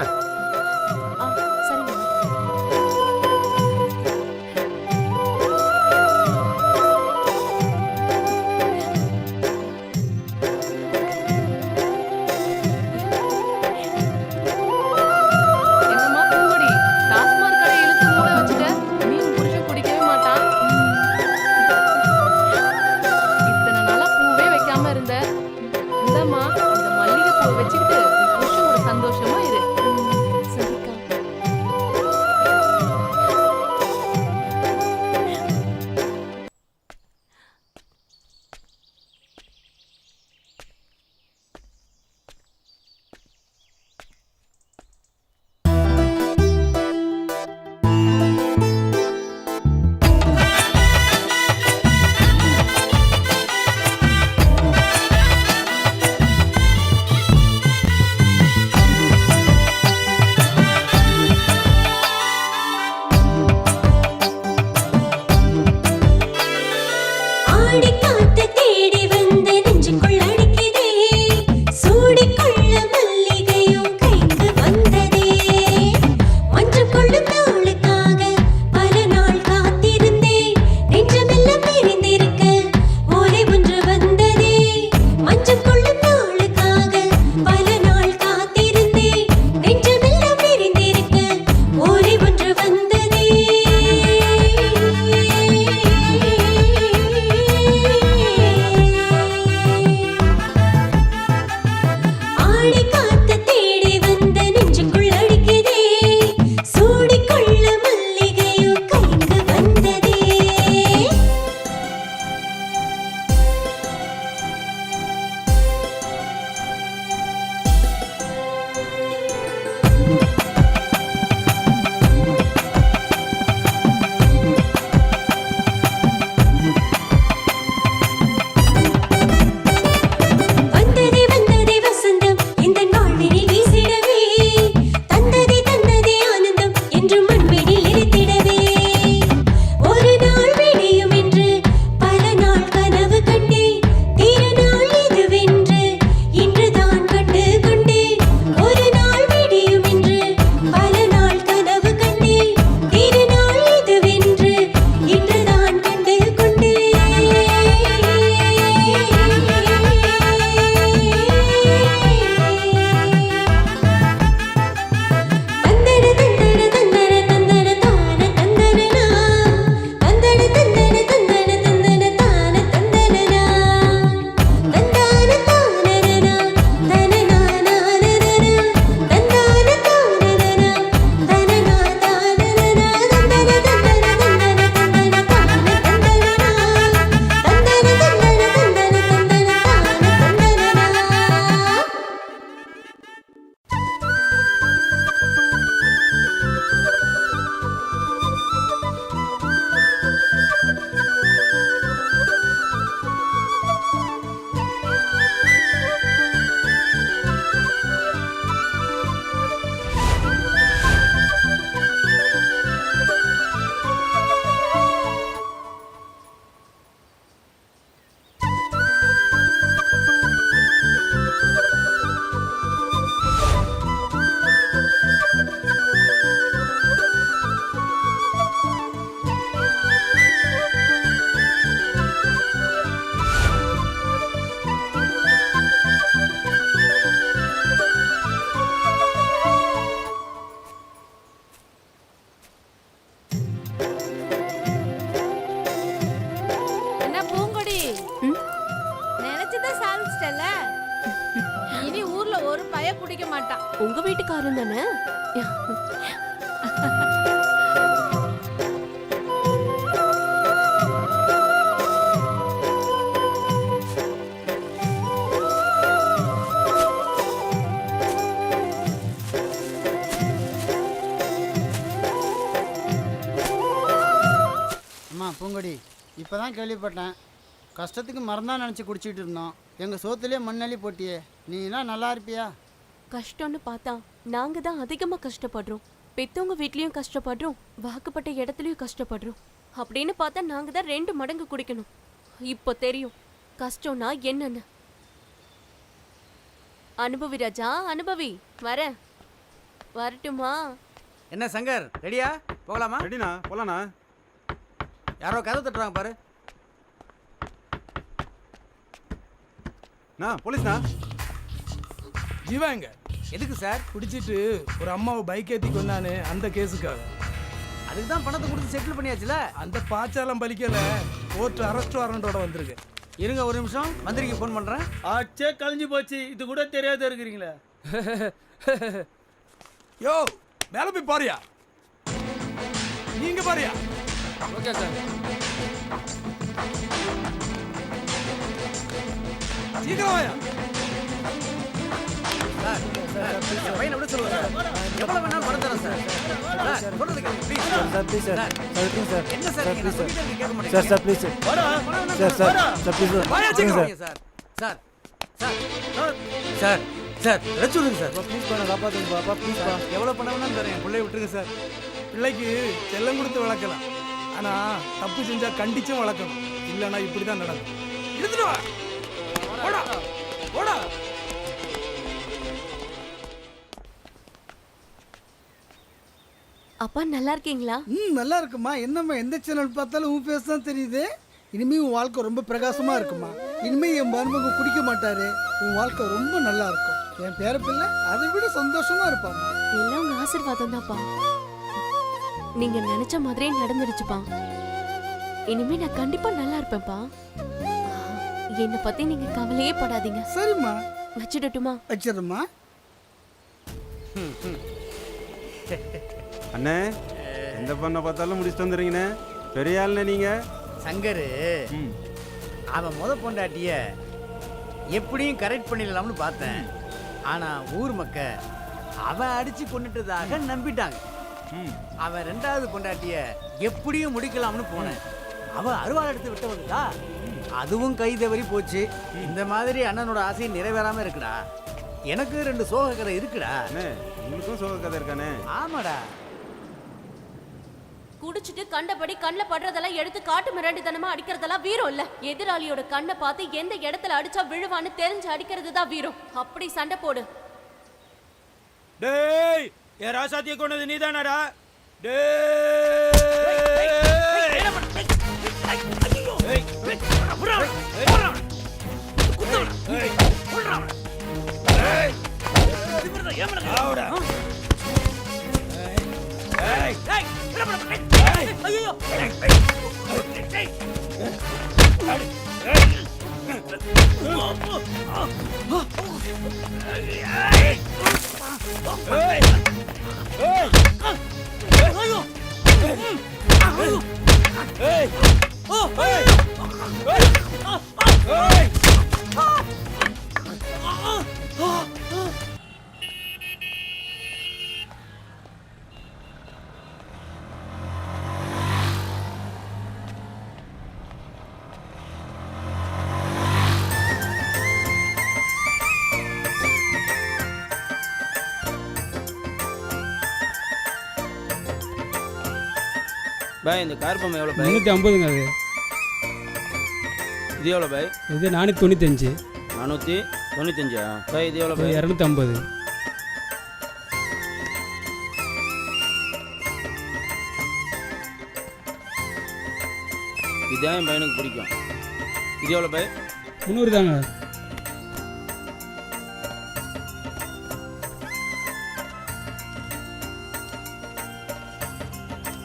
ஒரு பய குடிக்க மாட்டான். உங்க வீட்டுக்காரன் தானே? அம்மா பூங்கொடி இப்போ தான் கேள்விப்பட்டேன். கஷ்டத்துக்கு மறந்தான் நினச்சி குடிச்சிட்டு இருந்தோம். எங்கள் சோத்துலேயே மண்ணள்ளி போட்டியே. நீனா நல்லா இருப்பியா? கஷ்டம்னு பார்த்தா நாங்க தான் அதிகமா கஷ்டப்படுறோம். பெத்தவங்க வீட்லயும் கஷ்டப்படுறோம், வாக்குப்பட்ட இடத்துலயும் கஷ்டப்படுறோம். அப்படின்னு பார்த்தா நாங்க தான் 2 மடங்கு குடிக்கணும். இப்போ தெரியும் கஷ்டம்னா என்னன்னு. அனுபவி ராஜா, அனுபவி. வரட்டுமா? என்ன சங்கர், ரெடியா? போகலாமா? ரெடிண்ணா, போகலாண்ணா. யாரோ கதவு தட்டுறாங்க பாரு. போலீஸ்ண்ணா. ஜீவா எங்க? எதுக்கு சார்? குடிச்சிட்டு ஒரு அம்மாவை பைக் ஏற்றி கொண்டானே அந்த கேஸுக்காக. அதுக்கு தான் பணத்தை கொடுத்து செட்டில் பண்ணியாச்சுல. அந்த பாச்சாலம் பலிக்கல, கோர்ட் அரெஸ்ட் வாரண்டோட வந்திருக்கு. இருங்க ஒரு நிமிஷம், மந்திரிக்கு ஃபோன் பண்ணுறேன். ஆச்சே கழிஞ்சு போச்சு, இது கூட தெரியாத இருக்கிறீங்களே. யோ மேலே போய் பாரியா, நீங்க பாரியா. Okay sir. சீக்கிரம் வாயா. பையனை விட சொல்லுங்க சார். எவ்வளோ வேணாலும் பணம் தரேன் சார். சார் சொல்றது கேளுங்க please. Sir please sir. Sir விட்டுருங்க சார். என்ன சார் நீங்க ப்ளீஸ் சொல்லிட்டே இருக்கீங்க, கேட்க மாட்டீங்க. Sir sir please sir. Sir sir sir please sir. வாயா சீக்கிரம் sir. Sir sir sir sir ரெச்சு விடுங்க சார். ப்ளீஸ் பண்ண காப்பாத்துங்க பாப்பா, ப்ளீஸ் பா. எவ்வளோ பணம் வேணாலும் தரேன், என் பிள்ளைய விட்டுருங்க சார். பிள்ளைக்கு செல்லம் கொடுத்து வளர்க்கலாம், ஆனா தப்பு செஞ்சா கண்டிச்சும் வளர்க்கணும். இல்லைன்னா இப்படி தான் நடக்கும். எடுத்துட்டு வா. போடா போடா. அப்பா நல்லா இருக்கீங்களா? நல்லா இருக்குமா. என்னம்மா எந்த சேனல் பார்த்தாலும் உன் பேச தான் தெரியுது. இனிமே உன் வாழ்க்கை ரொம்ப பிரகாசமா இருக்குமா. இனிமே என் மருமக குடிக்க மாட்டாரு. உன் வாழ்க்கை ரொம்ப நல்லா இருக்கும். என் பேர பிள்ளை அதை விட சந்தோஷமா இருப்பாம்மா. எல்லாம் உங்க ஆசீர்வாதம் தான்ப்பா. நீங்க நினைச்ச மாதிரியே நடந்துருச்சுப்பா. இனிமே நான் கண்டிப்பா நல்லா இருப்பேன்ப்பா. என்னை பத்தி நீங்க கவலையே படாதீங்க. சரிம்மா. வச்சிடட்டுமா? வச்சிடுமா. அண்ணே, எந்த பொண்ணை பார்த்தாலும் முடிச்சுட்டு வந்துடுறீங்கண்ணே. பெரிய ஆளுண்ணே நீங்க. சங்கரு அவன் பொண்டாட்டிய எப்படியும் கரெக்ட் பண்ணிடலாம்னு பார்த்தேன். ஆனா ஊர் மக்க அவன் அடிச்சு கொண்டுட்டதாக நம்பிட்டாங்க. அவன் 2வது பொண்டாட்டிய எப்படியும் முடிக்கலாம்னு போனேன். அவன் அருவாள் எடுத்து விட்டவங்கதா, அதுவும் கை தவறி போச்சு. இந்த மாதிரி அண்ணனோட ஆசை நிறைவேறாம இருக்குடா. எனக்கு 2 சோக கதை இருக்குடா. உங்களுக்கும் சோக கதை இருக்கானே? ஆமாடா. குடிச்சிட்டு கண்டபடி கண்ணில் படுறதெல்லாம் எடுத்து காட்டு மிராண்டித்தனமா அடிக்கிறதெல்லாம் வீரம் இல்ல. எதிராளியோட கண்ணை பார்த்து எந்த இடத்துல அடிச்சா விழுவான்னு தெரிஞ்சு அடிக்கிறது தான் வீரம். அப்படி சண்டை போடு. டேய், ஏ ராசாத்திய கொண்டது நீதானடா? பாய் இந்த கார் பொம்மை எவ்வளோ பாய்? 350ங்க. அது இது எவ்வளோ பாய்? இது 495. 495 பாய். இது எவ்வளோ பாய்? 250. இதான் என் பையனுக்கு பிடிக்கும். இது எவ்வளோ பாய்? 300 தாங்க.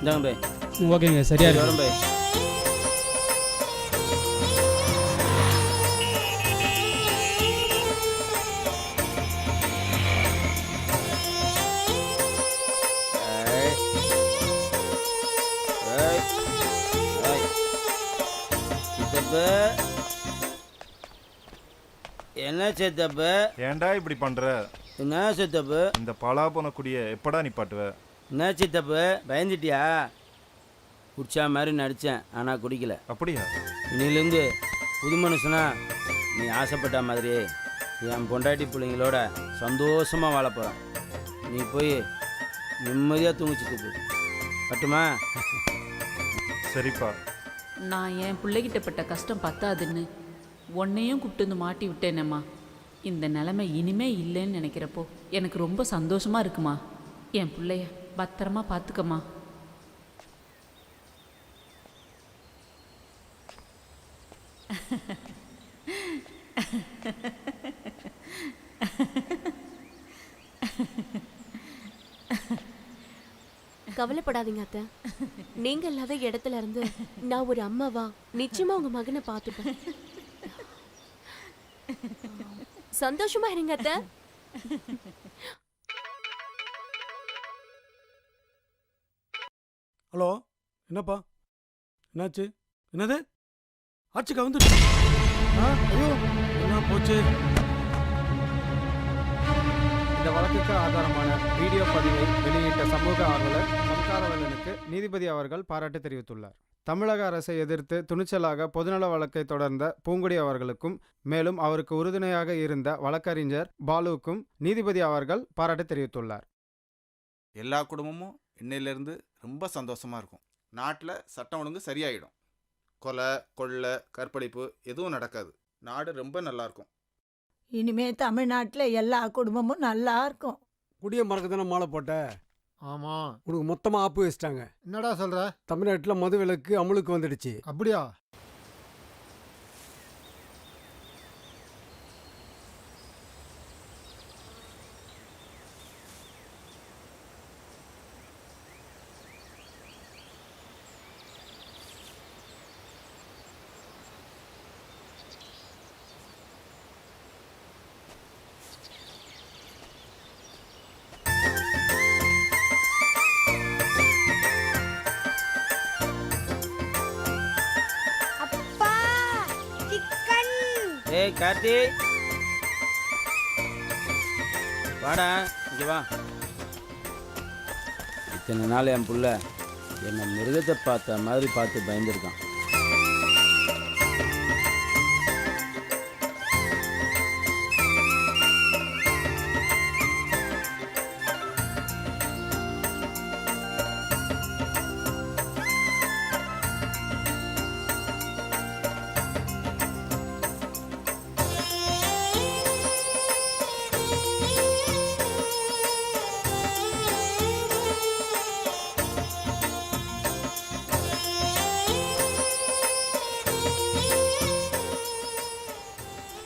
இந்தாங்க பாய். ஓகேங்க, சரியா இருக்கு. வரும் பாய். என்ன சித்தப்பு? ஏன்டா இப்படி பண்ற? என்ன சித்தப்பு? இந்த பலா போன குடிய எப்படா நிப்பாட்டுவ? என்ன சித்தப்பு பயந்துட்டியா? குடிச்சா மாதிரி நடித்தேன், ஆனால் குடிக்கல. அப்படியா? இன்னிலேருந்து புது மனுஷனா நீ ஆசைப்பட்ட மாதிரியே என் பொண்டாட்டி பிள்ளைங்களோட சந்தோஷமாக வாழ போகிறேன். நீ போய் நிம்மதியாக தூங்கிச்சிட்டு போ. பட்டுமா? சரிப்பா. நான் என் பிள்ளைகிட்ட பட்ட கஷ்டம் பத்தாதுன்னு உன்னையும் கூப்பிட்டு வந்து மாட்டி விட்டேனேம்மா. இந்த நிலைமை இனிமே இல்லைன்னு நினைக்கிறப்போ எனக்கு ரொம்ப சந்தோஷமாக இருக்குமா. என் பிள்ளைய பத்திரமா பார்த்துக்கம்மா. கவலைப்படாதீங்க அத்தை. நீங்க இல்லாத இடத்துல இருந்து நான் ஒரு அம்மாவா நிச்சயமா உங்க மகனை பார்த்துப்பேன். சந்தோஷமா இருங்க அத்தை. ஹலோ, என்னப்பா என்னாச்சு? என்னது ஆட்சிக்கு வந்துட்டு? ஐயோ என்ன போச்சு? இந்த வழக்குக்கு ஆதாரமான வீடியோ பதிவை வெளியிட்ட சமூக ஆர்வலர் சம்சாரவேலனுக்கு நீதிபதி அவர்கள் பாராட்டு தெரிவித்துள்ளார். தமிழக அரசை எதிர்த்து துணிச்சலாக பொதுநல வழக்கை தொடர்ந்த பூங்குடி அவர்களுக்கும் மேலும் அவருக்கு உறுதுணையாக இருந்த வழக்கறிஞர் பாலுவுக்கும் நீதிபதி அவர்கள் பாராட்டு தெரிவித்துள்ளார். எல்லா குடும்பமும் இன்னையிலேருந்து ரொம்ப சந்தோஷமாக இருக்கும். நாட்டில் சட்டம் ஒழுங்கு சரியாயிடும். கொலை, கொள்ளை, கற்பழிப்பு எதுவும் நடக்காது. நாடு ரொம்ப நல்லாயிருக்கும். இனிமே தமிழ்நாட்டில் எல்லா குடும்பமும் நல்லா இருக்கும். குடிய மறக்க தானே மாலை போட்ட? ஆமாம். உனக்கு மொத்தமாக ஆப்பு வச்சிட்டாங்க. என்னடா சொல்கிற? தமிழ்நாட்டில் மது விலக்கு அமலுக்கு வந்துடுச்சு. அப்படியா? ஏய் கார்த்தி, வாடா இங்கே வா. இத்தனை நாள் என் புள்ள என்னை மிருகத்தை பார்த்த மாதிரி பார்த்து பயந்துருக்கான்.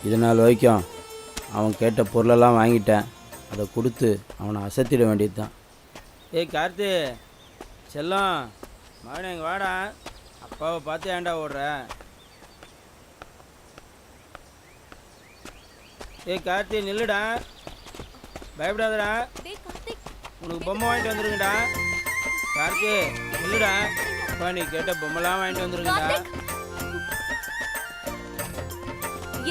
இது நாள் வரைக்கும் அவன் கேட்ட பொருளெல்லாம் வாங்கிட்டேன். அதை கொடுத்து அவனை அசத்திட வேண்டியது தான். ஏய் கார்த்தி செல்லம், மகனே எங்கள் வாடா. அப்பாவை பார்த்து ஏன்டா ஓடுற? ஏய் கார்த்தி நில்லுடா, பயப்படாதடா. உனக்கு பொம்மை வாங்கிட்டு வந்துருங்கடா. கார்த்தி நில்லுடா. அப்பா நீ கேட்ட பொம்மைலாம் வாங்கிட்டு வந்துருங்கடா.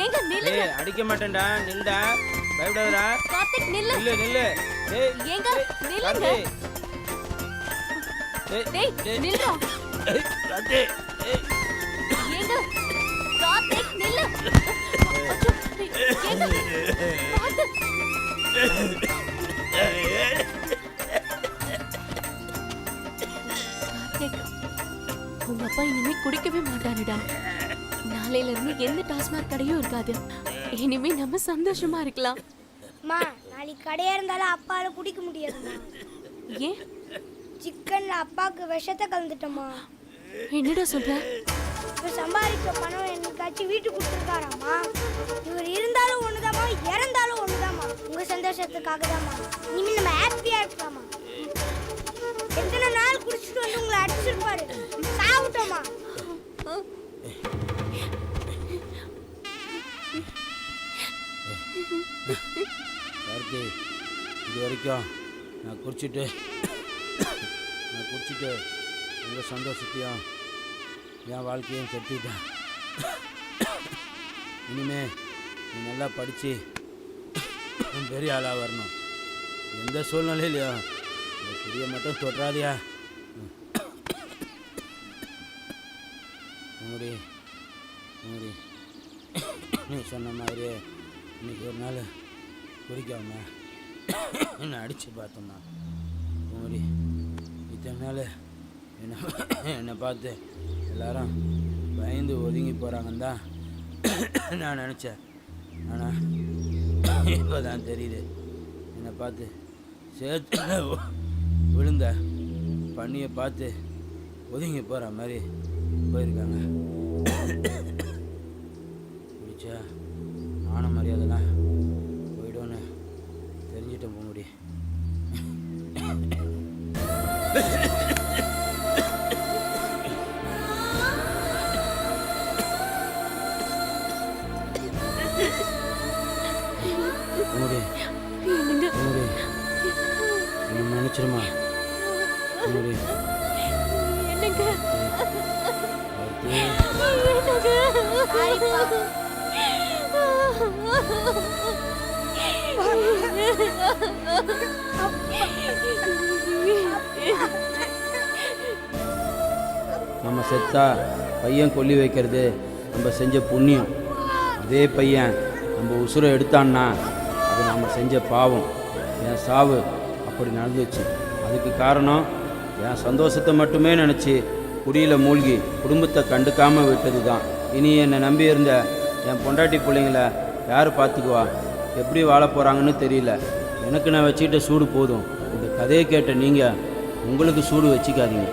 ஏங்க நில்லுங்க. ஏய் அடிக்க மாட்டேன்டா, நில்லுடா, பயப்படாதடா. கார்த்திக் நில்லு. நில்லு நில்லு. ஏய் ஏங்க நில்லுங்க. டேய் நில்லுடா. ஏய் கார்த்தி. ஏய் ஏங்க கார்த்திக் நில்லு. ஏங்க பாத்து. கார்த்திக் உங்க அப்பா இனிமே குடிக்கவே மாட்டாருடா. நாளையில இருந்து எந்த டாஸ்மாக் கடையும் இருக்காது. இனிமே நம்ம சந்தோஷமா இருக்கலாம். அம்மா நாளைக்கு கடையா இருந்தாலும் அப்பால குடிக்க முடியாதும்மா. ஏன்? சிக்கன்ல அப்பாவுக்கு விஷத்தை கலந்துட்டோமா. என்னடா சொல்ற? இப்ப சம்பாதிக்க பணம் என்னைக்காச்சும் வீட்டுக்கு கொடுத்துருக்காராம்மா. இவர் இருந்தாலும் ஒண்ணுதாம்மா, இறந்தாலும் ஒண்ணுதாம்மா. உங்க சந்தோஷத்துக்காக தாம்மா. இனிமே நம்ம ஹாப்பியா இருக்கலாமா. எத்தனை நாள் குடிச்சிட்டு வந்து உங்களை அடிச்சிருப்பாரு. சாப்பிட்டோமா. கார்த்தி இது வரைக்கும் நான் குடிச்சிட்டு உங்கள் சந்தோஷத்தையும் என் வாழ்க்கையும் கெடுத்துக்கிட்டேன். இனிமே நீ நல்லா படித்து பெரிய ஆளாக வரணும். எந்த சூழ்நிலையிலையும் இந்த குடியை மட்டும் தொட்டுறாதியா. உங்களுடைய நீ சொன்ன மாதிரியே இன்னைக்கு ஒரு நாள் குடிக்காம என்னை அடித்து பார்த்தோம்மா. உங்களுடைய இத்தனை நாள் என்னை பார்த்து எல்லாரும் பயந்து ஒதுங்கி போகிறாங்கன்னு தான் நான் நினச்சேன். ஆனால் இப்போ தான் தெரியுது என்னை பார்த்து சேர்த்து விழுந்த பண்ணியை பார்த்து ஒதுங்கி போகிற மாதிரி போயிருக்காங்க. குடிச்சா மான மரியாதைலாம் போய்டும்னு தெரிஞ்சிட்டேன் போக முடியும். நினைச்சிருமா நம்ம செத்தா பையன் கொல்லி வைக்கிறது நம்ம செஞ்ச புண்ணியம். அதே பையன் நம்ம உசுரை எடுத்தான்னா அது நம்ம செஞ்ச பாவம். என் சாவு அப்படி நடந்துச்சு. அதுக்கு காரணம் என் சந்தோஷத்தை மட்டுமே நினச்சி குடியில் மூழ்கி குடும்பத்தை கண்டுக்காமல் விட்டது தான். இனி என்னை நம்பி இருந்த என் பொண்டாட்டி பிள்ளைங்கள யார் பார்த்துக்குவா? எப்படி வாழ போகிறாங்கன்னு தெரியல. எனக்கு நான் வச்சுக்கிட்ட சூடு போதும். இந்த கதையை கேட்ட நீங்கள் உங்களுக்கு சூடு வச்சுக்காதீங்க.